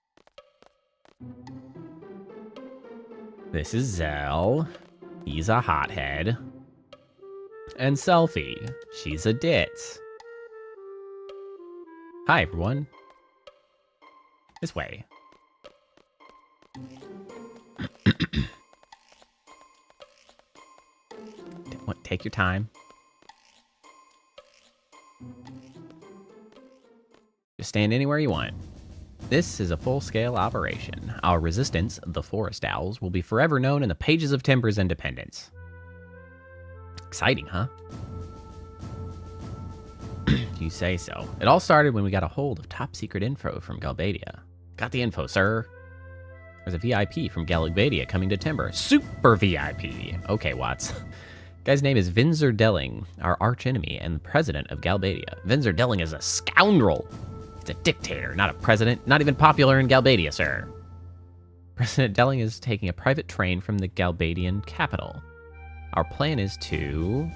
This is Zell. He's a hothead. And Selfie. She's a ditz. Hi, everyone. This way. Take your time. Just stand anywhere you want. This is a full-scale operation. Our resistance, the Forest Owls, will be forever known in the pages of Timber's independence. Exciting, huh? You say so. It all started when we got a hold of top-secret info from Galbadia. Got the info, sir. There's a VIP from Galbadia coming to Timber. Super VIP. Okay, Watts. Guy's name is Vinzer Delling, our archenemy and the president of Galbadia. Vinzer Delling is a scoundrel. He's a dictator, not a president, not even popular in Galbadia, sir. President Delling is taking a private train from the Galbadian capital. Our plan is to...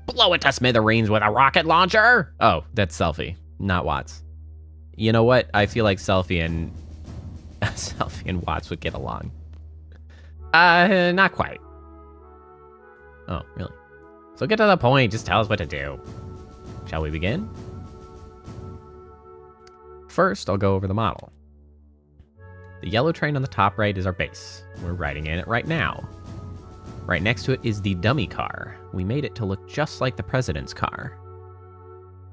blow it to smithereens with a rocket launcher? Oh, that's Selfie, not Watts. You know what? I feel like Selfie and Watts would get along. Not quite. Oh, really? So get to the point, just tell us what to do. Shall we begin? First, I'll go over the model. The yellow train on the top right is our base. We're riding in it right now. Right next to it is the dummy car. We made it to look just like the president's car.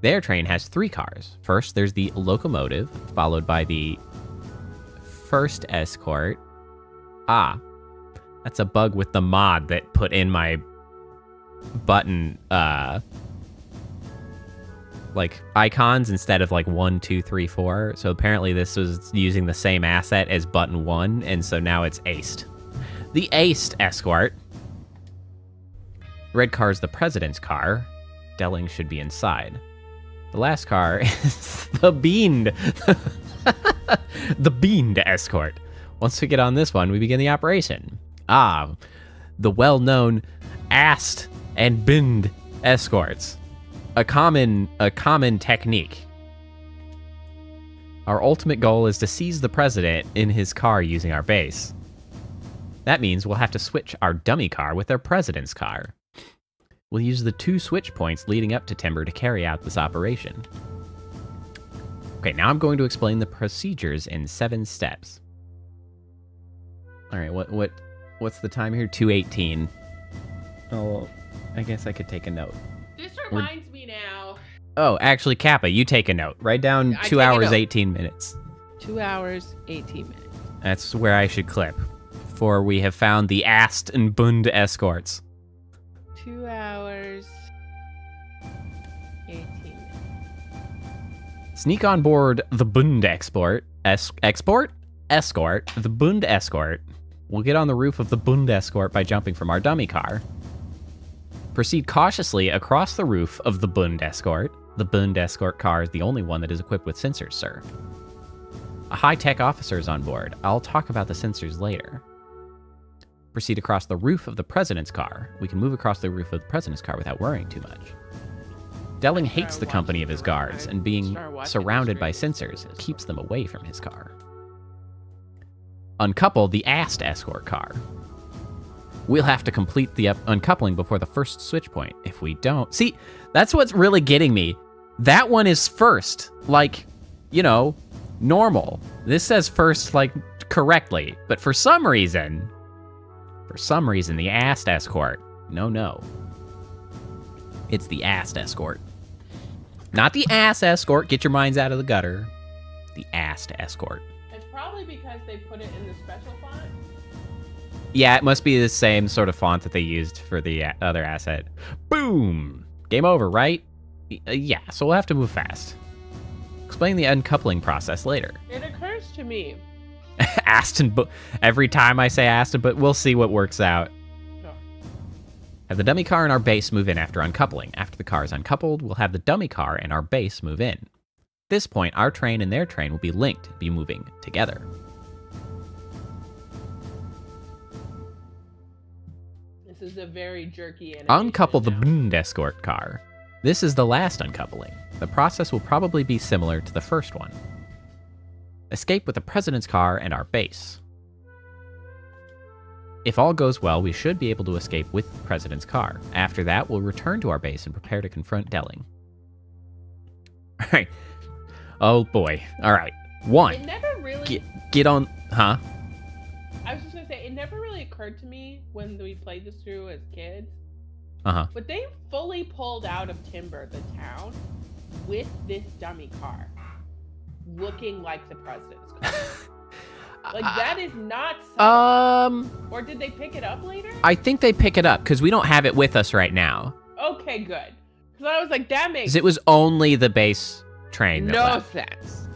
Their train has 3 cars. First, there's the locomotive, followed by the first escort. Ah, that's a bug with the mod that put in my button, like icons instead of like 1, 2, 3, 4. So apparently this was using the same asset as button 1, and so now it's aced. The aced escort. Red car is the president's car. Delling should be inside. The last car is the beamed. The beamed escort. Once we get on this one, we begin the operation. The well-known ast and bind escorts. A common technique. Our ultimate goal is to seize the president in his car using our base. That means we'll have to switch our dummy car with our president's car. We'll use the 2 switch points leading up to Timber to carry out this operation. Okay, now I'm going to explain the procedures in 7 steps. All right, what's the time here? 2:18. Oh, I guess I could take a note. This reminds me now. Oh, actually, Kappa, you take a note. Write down 2 hours, 18 minutes. 2 hours, 18 minutes. That's where I should clip. For we have found the ast and bund escorts. 2 hours, 18 minutes. Sneak on board the bund escort. The bund escort. We'll get on the roof of the bund escort by jumping from our dummy car. Proceed cautiously across the roof of the bund escort. The bund escort car is the only one that is equipped with sensors, sir. A high-tech officer is on board. I'll talk about the sensors later. Proceed across the roof of the president's car. We can move across the roof of the president's car without worrying too much. Delling hates the company of his guards, and being surrounded by sensors keeps them away from his car. Uncouple the ast escort car. We'll have to complete the uncoupling before the first switch point. If we don't... See, that's what's really getting me. That one is first. Like, you know, normal. This says first, like, correctly. But for some reason, the ast escort. No. It's the ast escort. Not the ass escort. Get your minds out of the gutter. The ast escort. It's probably because they put it in the special font. Yeah, it must be the same sort of font that they used for the other asset. Boom! Game over, right? Yeah, so we'll have to move fast. Explain the uncoupling process later. It occurs to me. Every time I say Aston, but we'll see what works out. No. Have the dummy car and our base move in after uncoupling. After the car is uncoupled, we'll have the dummy car and our base move in. At this point, our train and their train will be linked, be moving together. This is a very jerky animation. Uncouple the bund escort car. This is the last uncoupling. The process will probably be similar to the first one. Escape with the president's car and our base. If all goes well, we should be able to escape with the president's car. After that, we'll return to our base and prepare to confront Delling. All right. Oh boy. All right. One. It never really... Get on... Huh? I was just going to say, it never really occurred to me when we played this through as kids. Uh-huh. But they fully pulled out of Timber, the town, with this dummy car. Looking like the president's car. Like, that is not subtle. Or did they pick it up later? I think they pick it up, because we don't have it with us right now. Okay, good. Because I was like, that makes... It was only the base train that no left. sense.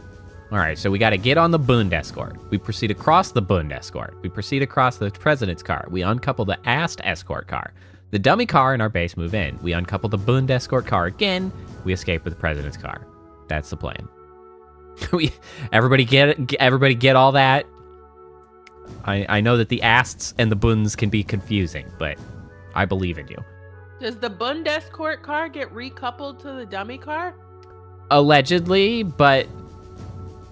All right, so we got to get on the bund escort. We proceed across the bund escort. We proceed across the president's car. We uncouple the ast escort car. The dummy car and our base move in. We uncouple the bund escort car again. We escape with the president's car. That's the plan. Everybody get all that? I know that the asts and the bunds can be confusing, but I believe in you. Does the bund escort car get recoupled to the dummy car? Allegedly, but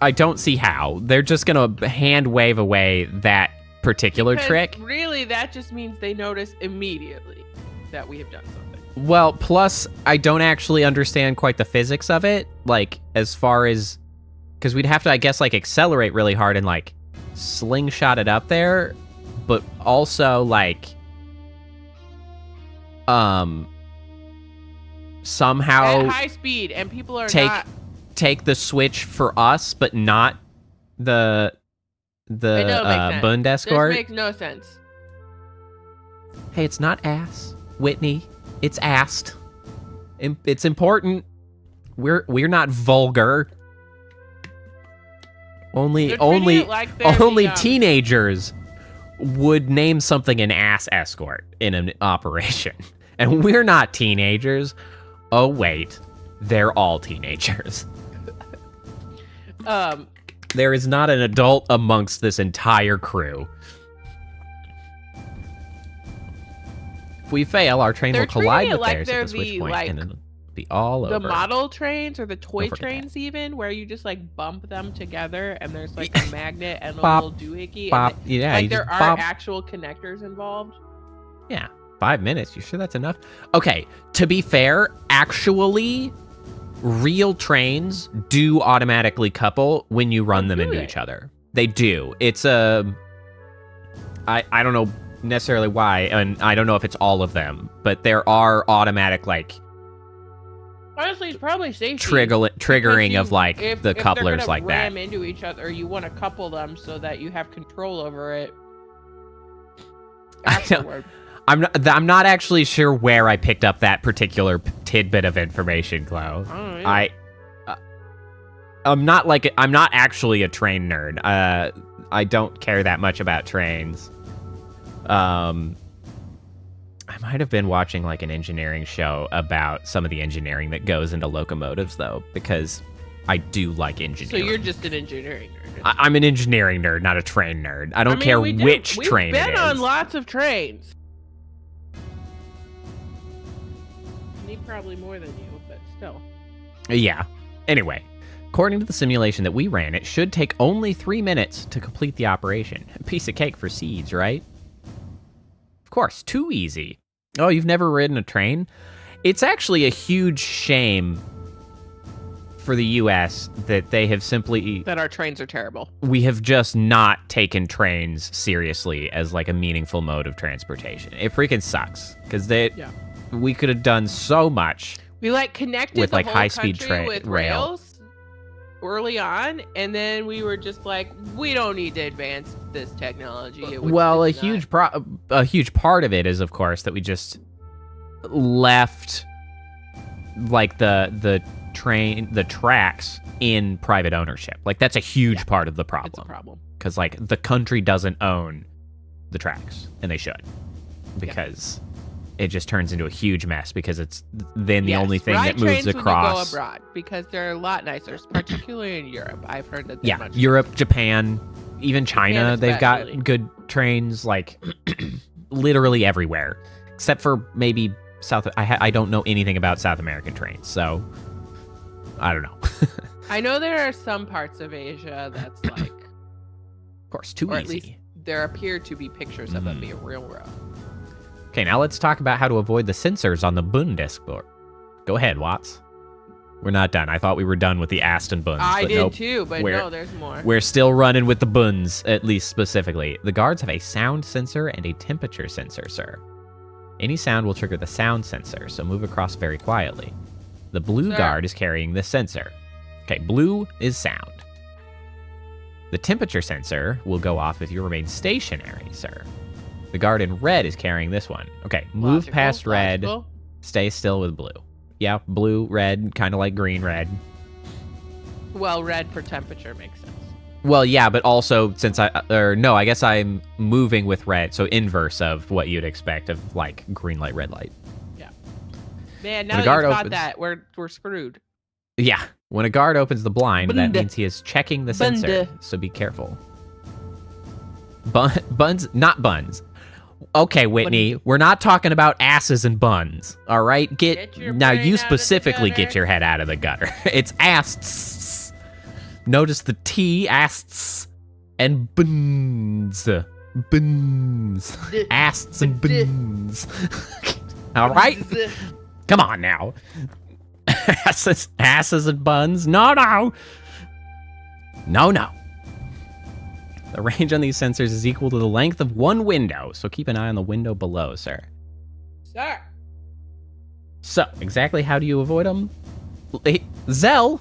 I don't see how. They're just going to hand wave away that particular trick. Really, that just means they notice immediately that we have done something. Well, plus, I don't actually understand quite the physics of it. Like, as far as... Because we'd have to, I guess, like, accelerate really hard and, like, slingshot it up there. But also, like... somehow... At high speed, and people are not... Take the switch for us, but not the bund escort. This makes no sense. Hey, it's not ass, Whitney. It's ast. It's important. We're not vulgar. Only teenagers would name something an ass escort in an operation, and we're not teenagers. Oh wait, they're all teenagers. There is not an adult amongst this entire crew. If we fail, our train will collide with theirs at the switch point, and it'll be all over. The model trains or the toy trains even, where you just like bump them together and there's like a magnet and a little doohickey. Yeah, like there are actual connectors involved. Yeah, 5 minutes. You sure that's enough? Okay, to be fair, actually, real trains do automatically couple when you run them into each other. They do. It's I don't know necessarily why, and I don't know if it's all of them, but there are automatic like honestly it's probably safety triggering of like the couplers like that. Ram into each other, you want to couple them so that you have control over it afterward. I'm not actually sure where I picked up that particular tidbit of information, Chloe. I'm not actually a train nerd. I don't care that much about trains. I might have been watching like an engineering show about some of the engineering that goes into locomotives, though, because I do like engineering. So you're just an engineering nerd. I'm an engineering nerd, not a train nerd. I don't care which train it is. We've been on lots of trains. Me probably more than you, but still. Yeah. Anyway, according to the simulation that we ran, it should take only 3 minutes to complete the operation. A piece of cake for SeeDs, right? Of course, too easy. Oh, you've never ridden a train? It's actually a huge shame for the U.S. that they have simply... that our trains are terrible. We have just not taken trains seriously as like a meaningful mode of transportation. It freaking sucks, because we could have done so much. We like connected with the like whole high-speed country with rails early on, and then we were just like, we don't need to advance this technology. Well, a huge part of it is, of course, that we just left like the tracks in private ownership. Like that's a huge part of the problem. It's a problem because like the country doesn't own the tracks, and they should, because it just turns into a huge mess, because it's then the only thing that moves across. When you go abroad, because they're a lot nicer, particularly in Europe. I've heard that. Europe, Japan, even China, they've got good trains like literally everywhere, except for maybe South. I don't know anything about South American trains, so I don't know. I know there are some parts of Asia that's like, of course, too easy. At least there appear to be pictures of it being real rough. Okay, now let's talk about how to avoid the sensors on the Bundesboard. Go ahead, Watts. We're not done. I thought we were done with the Aston Buns. I did too, but no, there's more. We're still running with the Buns, at least specifically. The guards have a sound sensor and a temperature sensor, sir. Any sound will trigger the sound sensor, so move across very quietly. The blue guard is carrying the sensor. Okay, blue is sound. The temperature sensor will go off if you remain stationary, sir. The guard in red is carrying this one. Okay, move past red. Stay still with blue. Yeah, blue, red, kind of like green, red. Well, red for temperature makes sense. Well, yeah, but also since I guess I'm moving with red, so inverse of what you'd expect of like green light, red light. Yeah. Man, now that you've got that, we're screwed. Yeah, when a guard opens the blind, that means he is checking the sensor, so be careful. Buns, not buns. Okay, Whitney, we're not talking about asses and buns, all right? Now you specifically get your head out of the gutter. It's asts. Notice the T, asts, and buns. Buns. Asts and buns. All right? Come on now. Asses and buns? No. The range on these sensors is equal to the length of one window, so keep an eye on the window below, sir. Sir. So, exactly how do you avoid them? Zell,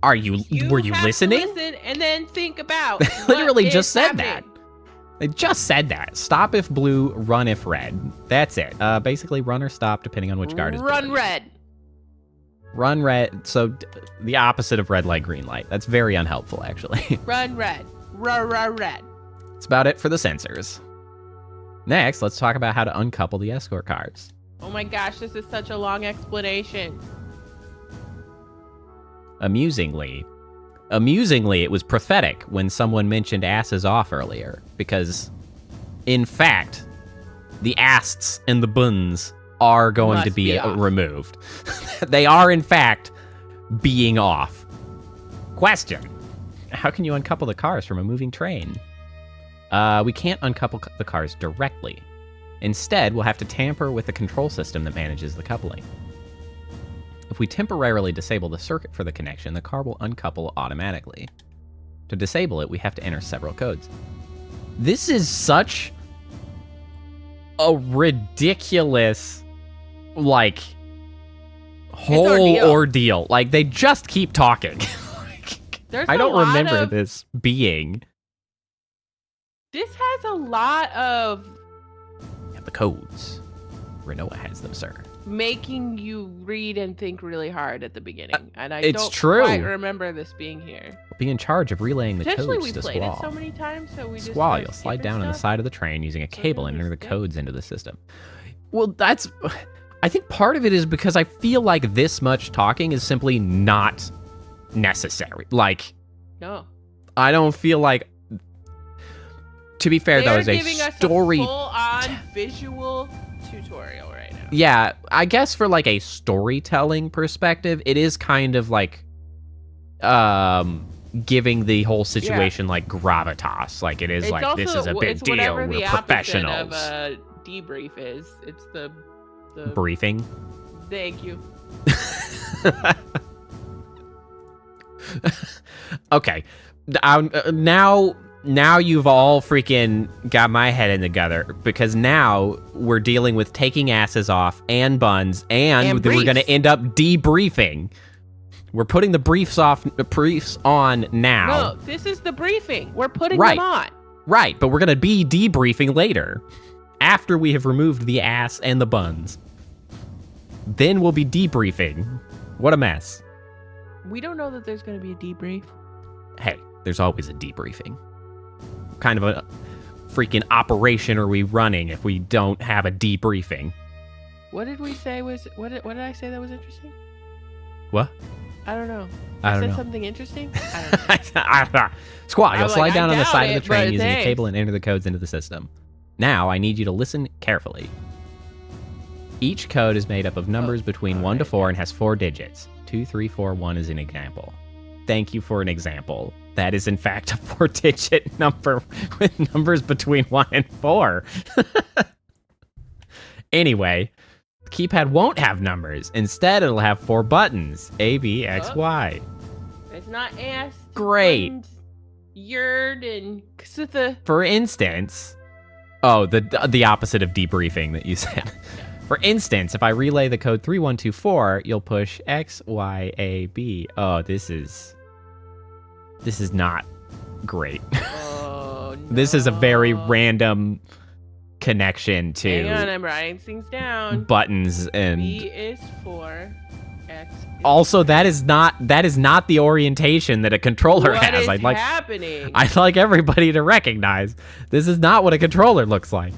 were you listening? To listen and then think about. They literally just said that. They just said that. Stop if blue, run if red. That's it. Basically, run or stop depending on which guard is Run red. Run red. So the opposite of red light, green light. That's very unhelpful, actually. Run red. Red. That's about it for the sensors. Next, let's talk about how to uncouple the escort cars. Oh my gosh, this is such a long explanation. Amusingly, Amusingly, it was prophetic when someone mentioned asses off earlier, because, in fact, the asts and the buns are going to be removed. They are, in fact, being off. Question. How can you uncouple the cars from a moving train? We can't uncouple the cars directly. Instead, we'll have to tamper with the control system that manages the coupling. If we temporarily disable the circuit for the connection, the car will uncouple automatically. To disable it, we have to enter several codes. This is such a ridiculous, like, whole ordeal. Like, they just keep talking. I don't remember this being. This has a lot of... Yeah, the codes. Renoa has them, sir. Making you read and think really hard at the beginning. And I don't quite remember this being here. We'll be in charge of relaying the codes to Squall. We played it so many times, so we Squall, you'll slide down on the side of the train using a cable and enter the codes into the system. Well, that's... I think part of it is because I feel like this much talking is simply not necessary. Like... No. I don't feel like... To be fair, though, is a story... Us a full-on visual tutorial right now. Yeah, I guess for like a storytelling perspective, it is kind of like giving the whole situation like gravitas. Like it is it's like also, this is a big deal. We're professionals. Of a debrief is the briefing. Thank you. Okay, Now you've all freaking got my head in the gutter, because now we're dealing with taking asses off and buns, and we're going to end up debriefing. We're putting the briefs on now. No, this is the briefing. We're putting them on. Right, but we're going to be debriefing later, after we have removed the ass and the buns. Then we'll be debriefing. What a mess. We don't know that there's going to be a debrief. Hey, there's always a debriefing. What kind of a freaking operation are we running if we don't have a debriefing? What did we say was... What did I say that was interesting? What? I don't know. I said something interesting? I don't know. Squall, you'll slide down on the side of the train using a cable and enter the codes into the system. Now, I need you to listen carefully. Each code is made up of numbers between 1 to 4 and has 4 digits. 2, 3, 4, 1 is an example. Thank you for an example. That is, in fact, a 4-digit number with numbers between 1 and 4. Anyway, the keypad won't have numbers. Instead, it'll have 4 buttons. A, B, X, Y. It's not ass. Great. Yerd and ksitha. For instance... Oh, the opposite of debriefing that you said. Yeah. For instance, if I relay the code 3124, you'll push X, Y, A, B. Oh, this is not great. Oh, no. This is a very random connection to... Hang on, I'm writing things down. Buttons and... B is 4, X is... Also, that is not the orientation that a controller has. What is happening? I'd like everybody to recognize this is not what a controller looks like.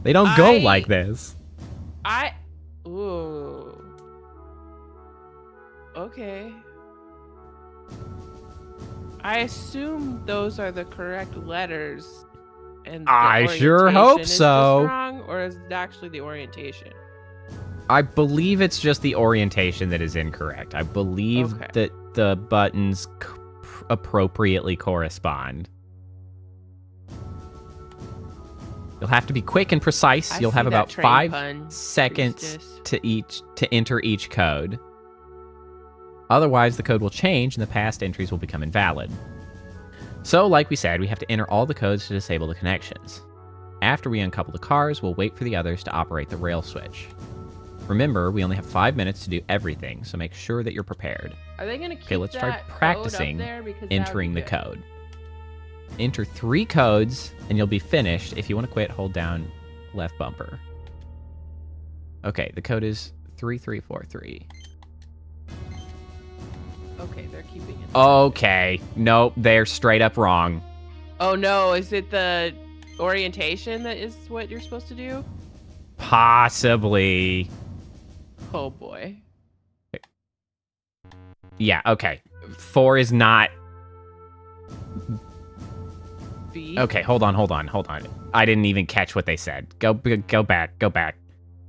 They don't go like this. Ooh. Okay. I assume those are the correct letters. And I sure hope so. Is wrong, or is it actually the orientation? I believe it's just the orientation that is incorrect. I believe that the buttons appropriately correspond. You'll have to be quick and precise. You'll have about 5 seconds to enter each code. Otherwise, the code will change and the past entries will become invalid. So, like we said, we have to enter all the codes to disable the connections. After we uncouple the cars, we'll wait for the others to operate the rail switch. Remember, we only have 5 minutes to do everything, so make sure that you're prepared. Are they going to keep Okay, let's try practicing entering the code. Enter 3 codes, and you'll be finished. If you want to quit, hold down left bumper. Okay, the code is 3343. Okay, they're keeping it. Okay, nope, they're straight up wrong. Oh no, is it the orientation that is what you're supposed to do? Possibly. Oh boy. Yeah, okay. 4 is not B. Okay, hold on. I didn't even catch what they said. Go back.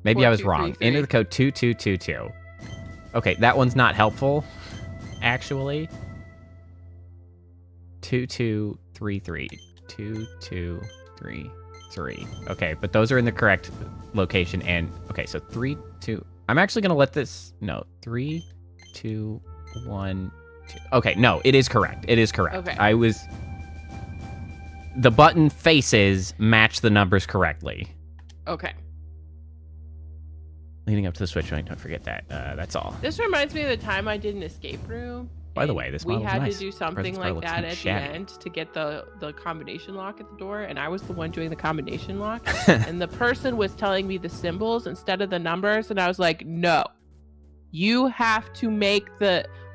Maybe I was wrong. 4233. Enter the code 2222. Okay, that one's not helpful, actually. 2233. 2233. Okay, but those are in the correct location. And okay, so 3, 2. I'm actually gonna let this. No, 3, 2, 1, 2. Okay, no, it is correct. Okay. The button faces match the numbers correctly. Okay. Leading up to the switch, don't forget that. That's all. This reminds me of the time I did an escape room. By the way, this model's we had nice. to do something Presence bar like looks that at shabby. the end to get the combination lock at the door, and I was the one doing the combination lock, and the person was telling me the symbols instead of the numbers, and I was like, no, you have to make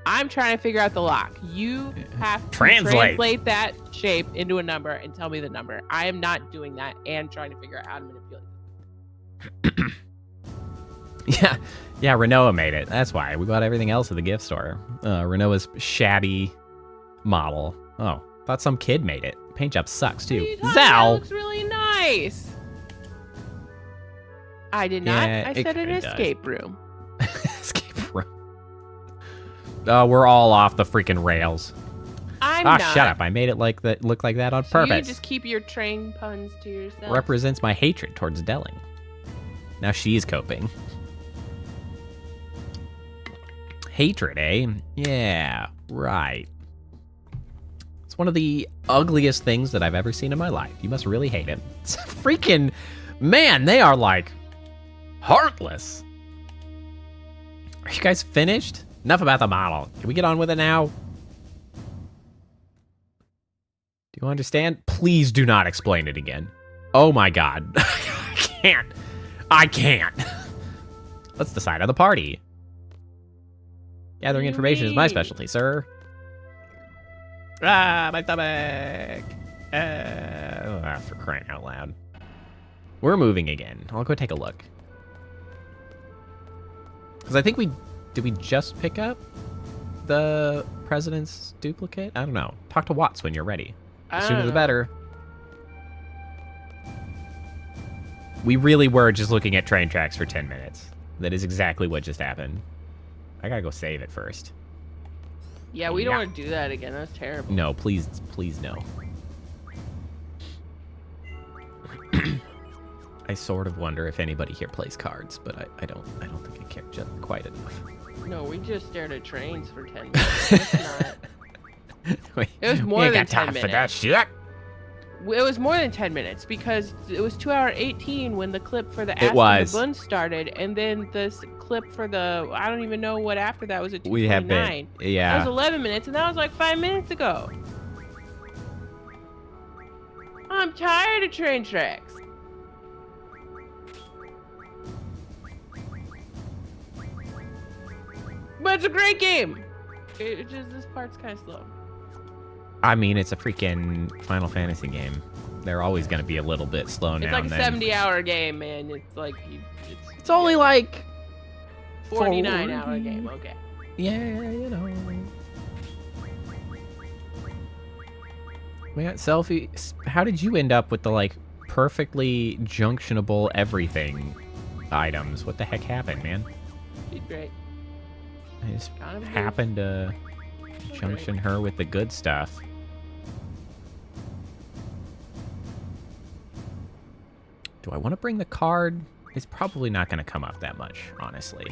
I'm trying to figure out the lock. You have to translate that shape into a number and tell me the number. I am not doing that and trying to figure out how to manipulate it. Yeah, Renoa made it. That's why. We bought everything else at the gift store. Renoa's shabby model. Oh, thought some kid made it. Paint job sucks, too. That Zal! looks really nice. I did not. Yeah, I said an escape room. Escape room. Oh, we're all off the freaking rails. I'm not. Shut up. I made it look like that on purpose. You just keep your train puns to yourself. Represents my hatred towards Delling. Now she's coping. Hatred, eh? Yeah, right. It's one of the ugliest things that I've ever seen in my life. You must really hate it. It's freaking... Man, they are, like, heartless. Are you guys finished? Enough about the model. Can we get on with it now? Do you understand? Please do not explain it again. Oh my god. I can't. Let's decide on the party. Gathering information is my specialty, sir. My stomach. For crying out loud. We're moving again. I'll go take a look. Because I think did we just pick up the president's duplicate? I don't know. Talk to Watts when you're ready. The sooner the better. We really were just looking at train tracks for 10 minutes. That is exactly what just happened. I gotta go save it first. Yeah, we don't want to do that again. That's terrible. No, please no. I sort of wonder if anybody here plays cards, but I don't think I care just quite enough. No, we just stared at trains for 10 minutes. It's not. It was more than 10 minutes. For that shit. It was more than 10 minutes because it was 2:18 when the clip for the Aston the Bund started, and then this clip for the I don't even know what after that was at 2:29. We have been, yeah. That was 11 minutes, and that was like 5 minutes ago. I'm tired of train tracks. But it's a great game. It just this part's kind of slow. I mean, it's a freaking Final Fantasy game. They're always going to be a little bit slow now. It's like a 70-hour game, man. It's like it's only like 49-hour game. Okay. Yeah, you know. We got selfies. How did you end up with the like perfectly junctionable everything items? What the heck happened, man? She's great. I just happened to junction her with the good stuff. Do I want to bring the card? It's probably not going to come up that much, honestly.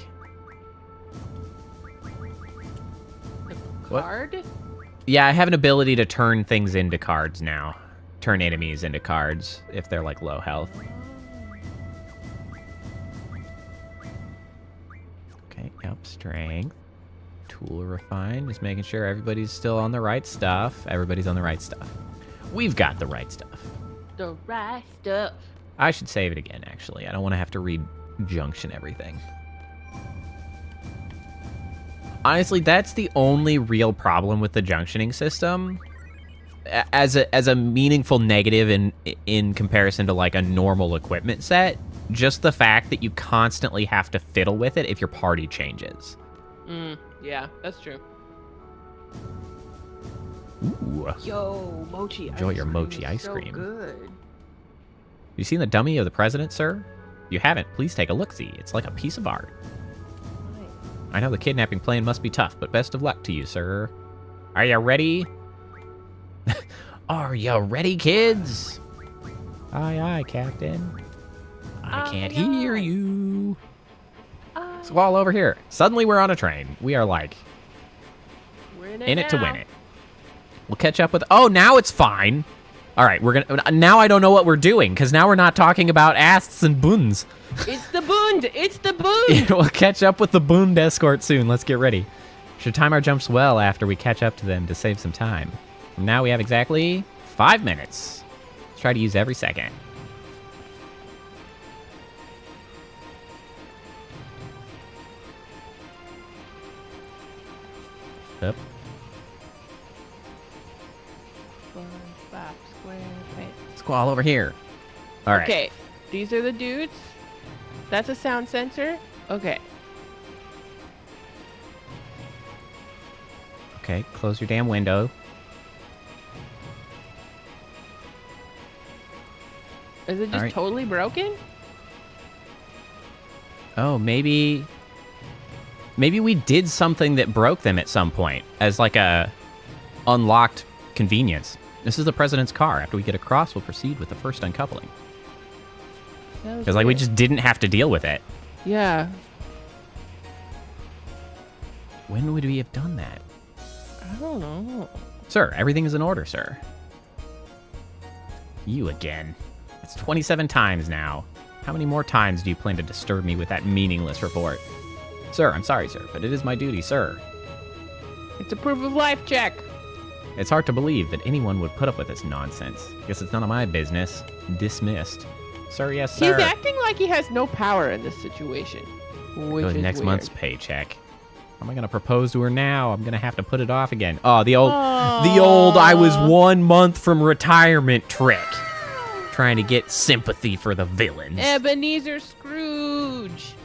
The card? What? Yeah, I have an ability to turn things into cards now. Turn enemies into cards if they're like low health. Okay, yep, strength. Tool refined, just making sure everybody's still on the right stuff. Everybody's on the right stuff. We've got the right stuff. The right stuff. I should save it again, actually. I don't want to have to re-junction everything. Honestly, that's the only real problem with the junctioning system. As a meaningful negative in comparison to like a normal equipment set, just the fact that you constantly have to fiddle with it if your party changes. Yeah, that's true. Ooh. Yo, mochi. Enjoy your mochi ice cream. So good. You seen the dummy of the president, sir? If you haven't, please take a look-see. It's like a piece of art. I know the kidnapping plan must be tough, but best of luck to you, sir. Are you ready? Are you ready, kids? Aye, aye, Captain. I can't hear you. Squall over here. Suddenly we're on a train. We are like in it to win it. We'll catch up with... Oh, now it's fine. All right, we're gonna... Now I don't know what we're doing, because now we're not talking about asts and boons. It's the boond. It's the boond. We'll catch up with the boond escort soon. Let's get ready. Should time our jumps well after we catch up to them to save some time. From now we have exactly 5 minutes. Let's try to use every second. Up. Squall over here. All right. Okay, these are the dudes. That's a sound sensor. Okay. Okay, close your damn window. Is it just totally broken? Oh, maybe we did something that broke them at some point as like a unlocked convenience. This is the president's car. After we get across, we'll proceed with the first uncoupling. Because like we just didn't have to deal with it. Yeah. When would we have done that? I don't know. Sir, everything is in order, sir. You again. It's 27 times now. How many more times do you plan to disturb me with that meaningless report? Sir, I'm sorry, sir, but it is my duty, sir. It's a proof of life check. It's hard to believe that anyone would put up with this nonsense. Guess it's none of my business. Dismissed. Sir, yes, sir. He's acting like he has no power in this situation. Which is next weird. month's paycheck. How am I gonna propose to her now? I'm gonna have to put it off again. Oh, the old I was 1 month from retirement trick. Trying to get sympathy for the villains. Ebenezer Scrooge.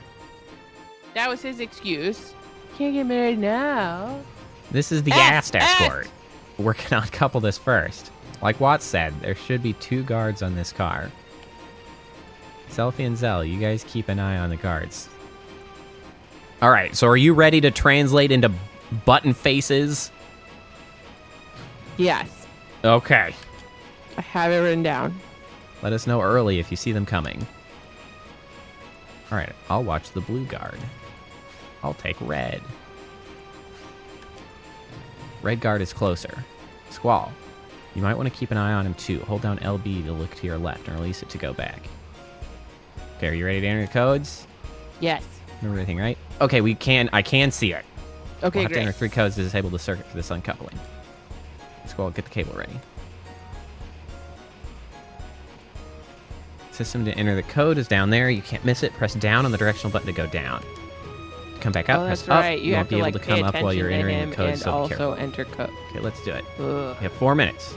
That was his excuse. Can't get married now. This is the ass escort. Working on couple this first. Like Watts said, there should be 2 guards on this car. Selfie and Zell, you guys keep an eye on the guards. All right, so are you ready to translate into button faces? Yes. Okay. I have it written down. Let us know early if you see them coming. All right, I'll watch the blue guard. I'll take red. Red guard is closer. Squall, you might want to keep an eye on him too. Hold down LB to look to your left and release it to go back. Okay, are you ready to enter the codes? Yes. Remember everything, right? Okay, I can see it. Okay, we'll have great. to enter 3 codes to disable the circuit for this uncoupling. Squall, get the cable ready. System to enter the code is down there. You can't miss it. Press down on the directional button to go down. Come back up. That's press up. right. You have won't be to able like to come up while you're pay entering attention the to code, him so and be careful. also enter code. Okay, let's do it. Ugh. We have 4 minutes.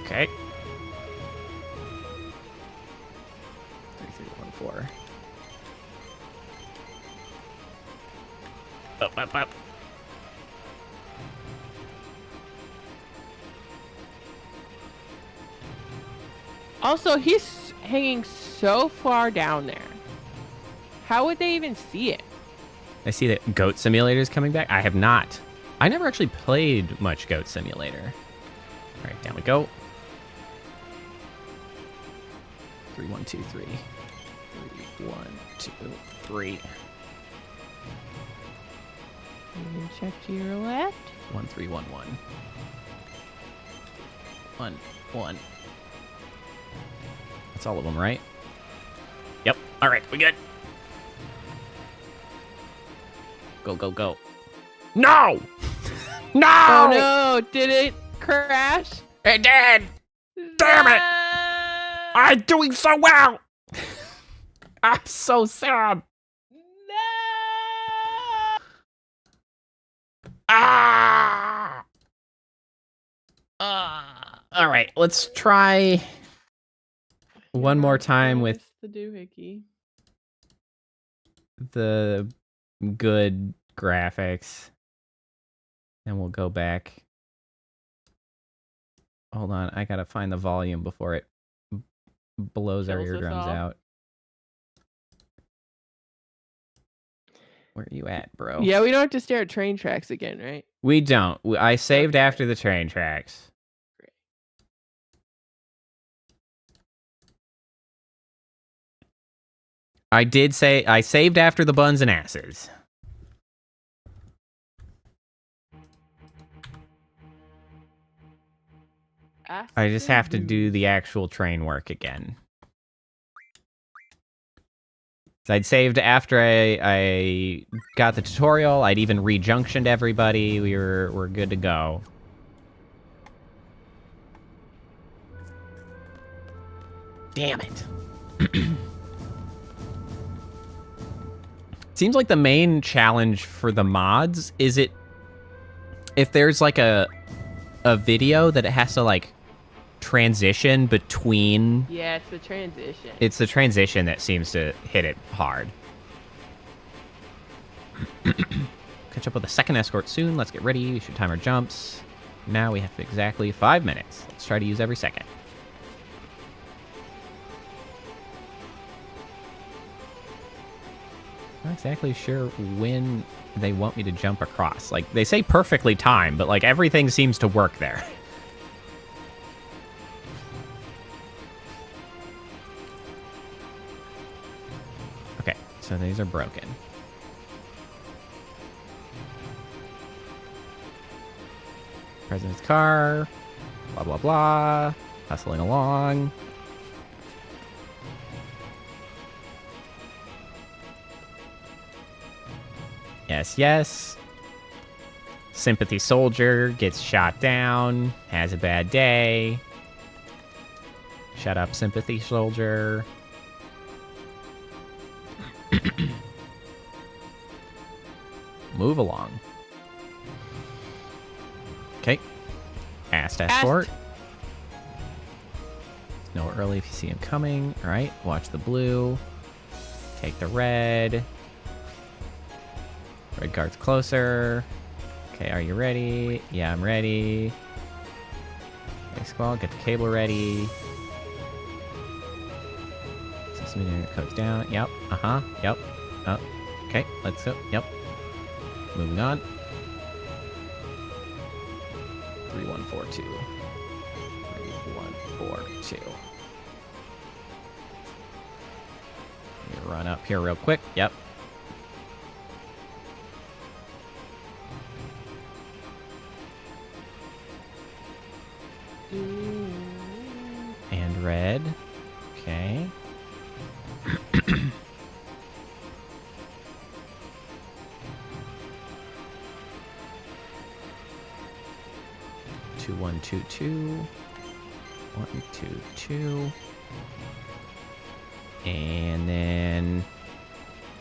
Okay. 3314. Up. Also, he's hanging so far down there. How would they even see it? I see that Goat Simulator is coming back. I have not. I never actually played much Goat Simulator. All right, down we go. 3, 1, 2, 3. 3, 1, 2, 3. You can check to your left. 1, 3, 1, 1. 1, 1. That's all of them, right? Yep. All right, we good. Go, go, go. No! No! Oh no! Did it crash? It did! Damn it! I'm doing so well! I'm so sad. No! Ah! All right, let's try one more time with the doohickey. the good graphics. And we'll go back. Hold on, I gotta find the volume before it blows our eardrums out. Where are you at, bro? Yeah, we don't have to stare at train tracks again, right? We don't. I saved after the train tracks. Great. I did say I saved after the buns and asses. I just have to do the actual train work again. So I'd saved after I got the tutorial. I'd even rejunctioned everybody. We're good to go. Damn it. Seems like the main challenge for the mods is if there's like a video that it has to like transition between. Yeah, it's the transition. It's the transition that seems to hit it hard. Catch up with the second escort soon. Let's get ready. We should time our jumps. Now we have exactly 5 minutes. Let's try to use every second. Not exactly sure when they want me to jump across. Like, they say perfectly timed, but like everything seems to work there. Okay, so these are broken. President's car, blah, blah, blah, hustling along. Yes, yes. Sympathy soldier gets shot down, has a bad day. Shut up, sympathy soldier. Move along. Okay. Ast escort. Know early if you see him coming. All right, watch the blue. Take the red. Red guard's closer. Okay, are you ready? Yeah, I'm ready. Okay, squall, get the cable ready. System unit codes down. Yep. Uh-huh. Yep. Okay, let's go. Yep. Moving on. 3142. 3142. Let me run up here real quick. Yep. And red. Okay. Two, 1, 2, 2. 1, 2, 2. And then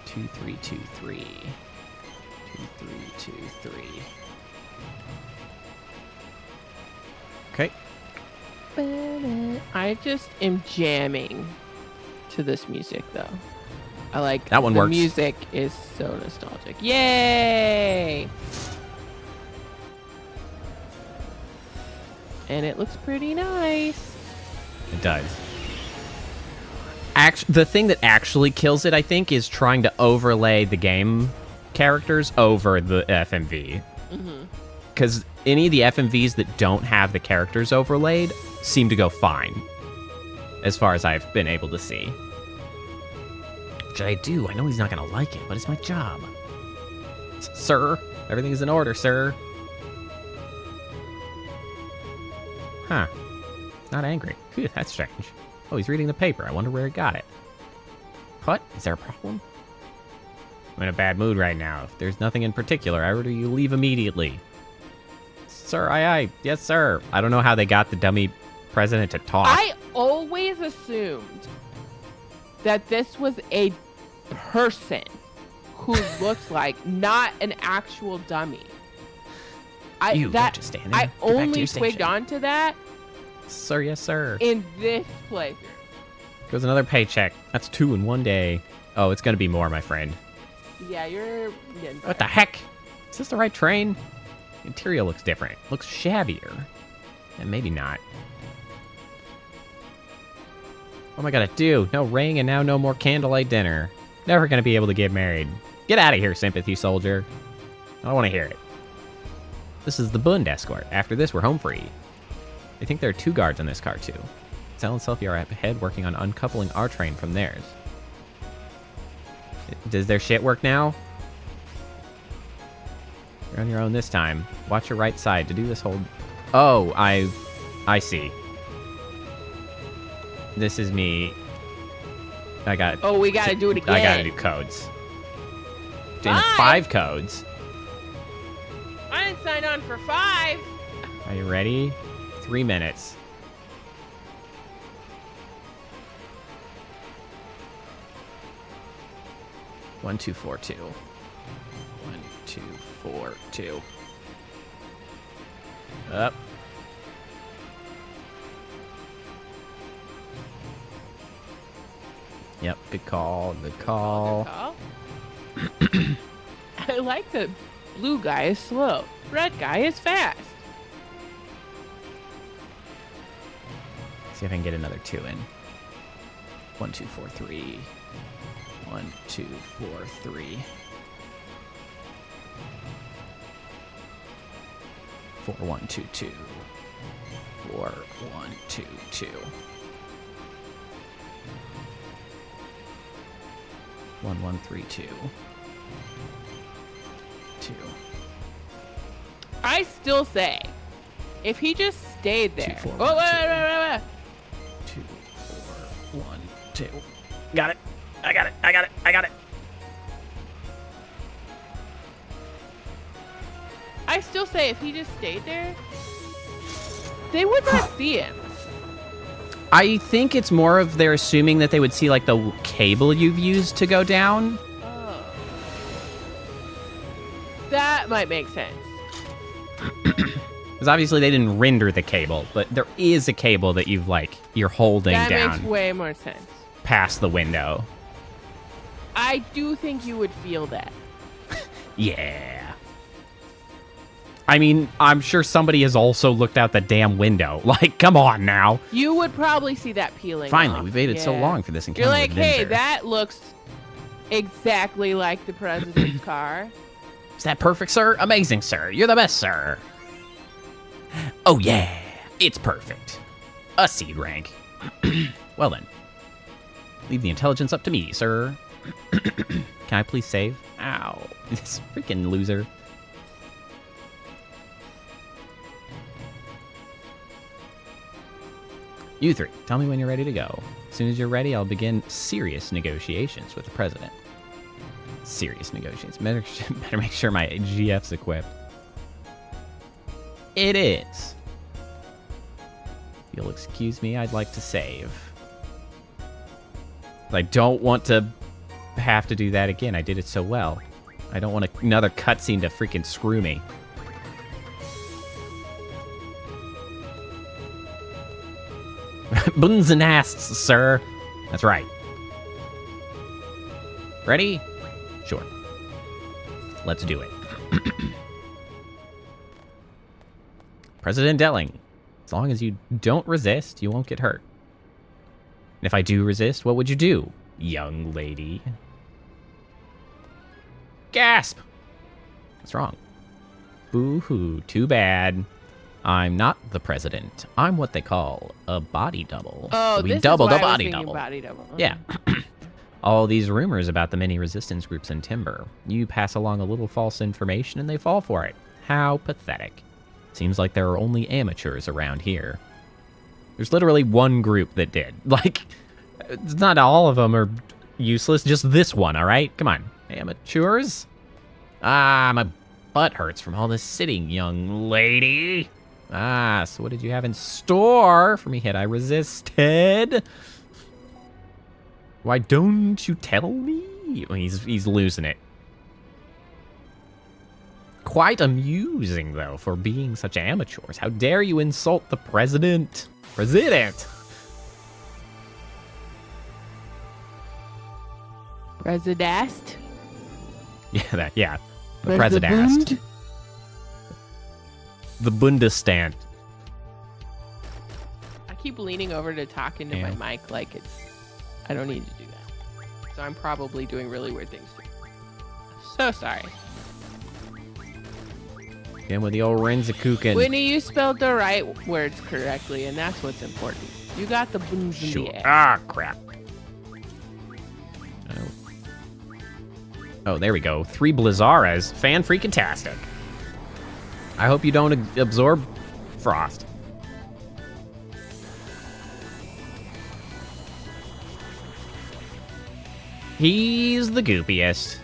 2, 3, 2, 3. 2, 3, 2, 3. Okay. I just am jamming to this music, though. I like that one. The works. Music is so nostalgic. Yay! And it looks pretty nice. It does. The thing that actually kills it, I think, is trying to overlay the game characters over the FMV. Because any of the FMVs that don't have the characters overlaid seem to go fine, as far as I've been able to see. Which I do. I know he's not going to like it, but it's my job. Sir, everything is in order, sir. Huh. Not angry. Phew, that's strange. Oh, he's reading the paper. I wonder where he got it. What? Is there a problem? I'm in a bad mood right now. If there's nothing in particular, I order you leave immediately. Sir, aye. Yes, sir. I don't know how they got the dummy president to talk. I always assumed that this was a person who looked like, not an actual dummy. Don't just stand there. I Get back to only your twigged station. onto that Sir, yes, sir. in this playthrough. Goes another paycheck. That's 2 in one day. Oh, it's going to be more, my friend. Yeah, you're... What the heck? Is this the right train? The interior looks different. Looks shabbier. And maybe not. What am I gonna do? No ring and now no more candlelight dinner. Never gonna be able to get married. Get out of here, sympathy soldier. I don't want to hear it. This is the Bund escort. After this, we're home free. I think there are 2 guards on this car, too. Sal and Selfie are ahead working on uncoupling our train from theirs. Does their shit work now? You're on your own this time. Watch your right side to do this whole... Oh, I see. This is me. I got... Oh, we gotta do it again. I gotta do codes. Doing 5 codes. I didn't sign on for 5. Are you ready? 3 minutes. One, 2, 4, 2. 1, 2, 4, 2. Up. Yep, good call, good call. Good call. I like the blue guy is slow. Red guy is fast. See if I can get another 2 in. 1, 2, 4, 3. 1, 2, 4, 3. 4, 1, 2, 2. 4, 1, 2, 2. 1, 1, 3, 2. 2. I still say, if he just stayed there. 2, 4, oh, 1, wait. 2, 4, 1, 2. Got it. I got it. I still say, if he just stayed there, they would not see him. I think it's more of they're assuming that they would see, like, the cable you've used to go down. Oh. That might make sense. Because obviously they didn't render the cable, but there is a cable that you're holding down. That makes way more sense. Past the window. I do think you would feel that. Yeah. I mean, I'm sure somebody has also looked out the damn window. Like, come on now. You would probably see that peeling Finally, off. we've waited so long for this encounter. You're like, with hey, Windsor. that looks exactly like the president's car. Is that perfect, sir? Amazing, sir. You're the best, sir. Oh, yeah. It's perfect. A SeeD rank. Well then. Leave the intelligence up to me, sir. Can I please save? Ow. This freaking loser. You 3, tell me when you're ready to go. As soon as you're ready, I'll begin serious negotiations with the president. Serious negotiations. Better make sure my GF's equipped. It is. If you'll excuse me, I'd like to save. I don't want to have to do that again. I did it so well. I don't want another cutscene to freaking screw me. Buns and asts, sir. That's right. Ready? Sure. Let's do it. President Delling, as long as you don't resist, you won't get hurt. And if I do resist, what would you do, young lady? Gasp! What's wrong? Boo-hoo, too bad. I'm not the president. I'm what they call a body double. Oh, So we this double is the why I was body thinking double. body double. Okay. Yeah. All these rumors about the many resistance groups in Timber. You pass along a little false information and they fall for it. How pathetic. Seems like there are only amateurs around here. There's literally one group that did. Like, it's not all of them are useless, just this one, all right? Come on. Amateurs? Ah, my butt hurts from all this sitting, young lady. Ah, so what did you have in store for me? Had I resisted? Why don't you tell me? Well, he's losing it. Quite amusing, though, for being such amateurs. How dare you insult the president? President! President. Yeah. The Where's president the asked. Bund? The Bundesstand. I keep leaning over to talk into my mic like I don't need to do that. So I'm probably doing really weird things too. So sorry. Again with the old Renzikuken. Whitney, you spelled the right words correctly, and that's what's important. You got the booms in the air. Ah, crap. Oh, there we go. 3 Blizzaras. Fan-freaking-tastic. I hope you don't absorb frost. He's the goopiest.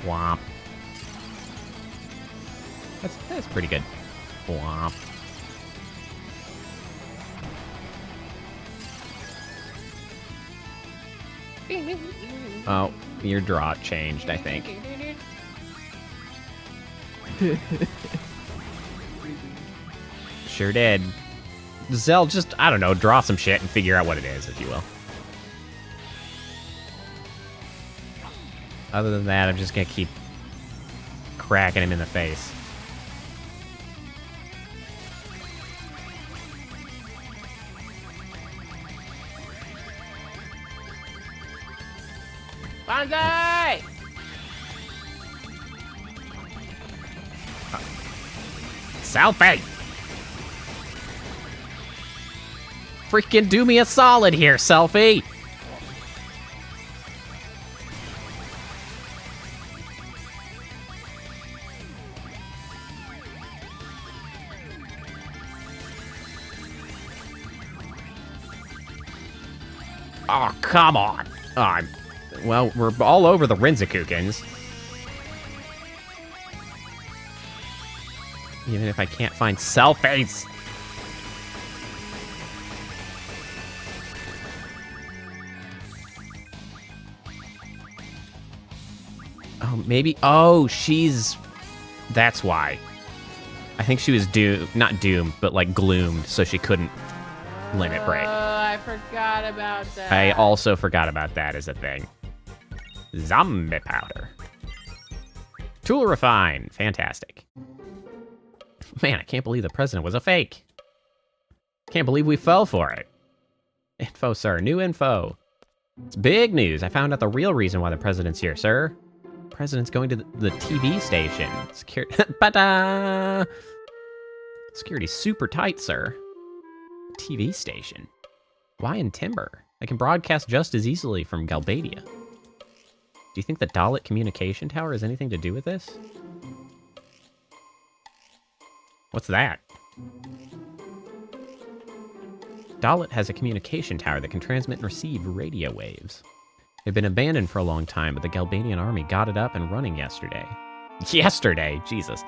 Womp. That's pretty good. Womp. Oh, your draw changed, I think. Sure did. Zell, just, I don't know, draw some shit and figure out what it is, if you will. Other than that, I'm just gonna keep cracking him in the face. Banzai! Selfie! Freaking do me a solid here, Selfie! Oh, come on. Well, we're all over the Renzikukens. Even if I can't find Selfies. Oh, maybe. Oh, that's why. I think she was not doomed, but like gloomed, so she couldn't limit break. Oh, I forgot about that. I also forgot about that as a thing. Zombie powder. Tool refine. Fantastic. Man, I can't believe the president was a fake. Can't believe we fell for it. Info, sir. New info. It's big news. I found out the real reason why the president's here, sir. The president's going to the TV station. Ba-da! Security's super tight, sir. TV station. Why in Timber? I can broadcast just as easily from Galbadia. Do you think the Dalit communication tower has anything to do with this? What's that? Dalit has a communication tower that can transmit and receive radio waves. They've been abandoned for a long time, but the Galbanian army got it up and running yesterday. Yesterday? Jesus.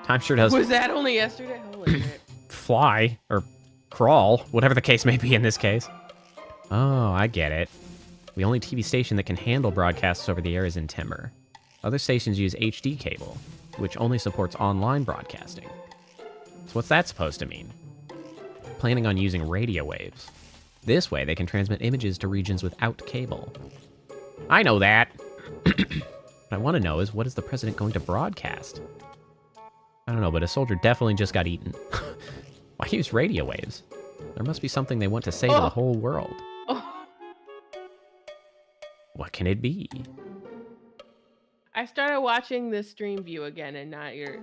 Time sure does... Was that only yesterday? Holy shit. Fly, or crawl, whatever the case may be in this case. Oh, I get it. The only TV station that can handle broadcasts over the air is in Timber. Other stations use HD cable, which only supports online broadcasting. So what's that supposed to mean? Planning on using radio waves. This way they can transmit images to regions without cable. I know that. What I want to know is, what is the president going to broadcast? I don't know, but a soldier definitely just got eaten. Why use radio waves? There must be something they want to say to the whole world. What can it be? I started watching the stream view again, and not your.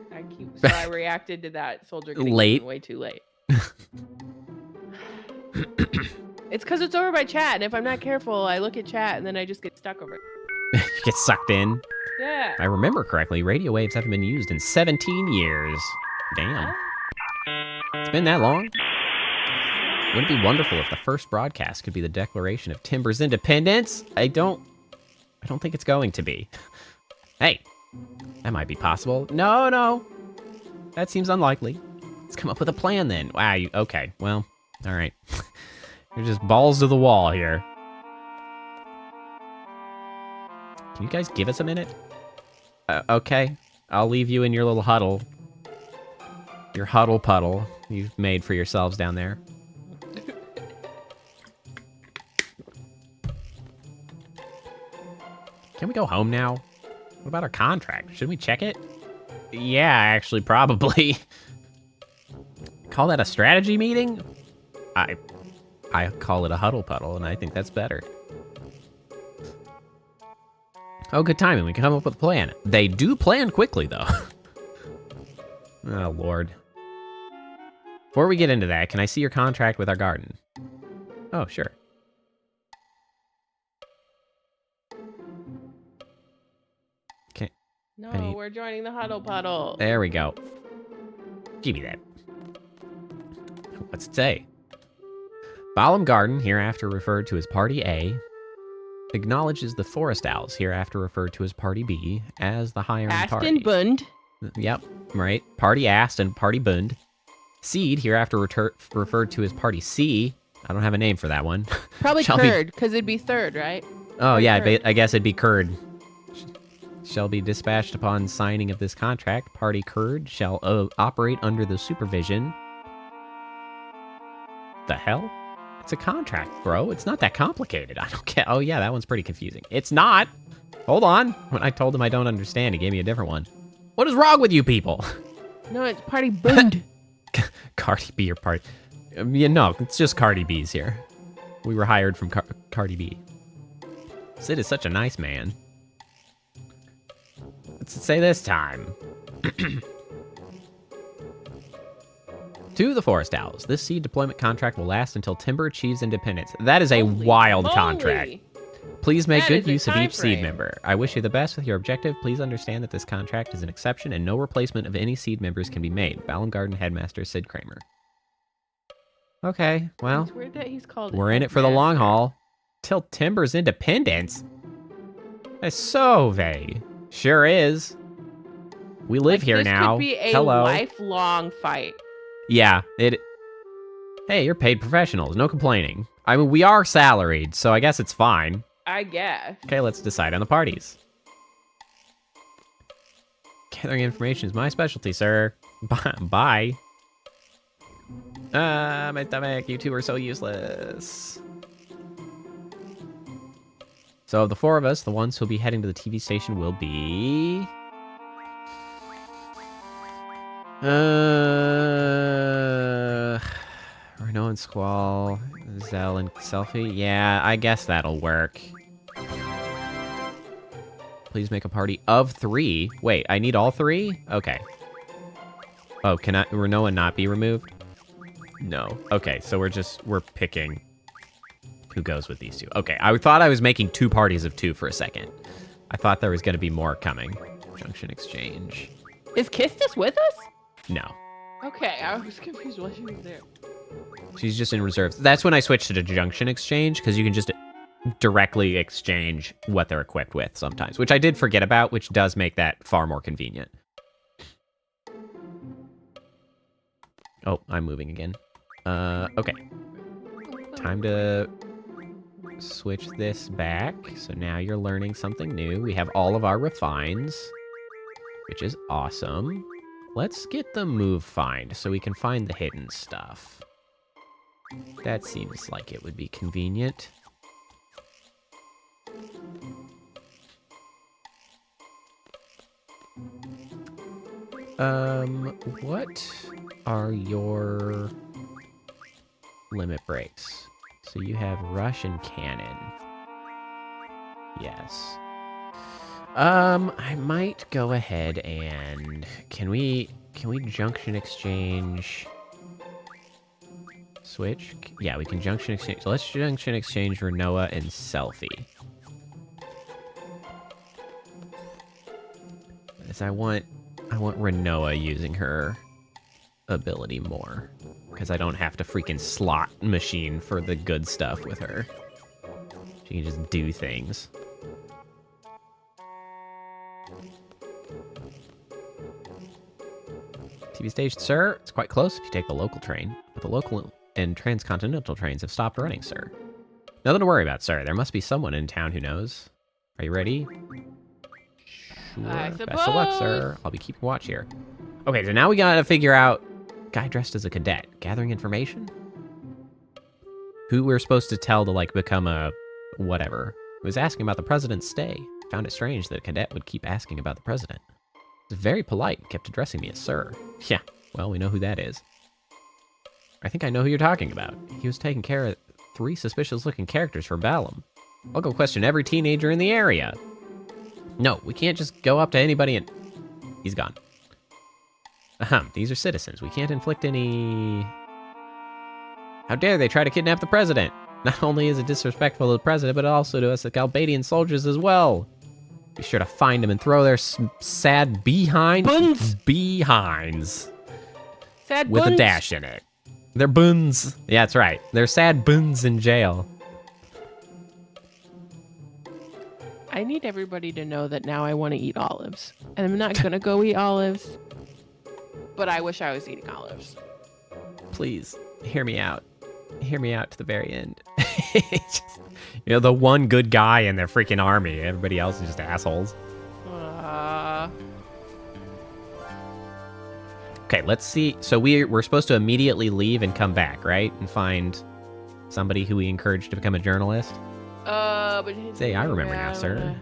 So I reacted to that soldier getting eaten way too late. It's because it's over by chat, and if I'm not careful, I look at chat, and then I just get stuck over it. You get sucked in? Yeah. If I remember correctly, radio waves haven't been used in 17 years. Damn. It's been that long? Wouldn't it be wonderful if the first broadcast could be the declaration of Timber's independence? I don't think it's going to be. Hey, that might be possible. No. That seems unlikely. Let's come up with a plan then. Wow, okay, well, all right. You're just balls to the wall here. Can you guys give us a minute? Okay, I'll leave you in your little huddle. Your huddle puddle. you've made for yourselves down there. Can we go home now? What about our contract? Should we check it? Yeah, actually, probably. Call that a strategy meeting? I call it a huddle puddle, and I think that's better. Oh, good timing. We can come up with a plan. They do plan quickly, though. Oh, Lord. Before we get into that, can I see your contract with our garden? Oh, sure. Okay. No, we're joining the huddle puddle. There we go. Give me that. What's it say? Balam Garden, hereafter referred to as Party A, acknowledges the Forest Owls, hereafter referred to as Party B, as the higher party. Aston Bund. Yep, right. Party Ast and Party Bund. SeeD, hereafter referred to as Party C. I don't have a name for that one. Probably Curd, because it'd be third, right? Oh, yeah, I guess it'd be Curd. Shall be dispatched upon signing of this contract. Party Curd shall operate under the supervision. The hell? It's a contract, bro. It's not that complicated. I don't get. Oh, yeah, that one's pretty confusing. It's not. Hold on. When I told him I don't understand, he gave me a different one. What is wrong with you people? No, it's Party Bund. Cardi B or Party... yeah, no, it's just Cardi B's here. We were hired from Cardi B. Sid is such a nice man. What's it say this time? To the Forest Owls, this SeeD deployment contract will last until Timber achieves independence. That is a wild contract. Please make good use of each SeeD member. I wish you the best with your objective. Please understand that this contract is an exception and no replacement of any SeeD members can be made. Balam Garden Headmaster Sid Kramer. Okay, well, It's weird that he's called we're in it for the long haul. Till Timber's independence? That's so vague. Sure is. We live here now. This could be a Hello. lifelong fight. Yeah, Hey, you're paid professionals. No complaining. I mean, we are salaried, so I guess it's fine. I guess. Okay, let's decide on the parties. Gathering information is my specialty, sir. Bye. My stomach. You two are so useless. So of the four of us, the ones who'll be heading to the TV station will be... Renault and Squall, Zell and Selfie. Yeah, I guess that'll work. Please make a party of 3. Wait, I need all 3? Okay. Oh, can Renault not be removed? No. Okay, so we're picking who goes with these two. Okay, I thought I was making 2 parties of 2 for a second. I thought there was going to be more coming. Junction exchange. Is Kistis with us? No. Okay, I was confused why she was there. She's just in reserves. That's when I switched to the junction exchange, because you can just directly exchange what they're equipped with sometimes, which I did forget about, which does make that far more convenient. Oh, I'm moving again. Okay. Time to switch this back. So now you're learning something new. We have all of our refines, which is awesome. Let's get the move find so we can find the hidden stuff. That seems like it would be convenient. What are your limit breaks? So you have rush and cannon. Yes. I might go ahead and can we junction exchange switch? Yeah, we can junction exchange. So let's junction exchange Renoa and Selfie. As I want Renoa using her ability more, because I don't have to freaking slot machine for the good stuff with her. She can just do things. TV station, sir. It's quite close if you take the local train. But the local and transcontinental trains have stopped running, sir. Nothing to worry about, sir. There must be someone in town who knows. Are you ready? Sure. I suppose. Best of luck, sir. I'll be keeping watch here. Okay, so now we gotta figure out, Guy dressed as a cadet. Gathering information? Who we're supposed to tell to, like, become a whatever. He was asking about the president's stay. Found it strange that a cadet would keep asking about the president. He was very polite and kept addressing me as sir. Yeah, well, we know who that is. I think I know who you're talking about. He was taking care of 3 suspicious-looking characters for Balam. I'll go question every teenager in the area. No, we can't just go up to anybody and... He's gone. Ahem, these are citizens. We can't inflict any... How dare they try to kidnap the president? Not only is it disrespectful to the president, but also to us Albanian soldiers as well. Be sure to find them and throw their sad behinds. Sad with buns. A dash in it. They're buns. Yeah, that's right. They're sad buns in jail. I need everybody to know that now I want to eat olives. And I'm not going to go eat olives. But I wish I was eating olives. Please, hear me out. Hear me out to the very end. Just, you know, the one good guy in their freaking army. Everybody else is just assholes. Okay, let's see. So we're supposed to immediately leave and come back, right? And find somebody who we encouraged to become a journalist. But say, I remember now, sir.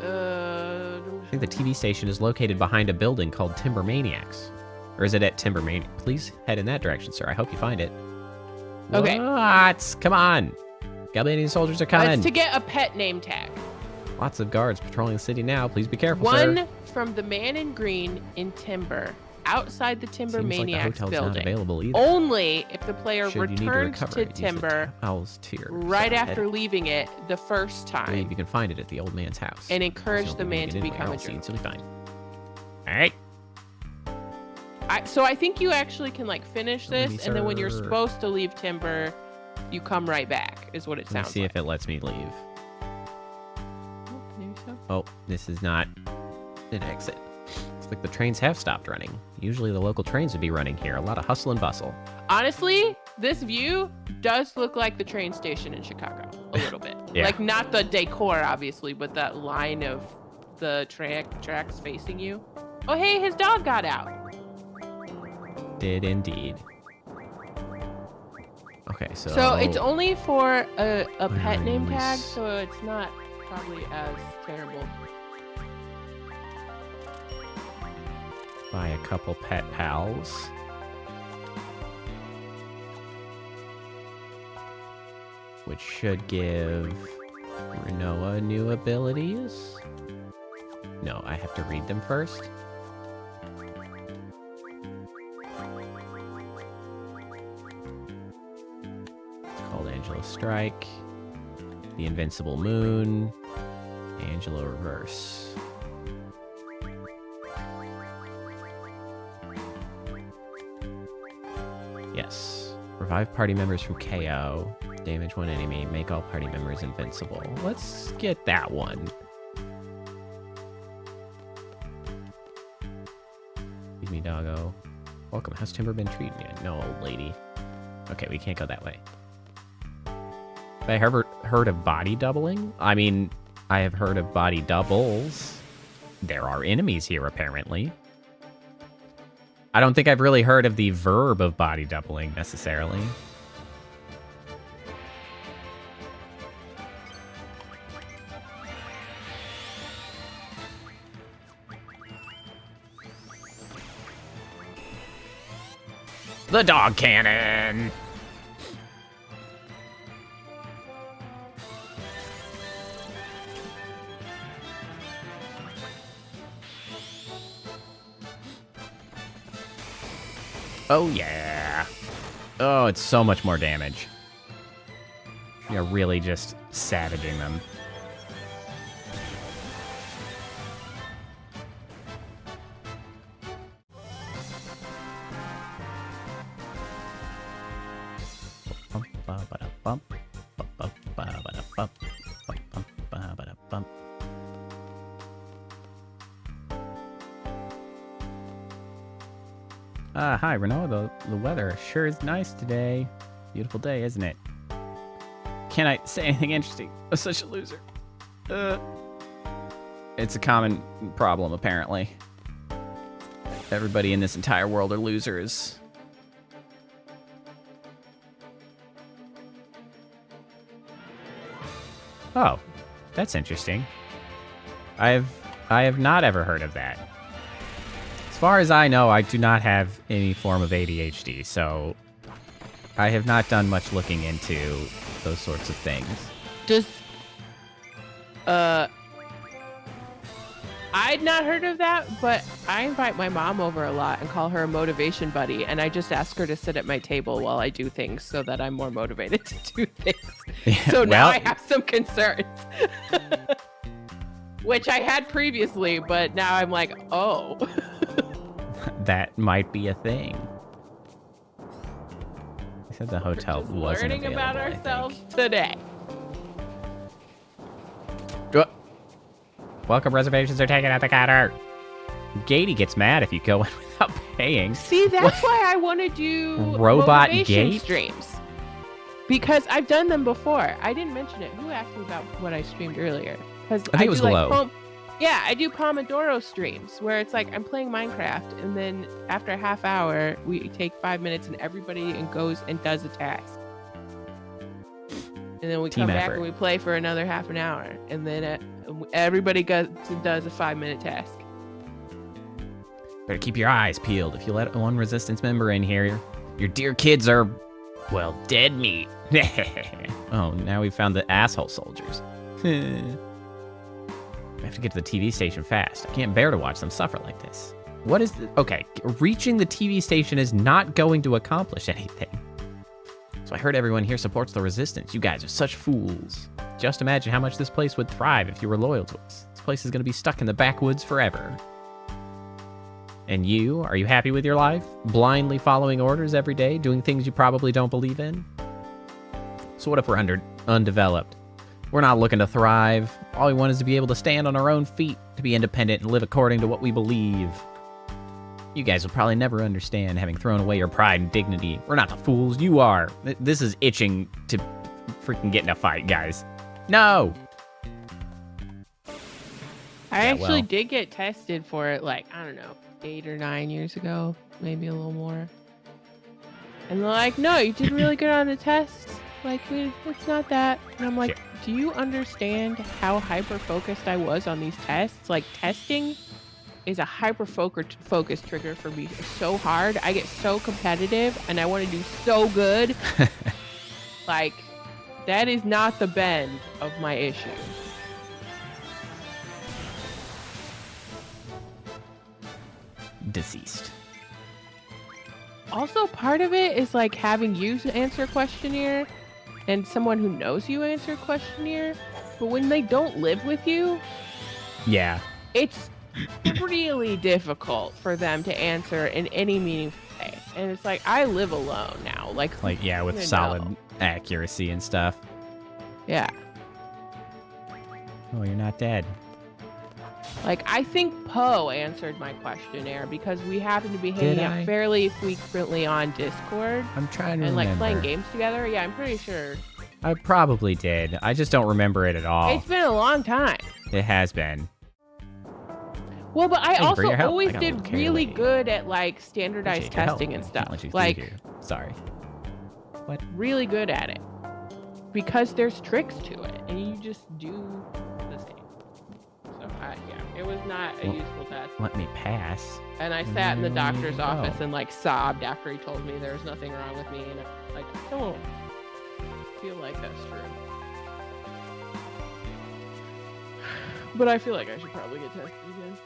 I think the TV station is located behind a building called Timber Maniacs. Or is it at Timber Maniacs? Please head in that direction, sir. I hope you find it. Okay. What? Come on. Albanian soldiers are coming. It's to get a pet name tag. Lots of guards patrolling the city now. Please be careful, sir. One from the man in green in Timber, outside the Timber Seems Maniacs like the hotel's building. Not available either. Only if the player Should you need returns to recover, Timber to right after leaving it the first I believe time, you can find it at the old man's house. and encourage the man to become a journalist. journalist. It'll be fine. All right. So I think you actually can like finish this, Maybe, and then when you're sir. supposed to leave Timber, you come right back. Is what it Let me sounds see like. if it lets me leave. Maybe so. Oh, this is not an exit. It's like the trains have stopped running. Usually the local trains would be running here. A lot of hustle and bustle. Honestly, this view does look like the train station in Chicago a little bit. Yeah. Like not the decor, obviously, but that line of the tracks facing you. Oh, hey, his dog got out. Did indeed. Okay, so... So it's only for a pet name Nice. tag, so it's not probably as terrible. Buy a couple pet pals. Which should give Renoa new abilities. No, I have to read them first. It's called Angela Strike. The Invincible Moon. Angela Reverse. Yes. Revive party members from KO. Damage one enemy. Make all party members invincible. Let's get that one. Feed me, doggo. Welcome. How's Timber been treating you? No, old lady. Okay, we can't go that way. Have I ever heard of body doubling? I mean, I have heard of body doubles. There are enemies here, apparently. I don't think I've really heard of the verb of body doubling, necessarily. The dog cannon! Oh, yeah. Oh, it's so much more damage. You're really just savaging them. Hi, Renault. The weather sure is nice today. Beautiful day, isn't it? Can I say anything interesting? I'm such a loser. It's a common problem, apparently. Everybody in this entire world are losers. Oh, that's interesting. I have not ever heard of that. As far as I know, I do not have any form of ADHD, so I have not done much looking into those sorts of things. I'd not heard of that, but I invite my mom over a lot and call her a motivation buddy, and I just ask her to sit at my table while I do things so that I'm more motivated to do things. Yeah, So now I have some concerns. Which I had previously, but now I'm like, oh. That might be a thing. I said the hotel We're just wasn't learning available, about ourselves today. Welcome reservations are taken at the counter. Gatey gets mad if you go in without paying. See, that's why I want to do Robot motivation gate streams. Because I've done them before. I didn't mention it. Who asked me about what I streamed earlier? Because I think it was Glow. I do Pomodoro streams where it's like I'm playing Minecraft, and then after a half hour, we take 5 minutes and everybody goes and does a task. And then we come back and we play for another half an hour. And then everybody goes and does a 5-minute task. Better keep your eyes peeled. If you let one resistance member in here, your dear kids are, well, dead meat. Oh, now we found the asshole soldiers. I have to get to the TV station fast. I can't bear to watch them suffer like this. What is the... Okay, reaching the TV station is not going to accomplish anything. So I heard everyone here supports the resistance. You guys are such fools. Just imagine how much this place would thrive if you were loyal to us. This place is going to be stuck in the backwoods forever. And you, are you happy with your life? Blindly following orders every day, doing things you probably don't believe in? So what if we're undeveloped? We're not looking to thrive. All we want is to be able to stand on our own feet, to be independent and live according to what we believe. You guys will probably never understand, having thrown away your pride and dignity. We're not the fools, you are. This is itching to freaking get in a fight, guys. No! I actually did get tested for it, like, I don't know, 8 or 9 years ago, maybe a little more. And they're like, no, you did really good on the tests. Like, it's not that. And I'm like, do you understand how hyper-focused I was on these tests? Like, testing is a hyper-focus trigger for me so hard. I get so competitive, and I want to do so good. Like, that is not the bend of my issue. Deceased. Also, part of it is like having you answer a questionnaire and someone who knows you answer a questionnaire, but when they don't live with you, yeah, it's really difficult for them to answer in any meaningful way. And it's like, I live alone now. Like yeah, with solid accuracy and stuff. Yeah. Oh, you're not dead. Like, I think Poe answered my questionnaire because we happen to be hanging out fairly frequently on Discord. I'm trying to remember. And, like, playing games together. Yeah, I'm pretty sure. I probably did. I just don't remember it at all. It's been a long time. It has been. Well, but I also always did really good at, like, standardized testing and stuff. Like, sorry. What? Really good at it. Because there's tricks to it, and you just do the same. So, yeah, it was not a useful test. Let me pass. And I sat in the doctor's office and, like, sobbed after he told me there was nothing wrong with me. And, like, I don't feel like that's true. But I feel like I should probably get tested again.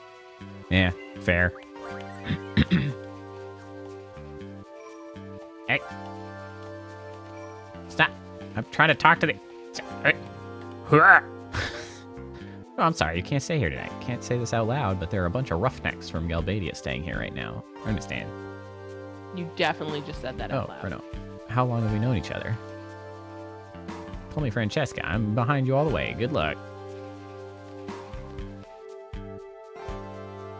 Yeah, fair. Hey. Stop. I'm trying to talk to the... Oh, I'm sorry, you can't stay here tonight. Can't say this out loud, but there are a bunch of roughnecks from Galbadia staying here right now. I understand. You definitely just said that out loud. Oh, no. How long have we known each other? Call me Francesca. I'm behind you all the way. Good luck.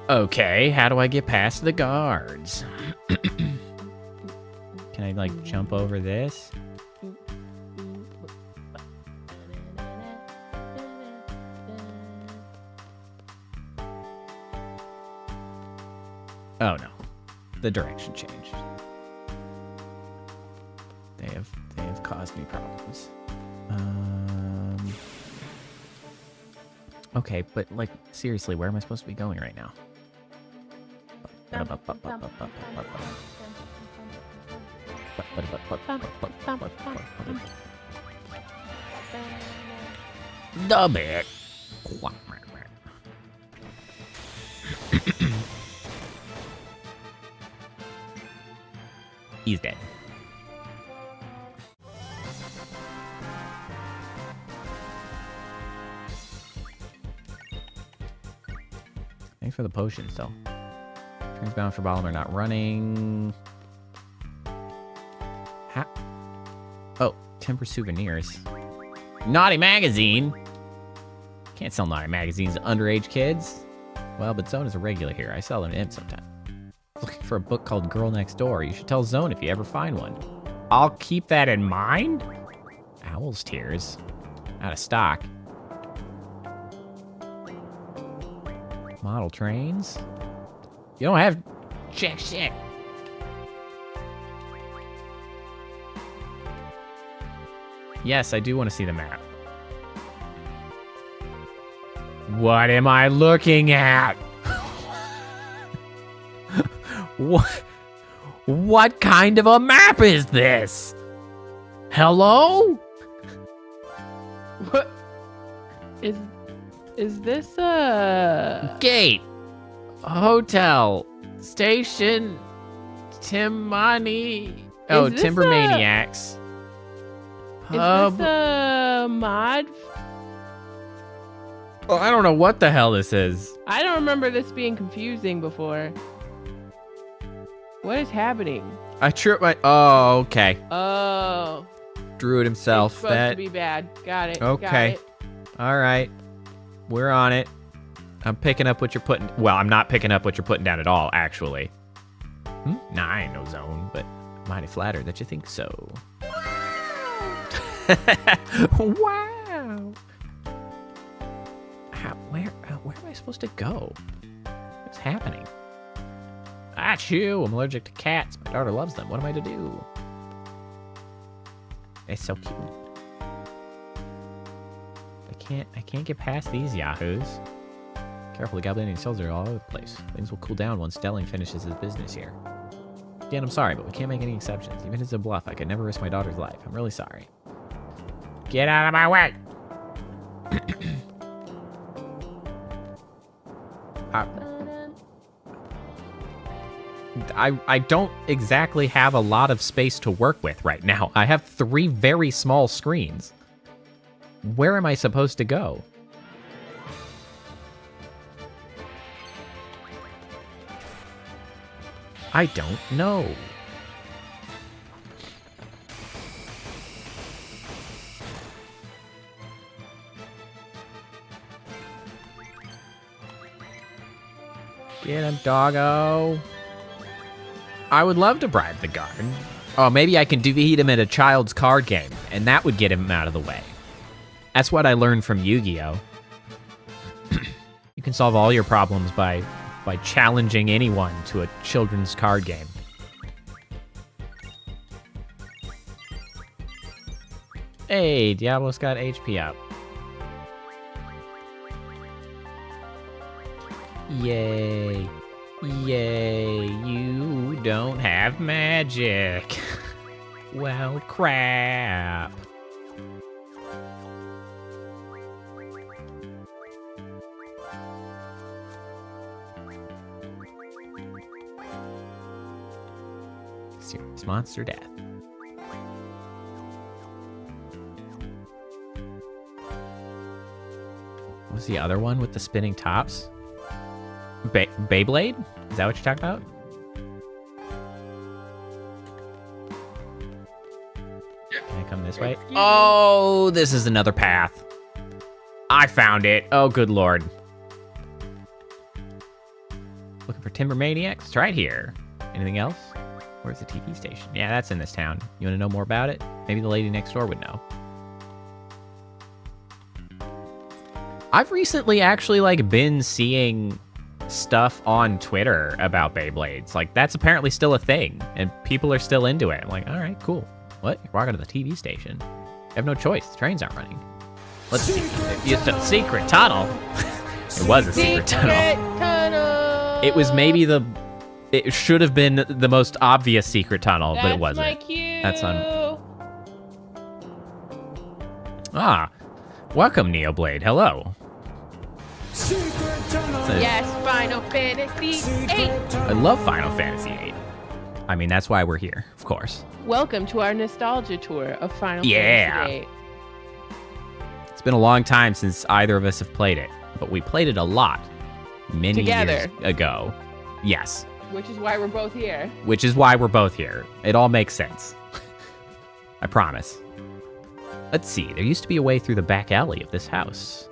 Okay, how do I get past the guards? Can I, like, jump over this? Oh, no. the direction changed. They have caused me problems. Okay, but like seriously, where am I supposed to be going right now? The bit. He's dead. Thanks for the potions, though. Turns bound for Bottom are not running. Oh, Timber souvenirs. Naughty magazine. Can't sell naughty magazines to underage kids. Well, but Zone is a regular here. I sell them to him sometime. Looking for a book called Girl Next Door. You should tell Zone if you ever find one. I'll keep that in mind. Owl's Tears. Out of stock. Model trains. You don't have jack shit. Yes, I do want to see the map. What am I looking at? What kind of a map is this? Hello? What is this a gate? Hotel? Station? Timani? Oh, Timber Maniacs. Is this a mod? Oh, I don't know what the hell this is. I don't remember this being confusing before. What is happening? I tripped my... Oh, okay. Oh. Druid himself. It's supposed to be bad. Got it. Okay. Got it. All right. We're on it. I'm picking up what you're putting... Well, I'm not picking up what you're putting down at all, actually. Nah, I ain't no Zone, but mighty flattered that you think so. Wow. Where am I supposed to go? What's happening? Achoo! I'm allergic to cats. My daughter loves them. What am I to do? It's so cute. I can't get past these yahoos. Careful, the goblin and souls are all over the place. Things will cool down once Stelling finishes his business here. Again, I'm sorry, but we can't make any exceptions. Even if it's a bluff, I could never risk my daughter's life. I'm really sorry. Get out of my way! I don't exactly have a lot of space to work with right now. I have 3 very small screens. Where am I supposed to go? I don't know. Get him, doggo. I would love to bribe the guard. Oh, maybe I can defeat him at a child's card game, and that would get him out of the way. That's what I learned from Yu-Gi-Oh! You can solve all your problems by challenging anyone to a children's card game. Hey, Diablo's got HP up. Yay. Yay, you don't have magic. Well, crap. Serious monster death. What was the other one with the spinning tops? Beyblade? Is that what you're talking about? Can I come this way? Oh, this is another path. I found it. Oh, good lord. Looking for Timber Maniacs? It's right here. Anything else? Where's the TP station? Yeah, that's in this town. You want to know more about it? Maybe the lady next door would know. I've recently actually been seeing stuff on Twitter about Beyblades. Like, that's apparently still a thing, and people are still into it. I'm like, all right, cool. What? You're walking to the TV station. You have no choice. The trains aren't running. Let's see. It's a secret tunnel. It was a secret tunnel. It was maybe it should have been the most obvious secret tunnel, but it wasn't. That's my cue. That's on. Ah, welcome, Neoblade. Hello. Yes, Final Fantasy VIII. I love Final Fantasy VIII. I mean, that's why we're here, of course. Welcome to our nostalgia tour of Final Fantasy VIII. It's been a long time since either of us have played it, but we played it a lot many years ago. Yes. Which is why we're both here. Which is why we're both here. It all makes sense. I promise. Let's see. There used to be a way through the back alley of this house.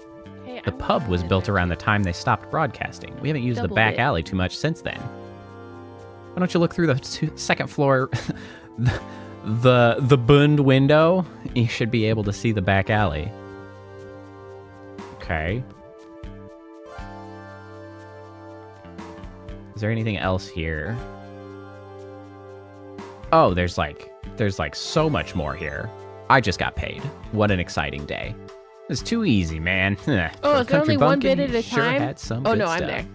Hey, The pub was built around the time they stopped broadcasting. We haven't used the back alley too much since then. Why don't you look through the second floor, the bund window? You should be able to see the back alley. Okay. Is there anything else here? Oh, there's like so much more here. I just got paid. What an exciting day. It's too easy, man. Oh, is there only one bit at a sure time? Had some oh, good no, I'm stuff. there.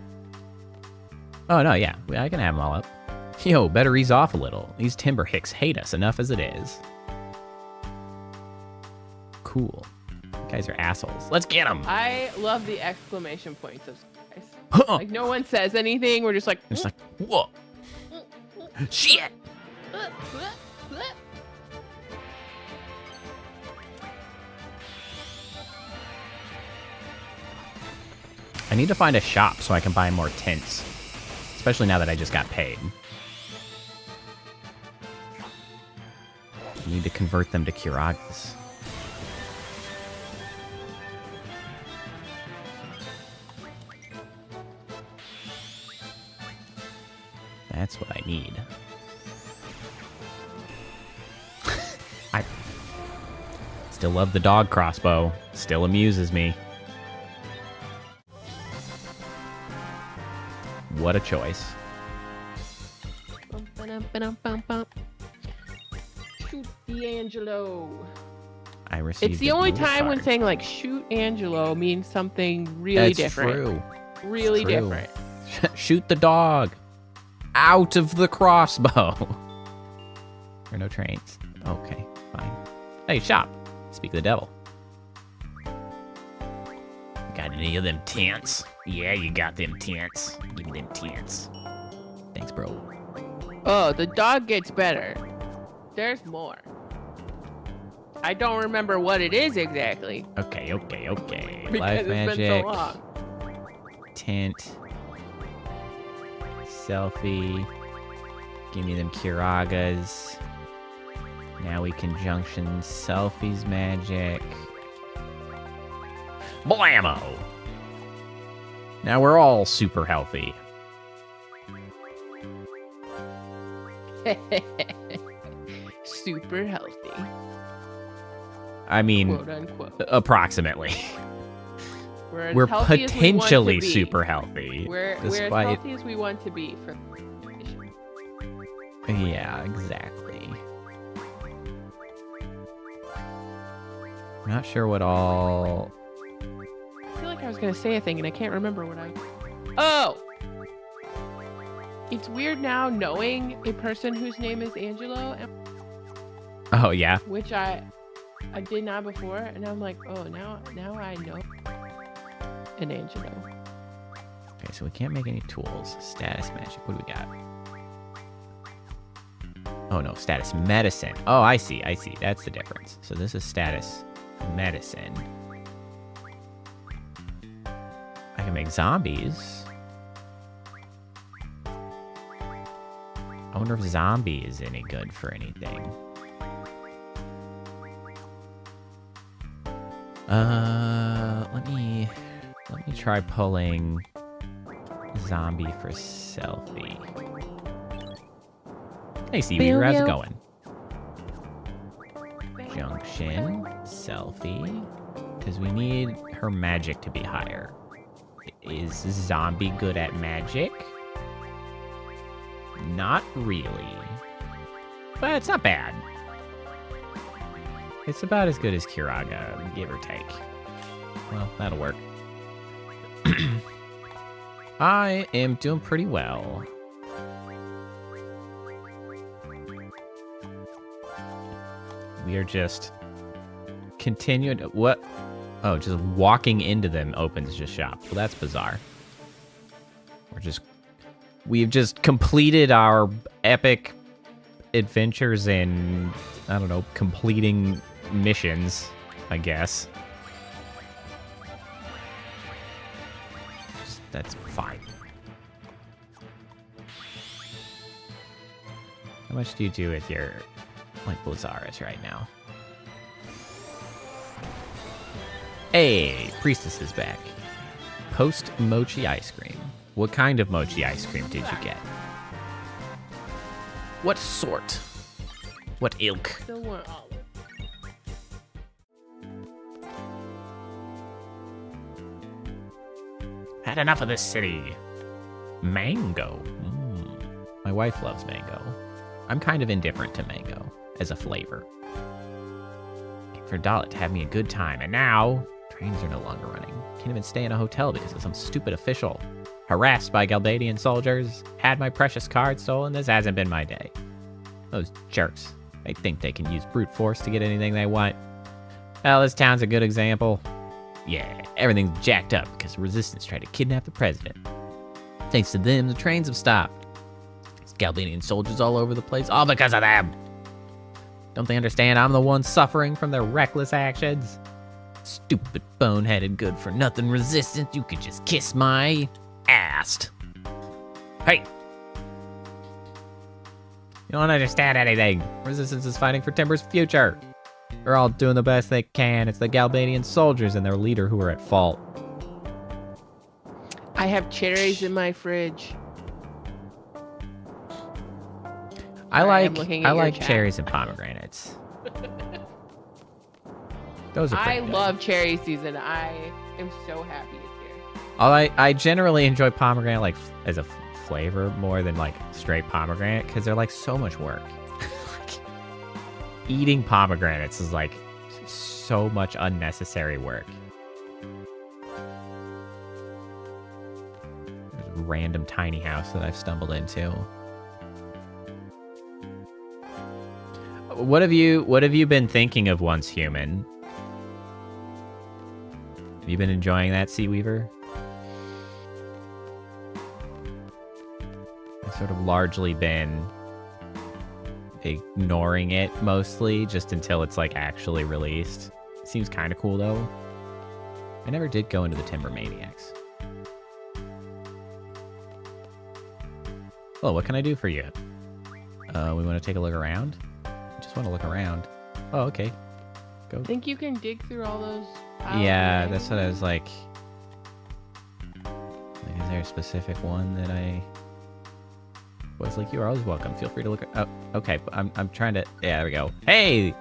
Oh, no, yeah. I can have them all up. Yo, better ease off a little. These timber hicks hate us enough as it is. Cool. You guys are assholes. Let's get them. I love the exclamation points of guys. Like, no one says anything. We're just like... It's like, whoa. Shit. I need to find a shop so I can buy more tints. Especially now that I just got paid. I need to convert them to Kiragas. That's what I need. I still love the dog crossbow. Still amuses me. What a choice. Shoot D'Angelo. I received. It's the only time when saying like shoot Angelo means something really different. True. Really It's true. different. Shoot the dog. Out of the crossbow. There are no trains. Okay, fine. Hey, shop. Speak of the devil. Got any of them tents? Yeah, you got them tents. Give me them tents. Thanks, bro. Oh, the dog gets better. There's more. I don't remember what it is exactly. Okay. Because Life it's magic. been so long. Tint. Selfie. Give me them Kiragas. Now we can junction selfies magic. Blammo! Now we're all super healthy. Super healthy. I mean, Quote unquote. approximately. We're as healthy as we want to potentially be. super healthy. We're as healthy as we want to be for. Yeah, exactly. Not sure what all. I feel like I was gonna say a thing and I can't remember what I. Oh! It's weird now knowing a person whose name is Angelo, Oh yeah. which I did not before, and I'm like, oh, now I know an Angelo. Okay, so we can't make any tools. Status magic. What do we got? Oh no, status medicine. Oh, I see. That's the difference. So this is status medicine. I can make zombies. I wonder if zombie is any good for anything. Let me try pulling zombie for selfie. Hey, Seaweed, how's it going? Junction, selfie, because we need her magic to be higher. Is zombie good at magic? Not really. But it's not bad. It's about as good as Kiraga, give or take. Well, that'll work. I am doing pretty well. We are just continuing. What? Oh, just walking into them opens just shop. Well, that's bizarre. We've just completed our epic adventures in, I don't know, completing missions, I guess. That's fine. How much do you do with your, like, Blazzaris right now? Hey, Priestess is back. Post mochi ice cream. What kind of mochi ice cream did you get? What sort? What ilk? Still want all of it. Had enough of this city. Mango. My wife loves mango. I'm kind of indifferent to mango as a flavor. Came for Dalit to have me a good time, and now trains are no longer running. Can't even stay in a hotel because of some stupid official. Harassed by Galbadian soldiers. Had my precious card stolen. This hasn't been my day. Those jerks. They think they can use brute force to get anything they want. Well, this town's a good example. Yeah, everything's jacked up because resistance tried to kidnap the president. Thanks to them, the trains have stopped. There's Galbadian soldiers all over the place, all because of them. Don't they understand I'm the one suffering from their reckless actions? Stupid, boneheaded, good-for-nothing resistance. You could just kiss my ass. Hey! You don't understand anything. Resistance is fighting for Timber's future. They're all doing the best they can. It's the Galbadian soldiers and their leader who are at fault. I have cherries in my fridge. I like cherries and pomegranates. Those are pretty good. love cherry season. I am so happy it's here. I generally enjoy pomegranate like as a flavor more than like straight pomegranate because they're like so much work. Like, eating pomegranates is like so much unnecessary work. There's a random tiny house that I've stumbled into. What have you been thinking of Once Human? Have you been enjoying that, Sea Weaver? I've sort of largely been ignoring it mostly, just until it's like actually released. Seems kind of cool though. I never did go into the Timber Maniacs. Oh, what can I do for you? We want to take a look around? Just want to look around. Oh, okay. Go. Think you can dig through all those? Yeah, that's what I was like. Is there a specific one that I was like? You are always welcome. Feel free to look. Oh, okay. I'm trying to. Yeah, there we go. Hey,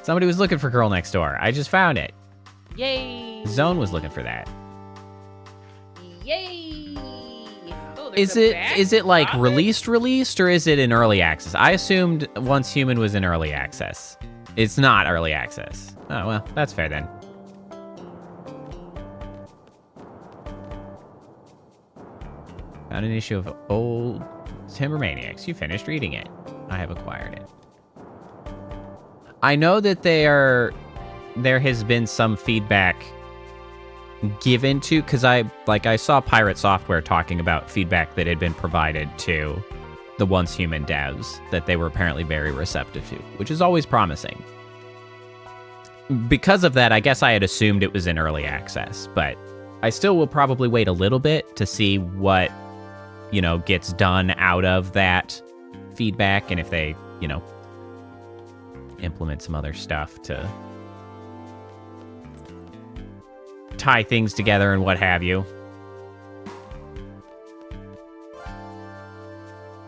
somebody was looking for Girl Next Door. I just found it. Yay! Zone was looking for that. Yay! Oh, Is it like released, or is it in early access? I assumed Once Human was in early access. It's not early access. Oh, well, that's fair then. Found an issue of Old Timber Maniacs. You finished reading it. I have acquired it. I know that there has been some feedback given to, because I saw Pirate Software talking about feedback that had been provided to the Once Human devs that they were apparently very receptive to, which is always promising. Because of that, I guess I had assumed it was in early access, but I still will probably wait a little bit to see what, gets done out of that feedback, and if they, implement some other stuff to tie things together and what have you.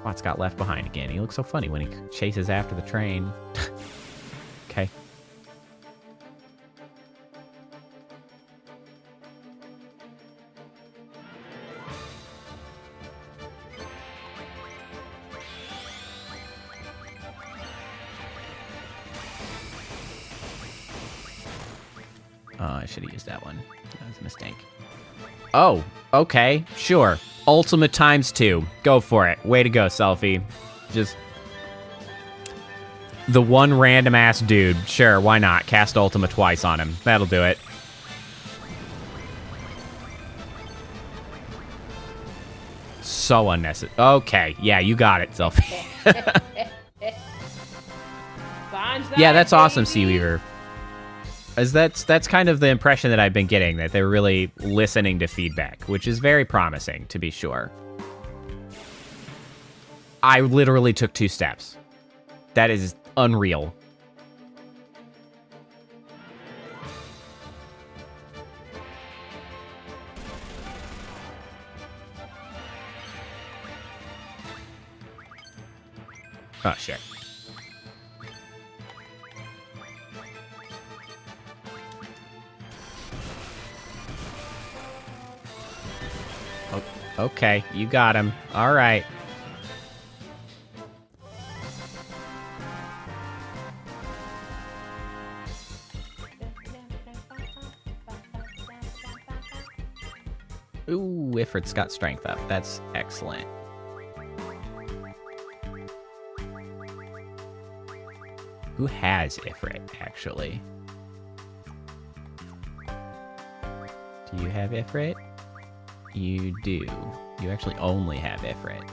Watt's got left behind again. He looks so funny when he chases after the train. Okay. I should have used that one. That was a mistake. Oh, okay, sure. Ultimate ×2. Go for it. Way to go, Selfie. Just the one random ass dude. Sure, why not? Cast Ultima twice on him. That'll do it. So unnecessary. Okay, yeah, you got it, Selfie. Yeah, that's awesome, Seaweaver. As that's kind of the impression that I've been getting, that they're really listening to feedback, which is very promising, to be sure. I literally took 2 steps. That is unreal. Oh, shit. Okay, you got him. All right. Ooh, Ifrit's got strength up. That's excellent. Who has Ifrit, actually? Do you have Ifrit? You do. You actually only have Ifrit.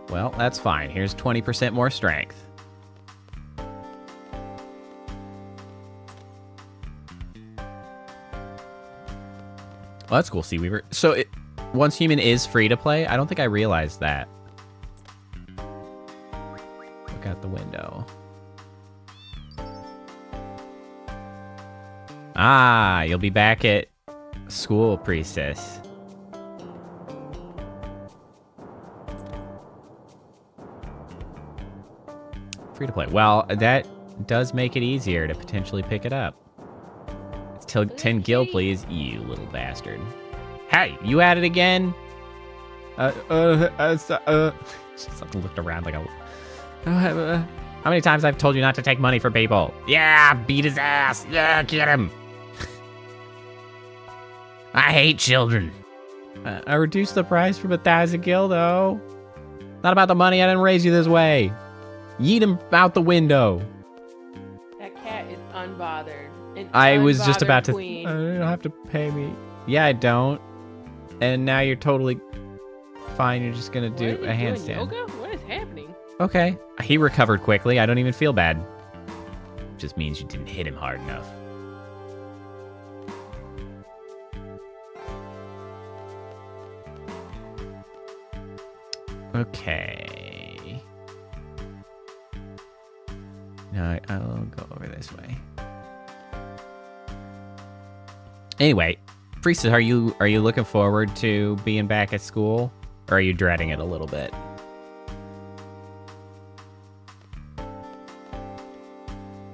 Well, that's fine. Here's 20% more strength. Well, that's cool, Seaweaver. So, once human is free to play? I don't think I realized that. Look out the window. Ah, you'll be back at school, Priestess. Free to play. Well, that does make it easier to potentially pick it up. It's 10 gil, please. You little bastard. Hey, you at it again? Just looked around like a... how many times I've told you not to take money from people? Yeah, beat his ass. Yeah, get him. I hate children. I reduced the price from 1,000 gil, though. Not about the money. I didn't raise you this way. Yeet him out the window. That cat is unbothered. I was just about to... queen. You don't have to pay me. Yeah, I don't. And now you're totally fine. You're just going to do a handstand. Yoga? What is happening? Okay. He recovered quickly. I don't even feel bad. Just means you didn't hit him hard enough. Okay. No, I'll go over this way. Anyway, Priestess, are you looking forward to being back at school, or are you dreading it a little bit?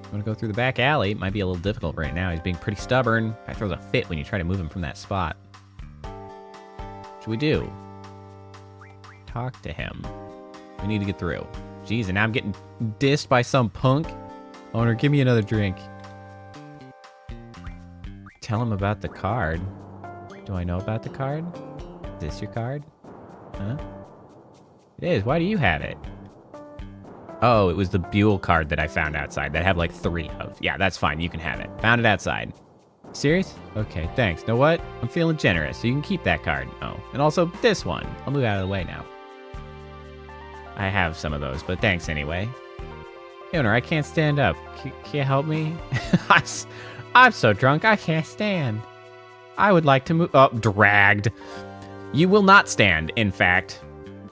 I'm gonna go through the back alley. It might be a little difficult right now. He's being pretty stubborn. He throws a fit when you try to move him from that spot. What should we do? Talk to him. We need to get through. Jeez, and now I'm getting dissed by some punk. Owner, give me another drink. Tell him about the card. Do I know about the card? Is this your card? Huh? It is. Why do you have it? Oh, it was the Buell card that I found outside that I have like 3 of. Yeah, that's fine. You can have it. Found it outside. Serious? Okay, thanks. Know what? I'm feeling generous, so you can keep that card. Oh, and also this one. I'll move out of the way now. I have some of those, but thanks anyway. Hey, owner, I can't stand up. Can you help me? I'm so drunk, I can't stand. I would like to move... Oh, dragged. You will not stand, in fact.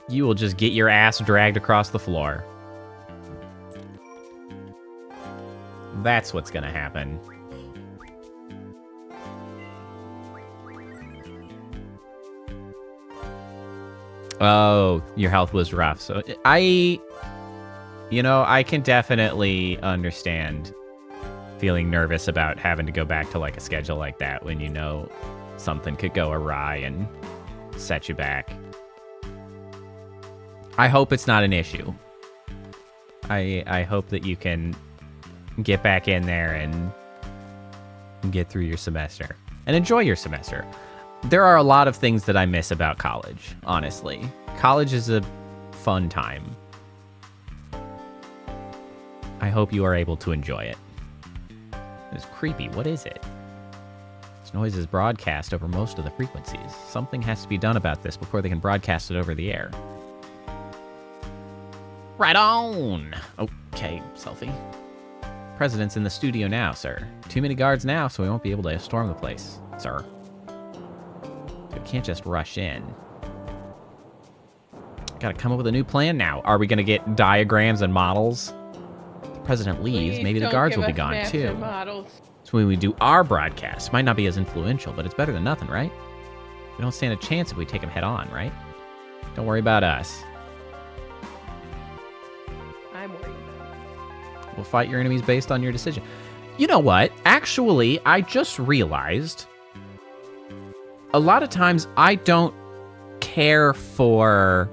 You will just get your ass dragged across the floor. That's what's gonna happen. Oh, your health was rough. So I can definitely understand feeling nervous about having to go back to like a schedule like that when you know something could go awry and set you back. I hope it's not an issue. I hope that you can get back in there and get through your semester and enjoy your semester. There are a lot of things that I miss about college, honestly. College is a fun time. I hope you are able to enjoy it. It's creepy. What is it? This noise is broadcast over most of the frequencies. Something has to be done about this before they can broadcast it over the air. Right on! Okay, selfie. President's in the studio now, sir. Too many guards now, so we won't be able to storm the place, sir. We can't just rush in. Gotta come up with a new plan now. Are we gonna get diagrams and models? If the president leaves, Please maybe the guards will be gone too. So when we do our broadcast, might not be as influential, but it's better than nothing, right? We don't stand a chance if we take them head on, right? Don't worry about us. I'm worried about it. We'll fight your enemies based on your decision. You know what? Actually, I just realized a lot of times I don't care for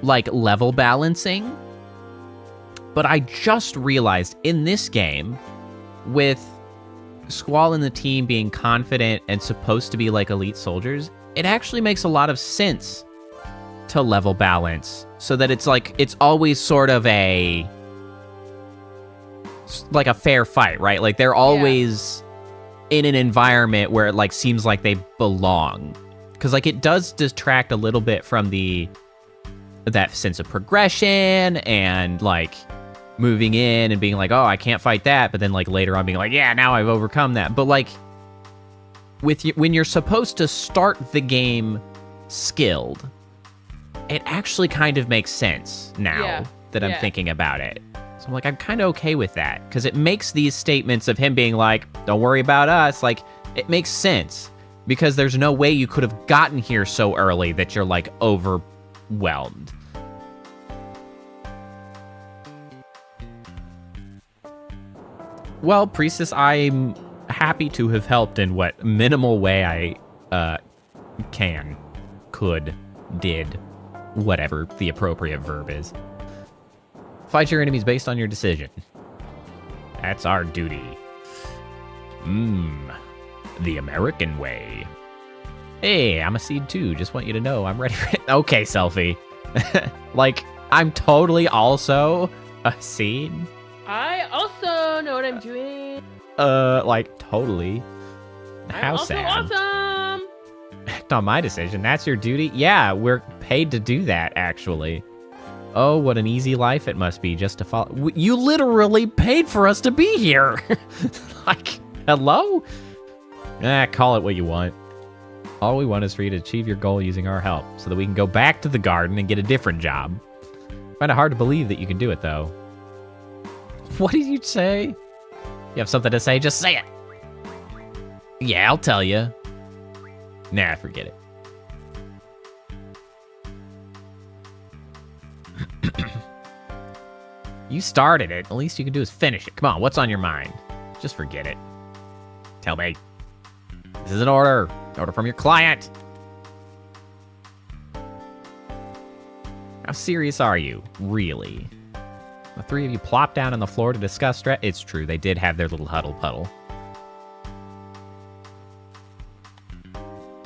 like level balancing, but I just realized in this game, with Squall and the team being confident and supposed to be like elite soldiers, it actually makes a lot of sense to level balance so that it's like it's always sort of a like a fair fight, right? Like they're always in an environment where it like seems like they belong. Because like it does detract a little bit from that sense of progression and like moving in and being like, oh, I can't fight that, but then like later on being like, yeah, now I've overcome that. But like with you, when you're supposed to start the game skilled, it actually kind of makes sense now that I'm thinking about it. So I'm like, I'm kind of okay with that because it makes these statements of him being like, don't worry about us, like it makes sense because there's no way you could have gotten here so early that you're like overwhelmed. Well, Priestess, I'm happy to have helped in what minimal way I could, did, whatever the appropriate verb is. Fight your enemies based on your decision. That's our duty. The American way. Hey, I'm a SeeD too. Just want you to know I'm ready for it. Okay, selfie. Like, I'm totally also a SeeD. I also know what I'm doing. Like, totally. How I'm also sad. awesome. Act on my decision. That's your duty? Yeah, we're paid to do that, actually. Oh, what an easy life it must be just to follow. You literally paid for us to be here. Like, hello? Call it what you want. All we want is for you to achieve your goal using our help so that we can go back to the garden and get a different job. Find it hard to believe that you can do it, though. What did you say? You have something to say? Just say it. Yeah, I'll tell you. Nah, forget it. You started it. The least you can do is finish it. Come on, what's on your mind? Just forget it. Tell me. This is an order. Order from your client. How serious are you? Really? The three of you plop down on the floor to discuss It's true, they did have their little huddle puddle.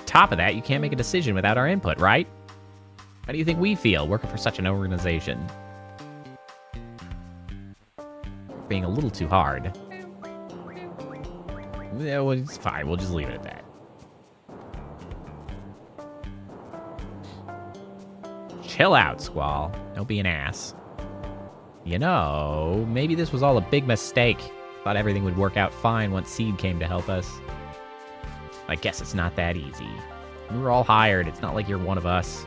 Top of that, you can't make a decision without our input, right? How do you think we feel working for such an organization? Being a little too hard. Yeah, well, it's fine. We'll just leave it at that. Chill out, Squall. Don't be an ass. You know, maybe this was all a big mistake. Thought everything would work out fine once SeeD came to help us. I guess it's not that easy. We were all hired. It's not like you're one of us.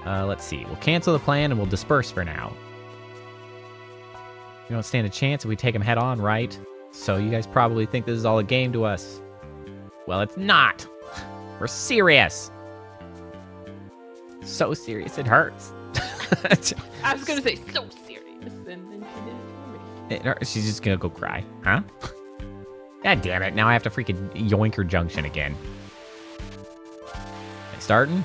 Let's see. We'll cancel the plan and we'll disperse for now. We don't stand a chance if we take them head on, right? So you guys probably think this is all a game to us. Well, it's not. We're serious. So serious it hurts. I was gonna say so serious, and then she did it for me. She's just gonna go cry, huh? God damn it! Now I have to freaking Yoinker Junction again. Starting.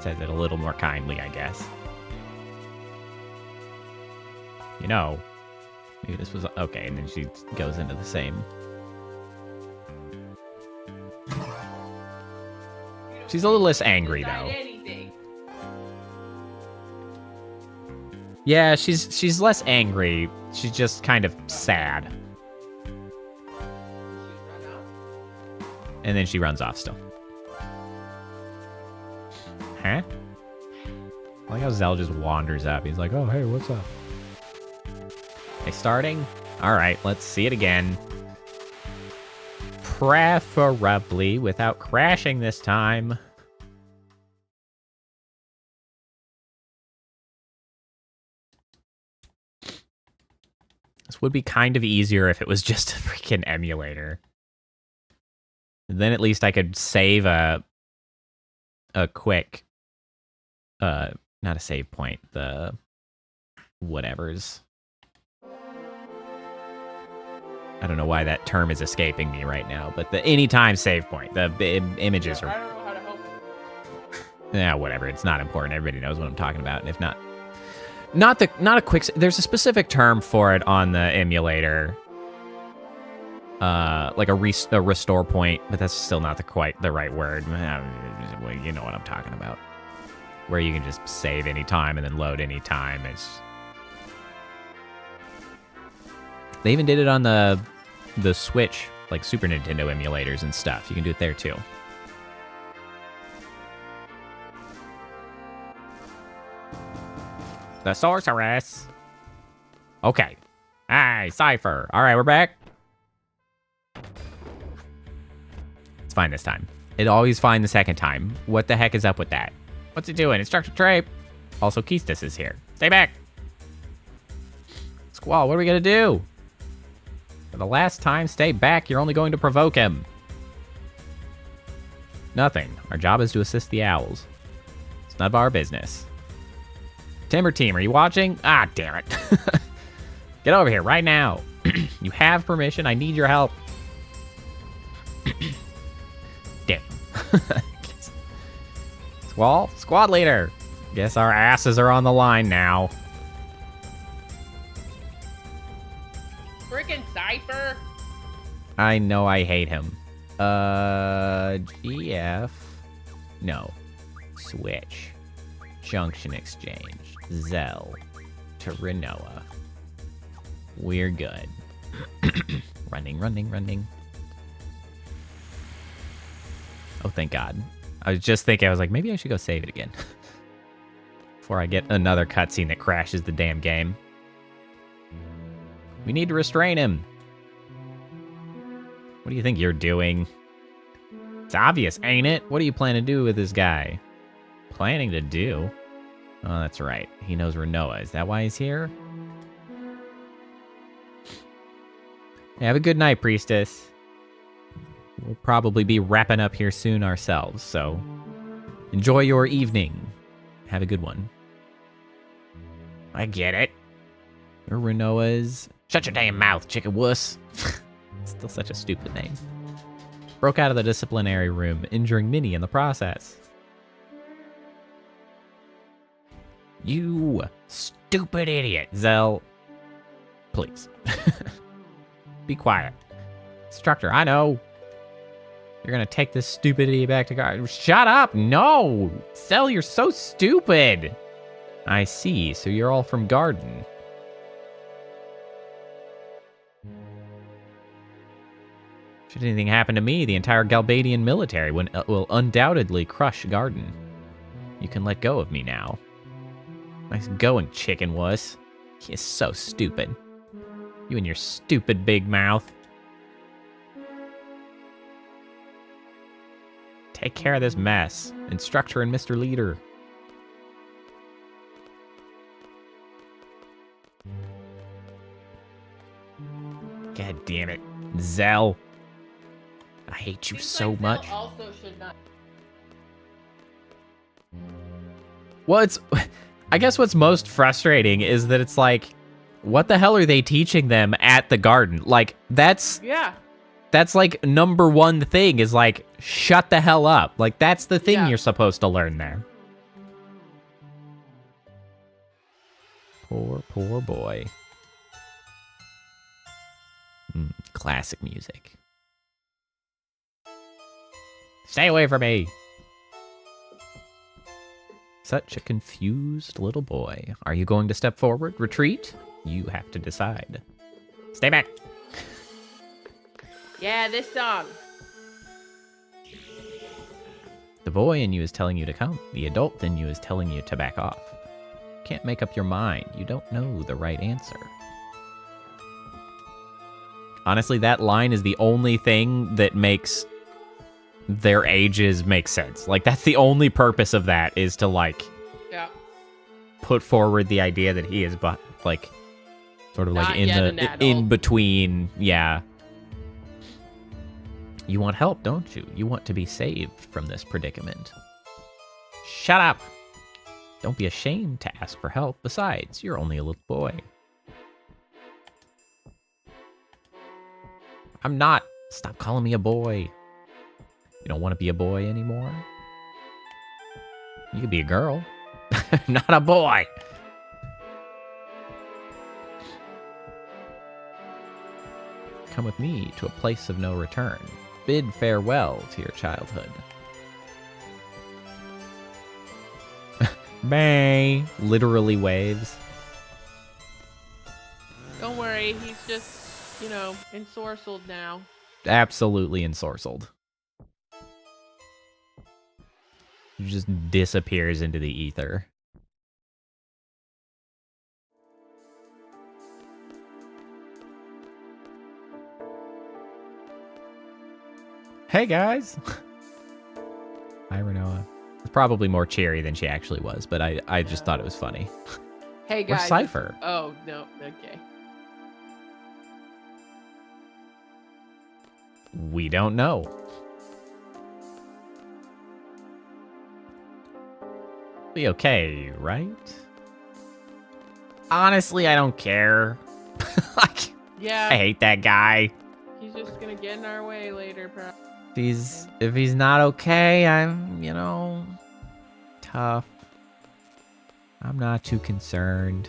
Says it a little more kindly, I guess. You know, maybe this was okay, and then she goes into the same. She's a little less angry though. Yeah, she's less angry. She's just kind of sad. And then she runs off still. Huh? I like how Zell just wanders up. He's like, oh, hey, what's up? Hey, starting? Alright, let's see it again. Preferably without crashing this time. This would be kind of easier if it was just a freaking emulator. Then at least I could save a quick, not a save point, the whatevers. I don't know why that term is escaping me right now, but the anytime save point, the images are... I don't know how to help you. Yeah, whatever, it's not important. Everybody knows what I'm talking about, and if not... Not a quick... There's a specific term for it on the emulator. Like a restore point, but that's still not quite the right word. Well, you know what I'm talking about. Where you can just save anytime and then load anytime. They even did it on the Switch, like Super Nintendo emulators and stuff. You can do it there too. The sorceress. Okay. Hi, Cypher. All right, we're back. It's fine this time. It always fine the second time. What the heck is up with that? What's he doing? Instructor Trape. Also, Keistis is here. Stay back. Squall, what are we going to do? For the last time, stay back. You're only going to provoke him. Nothing. Our job is to assist the owls. It's none of our business. Timber Team, are you watching? Ah, damn it. Get over here right now. You have permission. I need your help. Damn. Squall, squad leader. Guess our asses are on the line now. Frickin' Cypher. I know I hate him. GF. No. Switch. Junction exchange. Zell. To Renoa. We're good. Running. Oh, thank God. I was just thinking, I was like, maybe I should go save it again. Before I get another cutscene that crashes the damn game. We need to restrain him. What do you think you're doing? It's obvious, ain't it? What do you plan to do with this guy? Planning to do? Oh, that's right. He knows Renoa. Is that why he's here? Have a good night, priestess. We'll probably be wrapping up here soon ourselves, so enjoy your evening. Have a good one. I get it. You're Renoa's... Shut your damn mouth, chicken wuss. Still such a stupid name. Broke out of the disciplinary room, injuring Minnie in the process. You stupid idiot, Zell. Please. Be quiet. Instructor, I know. You're gonna take this stupid idiot back to guard. Shut up! No! Zell, you're so stupid! I see, so you're all from Garden. Should anything happen to me, the entire Galbadian military will undoubtedly crush Garden. You can let go of me now. Nice going, chicken wuss. He is so stupid. You and your stupid big mouth. Take care of this mess. Instructor and Mr. Leader. God damn it. Zell. I hate you so much. Zell also should not. Well, I guess what's most frustrating is that it's like, what the hell are they teaching them at the garden? Like, that's like number one thing is like, shut the hell up. Like, that's the thing you're supposed to learn there. Poor boy. Classic music. Stay away from me! Such a confused little boy. Are you going to step forward? Retreat? You have to decide. Stay back! Yeah, this song. The boy in you is telling you to come. The adult in you is telling you to back off. Can't make up your mind. You don't know the right answer. Honestly, that line is the only thing that makes their ages make sense. Like, that's the only purpose of that, is to, like, put forward the idea that he is, like, sort of Not like in between. Yeah. You want help, don't you? You want to be saved from this predicament. Shut up! Don't be ashamed to ask for help. Besides, you're only a little boy. I'm not. Stop calling me a boy. You don't want to be a boy anymore? You could be a girl. Not a boy. Come with me to a place of no return. Bid farewell to your childhood. Bye. Literally waves. Don't worry, he's just, ensorcelled now. Absolutely ensorcelled. He just disappears into the ether. Hey guys! Hi Renoa. It's probably more cheery than she actually was, but I just thought it was funny. Hey guys. Where's Cypher? Oh, no, okay. We don't know. Be okay, right? Honestly, I don't care. Like, yeah. I hate that guy. He's just gonna get in our way later, probably. If he's not okay, I'm, tough. I'm not too concerned.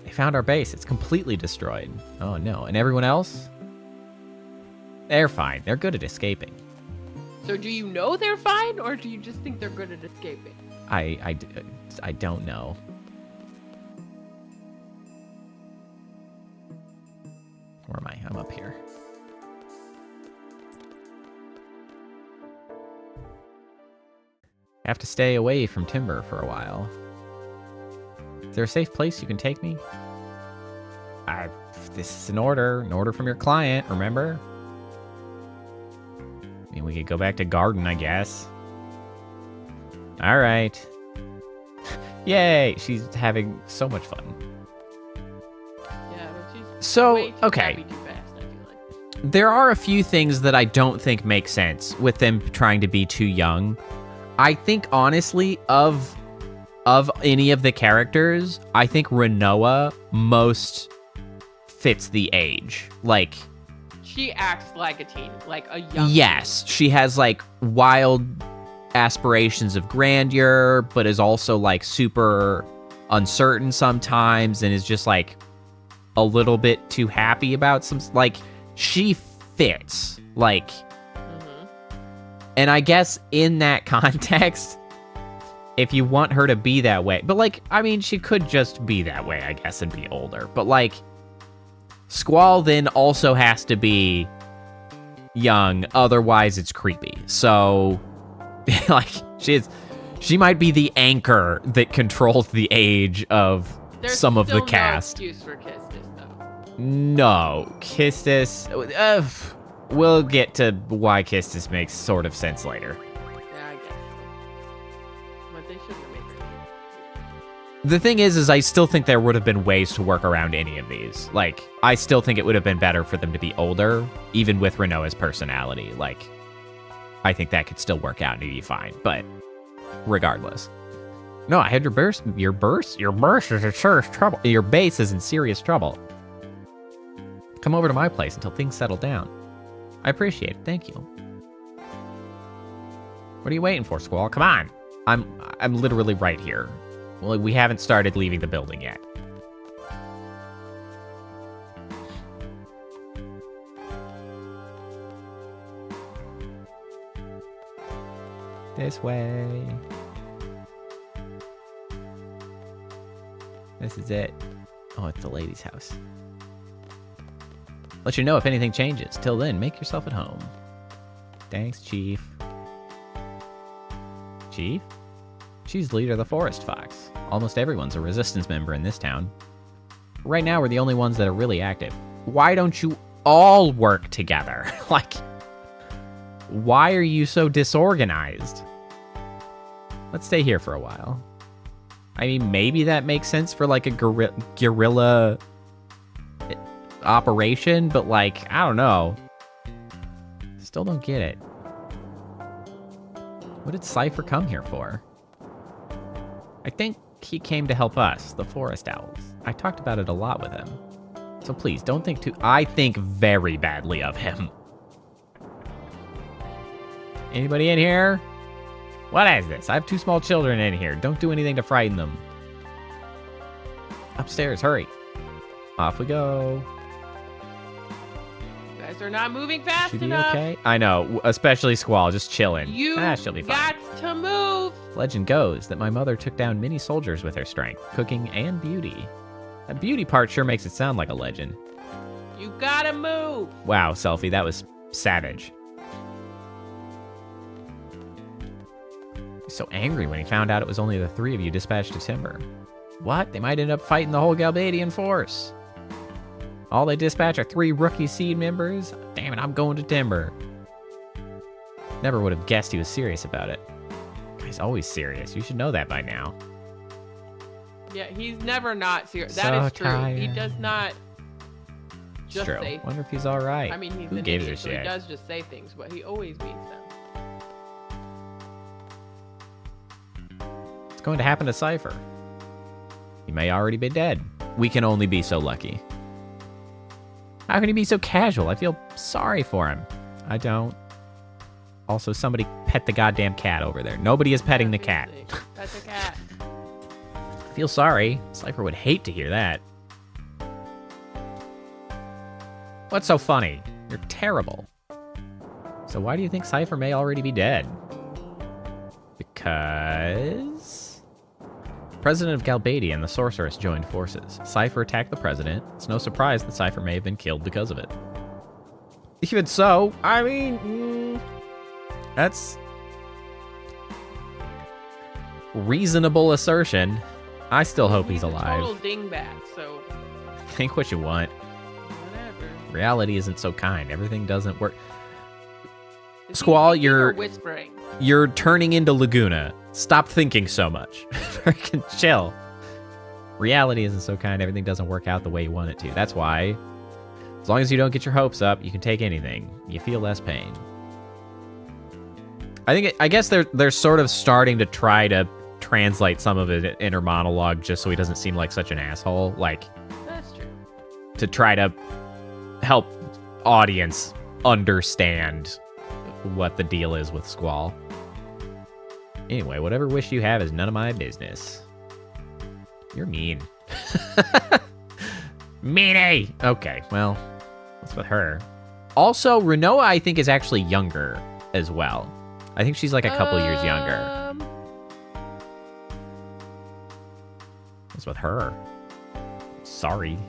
They found our base. It's completely destroyed. Oh no. And everyone else? They're fine. They're good at escaping. So do you know they're fine, or do you just think they're good at escaping? I don't know. Where am I? I'm up here. I have to stay away from timber for a while. Is there a safe place you can take me? This is an order from your client, remember? I mean, we could go back to garden, I guess. All right. Yay, she's having so much fun. Yeah, but she's so, way too okay. happy too fast, I feel like. There are a few things that I don't think make sense with them trying to be too young. I think, honestly, of any of the characters, I think Renoa most fits the age. Like, she acts like a teen, like a young yes, teen. She has, like, wild aspirations of grandeur, but is also, like, super uncertain sometimes and is just, like, a little bit too happy about some, like, she fits, like, and I guess in that context, if you want her to be that way, but, like, I mean, she could just be that way, I guess, and be older, but, like, Squall then also has to be young, otherwise it's creepy. So, like, she might be the anchor that controls the age of some of the cast. There's still no excuse for Kistis, though. No, Kistis. We'll get to why Kistis makes sort of sense later. Yeah, I guess. But they shouldn't have made it. The thing is I still think there would have been ways to work around any of these. Like, I still think it would have been better for them to be older, even with Renoa's personality. Like, I think that could still work out and be fine, but regardless. No, I had your base is in serious trouble. Your base is in serious trouble. Come over to my place until things settle down. I appreciate it, thank you. What are you waiting for, Squall? Come on. I'm literally right here. Well, we haven't started leaving the building yet. This way. This is it. Oh, it's the lady's house. Let you know if anything changes. Till then, make yourself at home. Thanks, Chief. Chief? She's leader of the Forest Fox. Almost everyone's a resistance member in this town. Right now, we're the only ones that are really active. Why don't you all work together? Like, why are you so disorganized? Let's stay here for a while. I mean, maybe that makes sense for like a guerrilla operation, but like, I don't know. Still don't get it. What did Cypher come here for? I think he came to help us, the Forest Owls. I talked about it a lot with him. So please, don't think too... I think very badly of him. Anybody in here? What is this? I have 2 small children in here. Don't do anything to frighten them. Upstairs, hurry. Off we go. You guys are not moving fast Should be enough. okay? I know, especially Squall, just chilling. She'll be fine. Got to move. Legend goes that my mother took down many soldiers with her strength, cooking, and beauty. That beauty part sure makes it sound like a legend. You gotta move. Wow, Selfie, that was savage. He was so angry when he found out it was only the 3 of you dispatched to Timber. What? They might end up fighting the whole Galbadian force. All they dispatch are 3 rookie SeeD members? Damn it, I'm going to Timber. Never would have guessed he was serious about it. Guy's always serious. You should know that by now. Yeah, he's never not serious. So That is true. tired. He does not just True. say Wonder if he's all right. I mean, he's Who an gives idiot, a so shit? he does just say things, but he always means them. What's going to happen to Cypher? He may already be dead. We can only be so lucky. How can he be so casual? I feel sorry for him. I don't. Also, somebody pet the goddamn cat over there. Nobody is petting the cat. That's a cat. I feel sorry. Cypher would hate to hear that. What's so funny? You're terrible. So why do you think Cypher may already be dead? Because... President of Galbadia and the Sorceress joined forces. Cypher attacked the president. It's no surprise that Cypher may have been killed because of it. Even so, I mean... that's... reasonable assertion. I still hope he's alive. Total dingbat, so... Think what you want. Whatever. Reality isn't so kind. Everything doesn't work. Is Squall, he you're... whispering. You're turning into Laguna. Stop thinking so much. Freaking chill. Reality isn't so kind. Everything doesn't work out the way you want it to. That's why, as long as you don't get your hopes up, you can take anything. You feel less pain. I guess they're sort of starting to try to translate some of his inner monologue just so he doesn't seem like such an asshole. Like, That's true. to try to help audience understand what the deal is with Squall. Anyway, whatever wish you have is none of my business. You're mean. Meanie! Okay, well, what's with her? Also, Renoa, I think, is actually younger as well. I think she's like a couple years younger. What's with her? Sorry.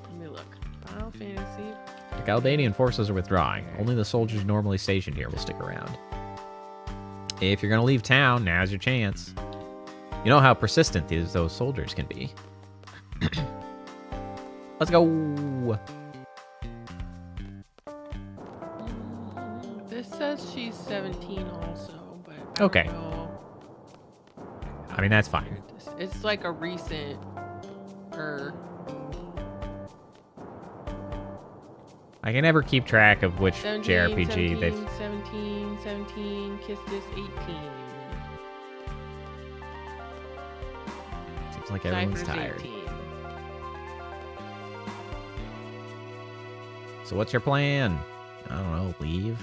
Let me look. Final Fantasy. The Galbadian forces are withdrawing. Only the soldiers normally stationed here will stick around. If you're gonna leave town, now's your chance. You know how persistent those soldiers can be. Let's go. This says she's 17 also, but I don't Okay. know. I mean, that's fine. It's like a recent I can never keep track of which 17, JRPG 17, they've... 17, kiss this 18. Seems like everyone's Cypher's tired. 18. So what's your plan? I don't know, leave?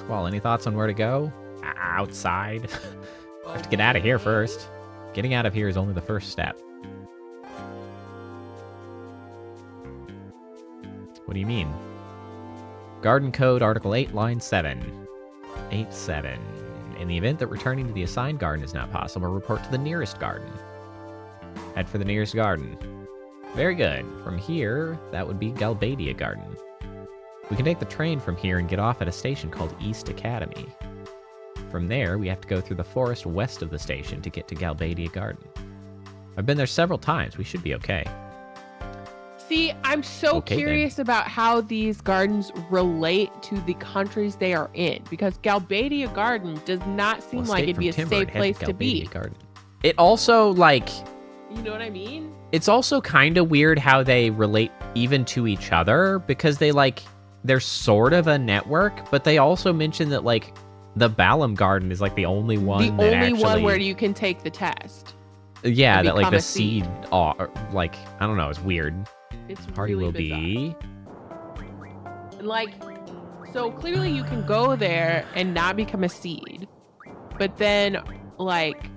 Well, any thoughts on where to go? Outside? I have to get out of here first. Getting out of here is only the first step. What do you mean? Garden Code, Article 8, Line 7. 8-7. In the event that returning to the assigned garden is not possible, report to the nearest garden. Head for the nearest garden. Very good. From here, that would be Galbadia Garden. We can take the train from here and get off at a station called East Academy. From there, we have to go through the forest west of the station to get to Galbadia Garden. I've been there several times. We should be okay. See, I'm so curious about how these gardens relate to the countries they are in, because Galbadia Garden does not seem like it'd be a safe place to be. Garden. It also, like... You know what I mean? It's also kind of weird how they relate even to each other, because they're sort of a network, but they also mention that, like, the Balam Garden is, like, the only one that actually... The only one where you can take the test. Yeah, that, like, the seed... like, I don't know, it's weird. It's Party really will bizarre. be... And, like, so clearly you can go there and not become a seed. But then, like...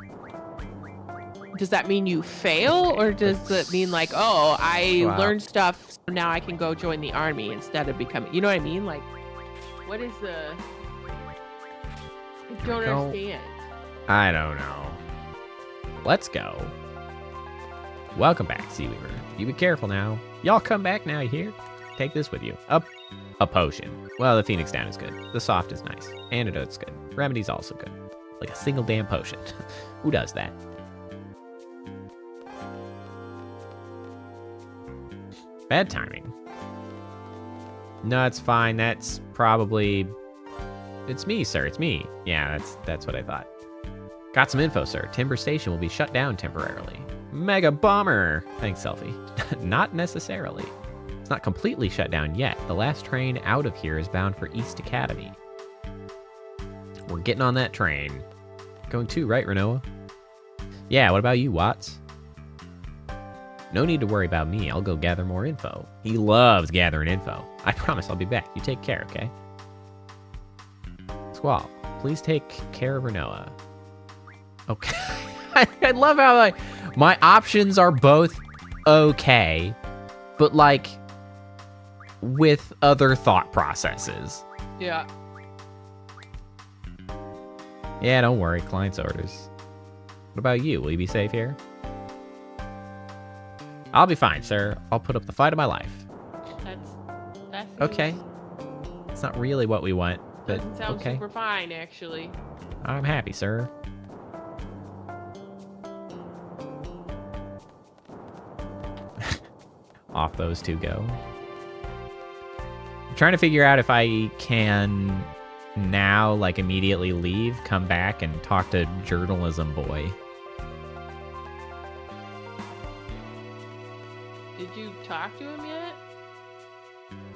Does that mean you fail, or does it mean like, oh, I learned stuff, so now I can go join the army instead of becoming, you know what I mean? Like, what is the... I don't understand. I don't know. Let's go. Welcome back, Seaweaver. You be careful now. Y'all come back now, you hear? Take this with you. A potion. Well, the Phoenix Down is good. The Soft is nice. Antidote's good. Remedy's also good. Like a single damn potion. Who does that? Bad timing. No, it's fine. That's probably... It's me, sir. It's me. Yeah, that's what I thought. Got some info, sir. Timber Station will be shut down temporarily. Mega bummer. Thanks, Selfie. Not necessarily. It's not completely shut down yet. The last train out of here is bound for East Academy. We're getting on that train. Going too, right, Renoa? Yeah, what about you, Watts? No need to worry about me. I'll go gather more info. He loves gathering info. I promise I'll be back. You take care, okay? Squall, please take care of Renoa. Okay. I love how, like, my options are both okay, but, like, with other thought processes. Yeah. Yeah, don't worry. Client's orders. What about you? Will you be safe here? I'll be fine, sir. I'll put up the fight of my life. That's okay. It's not really what we want, but doesn't sound okay. Super fine, actually. I'm happy, sir. Off those two go. I'm trying to figure out if I can now, like, immediately leave, come back, and talk to Journalism Boy. Did you talk to him yet?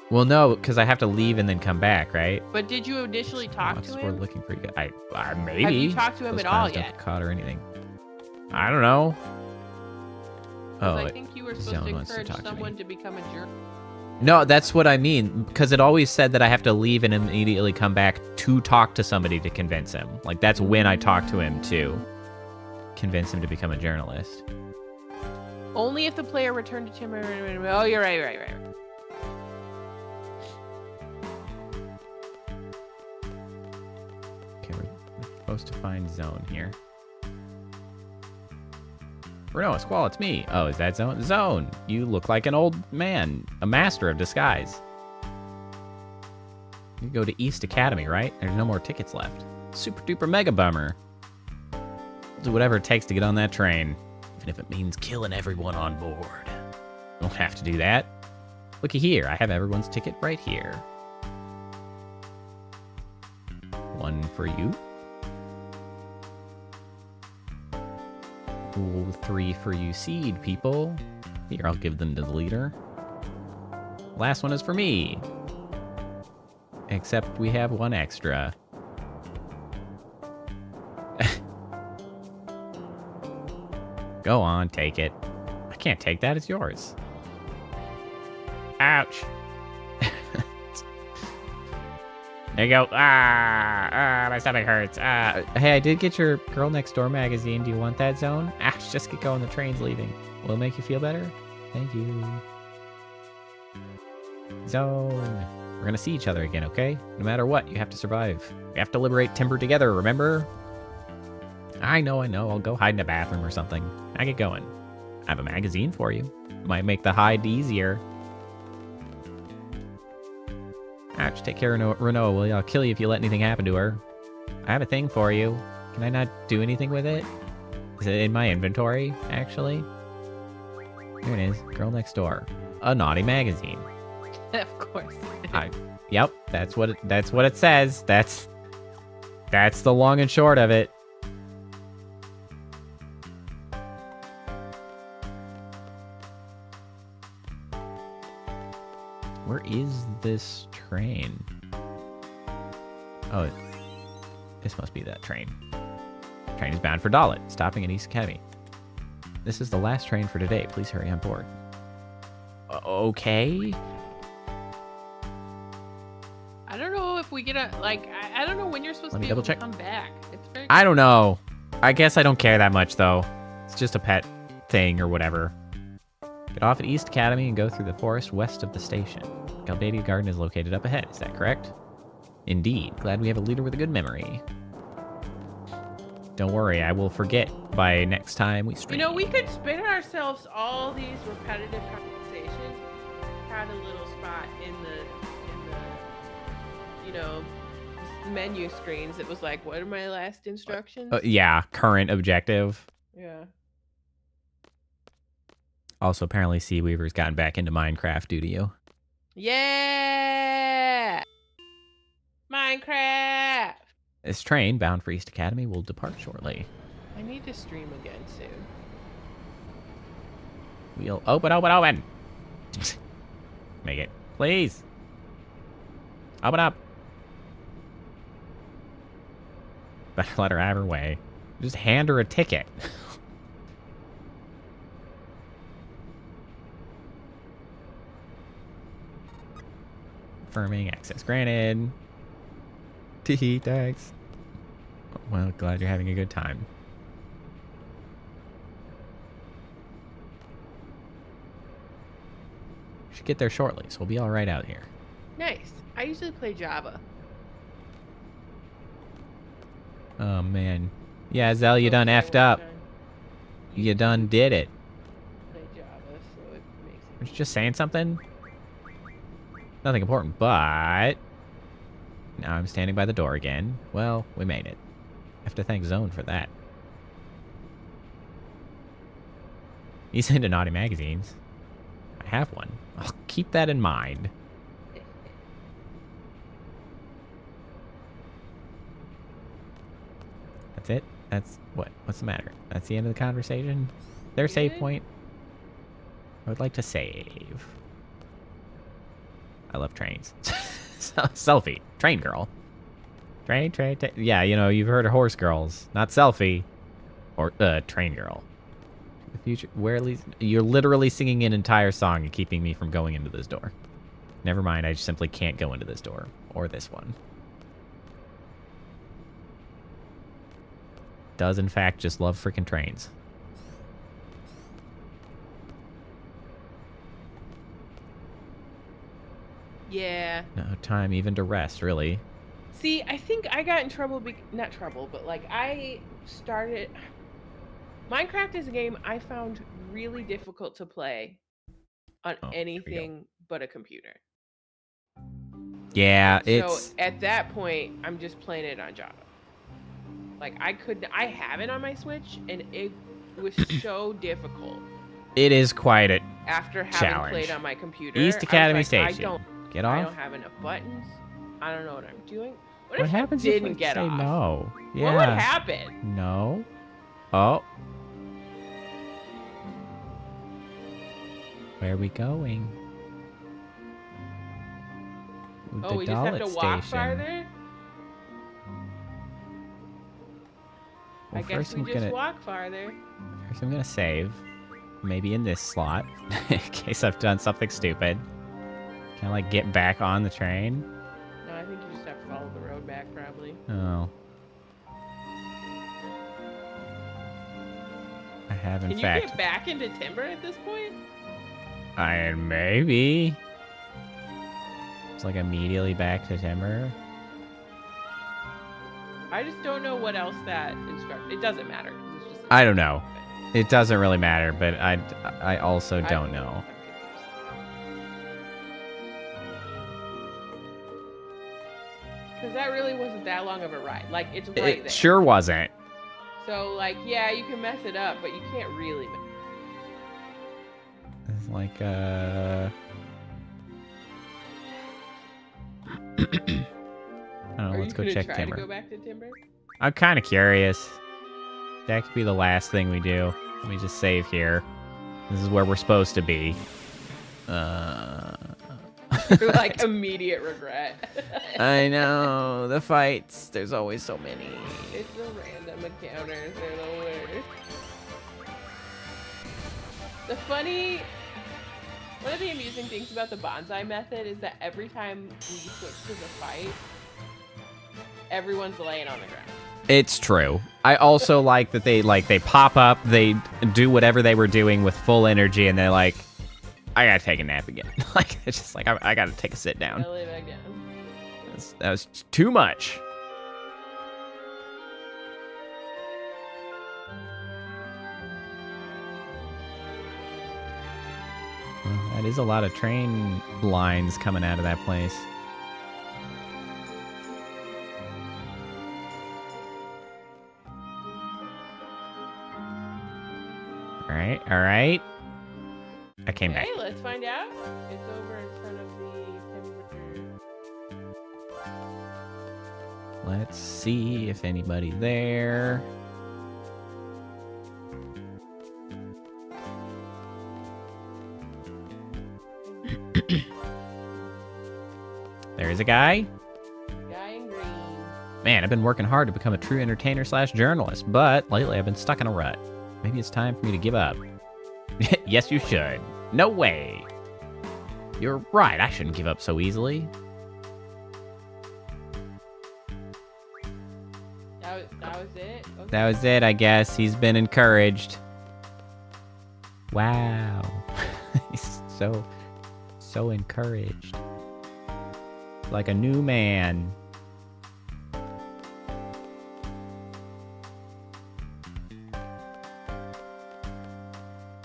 Well, no, because I have to leave and then come back, right? But did you initially talk to him? We're looking for you. Maybe. Have you talked to him Those at all times don't yet? get caught or anything. I don't know. Oh, I think you were supposed to wants to encourage talk to someone me. to become a jerk. No, that's what I mean, because it always said that I have to leave and immediately come back to talk to somebody to convince him. Like, that's when I talk to him to convince him to become a journalist. Only if the player returned to Timber. Oh, you're right. Okay, we're supposed to find Zone here. Renoa, Squall, it's me. Oh, is that Zone? Zone, you look like an old man, a master of disguise. You go to East Academy, right? There's no more tickets left. Super duper mega bummer. I'll do whatever it takes to get on that train, even if it means killing everyone on board. Don't have to do that. Looky here, I have everyone's ticket right here. One for you. 3 for you SeeD people. Here, I'll give them to the leader. Last one is for me. Except we have one extra. Go on, take it. I can't take that, it's yours. Ouch. There you go. My stomach hurts. Hey, I did get your Girl Next Door magazine. Do you want that, Zone? Just get going. The train's leaving. Will it make you feel better? Thank you. Zone. We're gonna see each other again, okay? No matter what, you have to survive. We have to liberate Timber together, remember? I know. I'll go hide in a bathroom or something. I get going. I have a magazine for you. Might make the hide easier. Ouch, take care of Renault, will you? I'll kill you if you let anything happen to her. I have a thing for you. Can I not do anything with it? Is it in my inventory, actually? Here it is. Girl Next Door. A naughty magazine. Of course. Yep, that's what it says. That's the long and short of it. Where is this train? Oh, this must be that train. Train is bound for Dalit, stopping at East Academy. This is the last train for today. Please hurry on board. Okay. I don't know if we get a I don't know when you're supposed to be able to come back. It's very. I don't know. I guess I don't care that much though. It's just a pet thing or whatever. Get off at East Academy and go through the forest west of the station. Galbadia Garden is located up ahead. Is that correct? Indeed. Glad we have a leader with a good memory. Don't worry, I will forget by next time we stream. You know, we could spin ourselves all these repetitive conversations. Had a little spot in the menu screens. It was like, what are my last instructions? Yeah, current objective. Yeah. Also, apparently Seaweaver's gotten back into Minecraft due to you. Yeah! Minecraft! This train, bound for East Academy, will depart shortly. I need to stream again soon. We'll open! Make it. Please! Open up! Better let her have her way. Just hand her a ticket. Confirming access granted. Teehee, thanks. Well, glad you're having a good time. We should get there shortly, so we'll be all right out here. Nice. I usually play Java. Oh, man. Yeah, Zell, you done effed up. You done did it. Play Java, so it makes it. Are you just saying something? Nothing important, but... Now I'm standing by the door again. Well, we made it. I have to thank Zone for that. He's into naughty magazines. I have one. I'll keep that in mind. That's it? That's... what? What's the matter? That's the end of the conversation? Their save point? I would like to save. I love trains. Selfie. Train girl. Train. Yeah, you know, you've heard of horse girls. Not selfie. Or, train girl. The future... Where leads... You're literally singing an entire song and keeping me from going into this door. Never mind, I just simply can't go into this door. Or this one. Does, in fact, just love freaking trains. Yeah. No time even to rest, really. See, I think I got in trouble, not trouble, but like I started... Minecraft is a game I found really difficult to play on anything but a computer. Yeah, it's... So at that point, I'm just playing it on Java. Like I have it on my Switch, and it was so difficult. It is quite a after having challenge. Played on my computer. East Academy Station. Get off. I don't have enough buttons. I don't know what I'm doing. What if happens I didn't if I get say off? no? Yeah. What would happen? No. Oh. Where are we going? Oh, we just have to walk farther? Well, I guess we just walk farther. First I'm gonna save. Maybe in this slot. In case I've done something stupid. Can I, like, get back on the train? No, I think you just have to follow Oh. I have, in Can fact. you get back into timber at this point? Maybe. It's like immediately back to timber. I just don't know what else that instruct. It doesn't matter. It's just I don't know. It doesn't really matter, but I also don't know. Because that really wasn't that long of a ride. Like, it's right there. It sure wasn't. So, like, yeah, you can mess it up, but you can't really mess it up. It's like, I don't know, let's go check timber. Are you gonna try to go back to timber? I'm kind of curious. That could be the last thing we do. Let me just save here. This is where we're supposed to be. Like, immediate regret. I know. The fights. There's always so many. It's the random encounters. They're the worst. One of the amusing things about the bonsai method is that every time we switch to the fight, everyone's laying on the ground. It's true. I also like that they pop up, they do whatever they were doing with full energy, and they're like, I gotta take a nap again. Like, it's just like, I gotta take a sit down. Lay back down. That was too much. Well, that is a lot of train lines coming out of that place. All right. I came back. Hey, let's find out. It's over in front of the timber. Let's see if anybody's there. There's a guy. Guy in green. Man, I've been working hard to become a true entertainer / journalist, but lately I've been stuck in a rut. Maybe it's time for me to give up. Yes, you should. No way. You're right, I shouldn't give up so easily. That was it? Okay. That was it, I guess. He's been encouraged. Wow. He's so encouraged. Like a new man.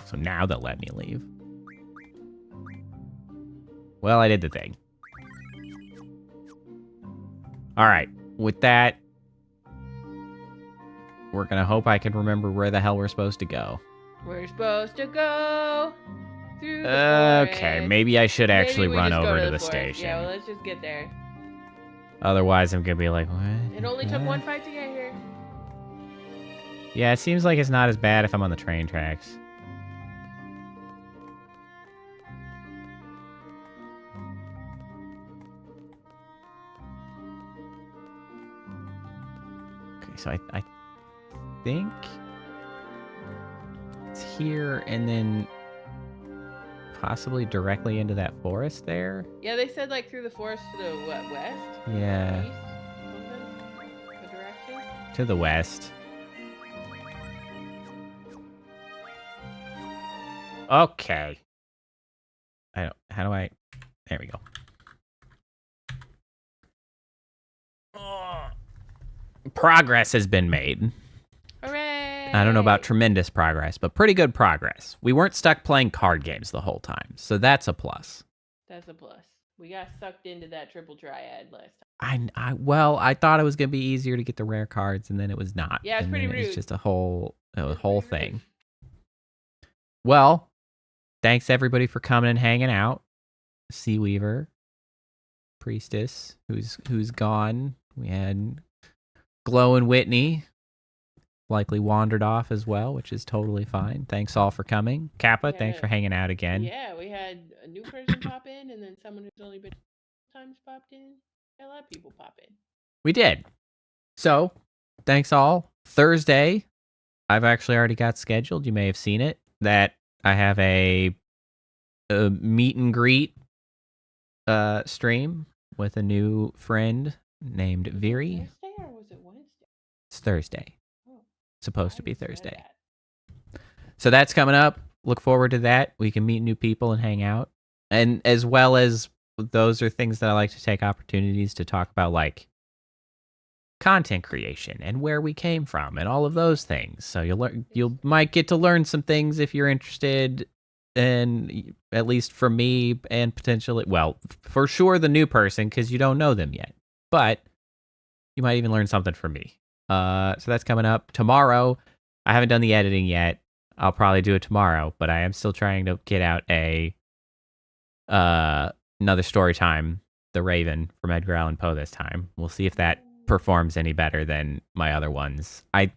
So now they'll let me leave. Well, I did the thing. All right. With that, we're going to hope I can remember where the hell we're supposed to go. We're supposed to go through the Okay, forest. maybe I should actually run over to the forest. station. Yeah, well, let's just get there. Otherwise, I'm going to be like, what? It only took one fight to get here. Yeah, it seems like it's not as bad if I'm on the train tracks. Okay, so I think it's here and then possibly directly into that forest there. Yeah, they said like through the forest to the what, west? Yeah. East? Something? The direction? To the west. Okay. How do I... There we go. Progress has been made. Hooray! I don't know about tremendous progress, but pretty good progress. We weren't stuck playing card games the whole time, so that's a plus. That's a plus. We got sucked into that triple triad last time. I thought it was gonna be easier to get the rare cards, and then it was not. Yeah, it's pretty rude. It's just a whole thing. Well, thanks everybody for coming and hanging out. Sea Weaver, Priestess, who's gone. We had Glow and Whitney, likely wandered off as well, which is totally fine. Thanks all for coming. Kappa, thanks for hanging out again. Yeah, we had a new person pop in, and then someone who's only been times popped in. A lot of people pop in. We did. So, thanks all. Thursday, I've actually already got scheduled. You may have seen it. That I have a meet and greet stream with a new friend named Viri. Thursday or was It's Thursday. Supposed to be Thursday. So that's coming up. Look forward to that. We can meet new people and hang out. And as well as those are things that I like to take opportunities to talk about, like content creation and where we came from and all of those things. So you might get to learn some things if you're interested, and at least for me, and potentially, well, for sure the new person, because you don't know them yet, but you might even learn something from me. So that's coming up tomorrow. I haven't done the editing yet. I'll probably do it tomorrow, but I am still trying to get out another story time, The Raven from Edgar Allan Poe this time. We'll see if that performs any better than my other ones. I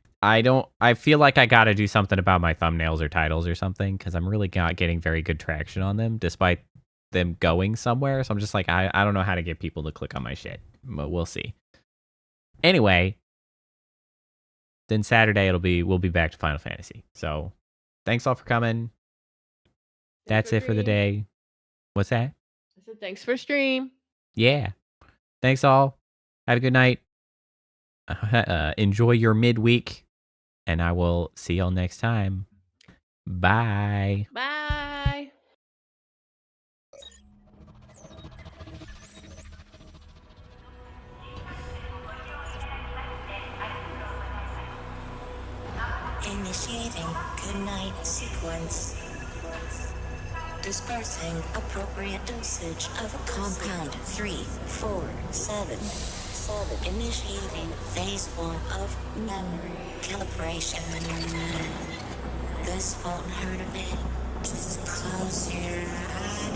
feel like I got to do something about my thumbnails or titles or something, because I'm really not getting very good traction on them despite them going somewhere. So I'm just like, I don't know how to get people to click on my shit, but we'll see. Anyway, then Saturday we'll be back to Final Fantasy. So thanks all for coming. That's it for the day. What's that? I said thanks for stream. Yeah. Thanks all. Have a good night. Enjoy your midweek, and I will see y'all next time. Bye. Bye. Initiating goodnight sequence. Dispersing appropriate dosage of compound 347. Initiating phase 1 of memory calibration. This won't hurt a bit. Just close your eyes.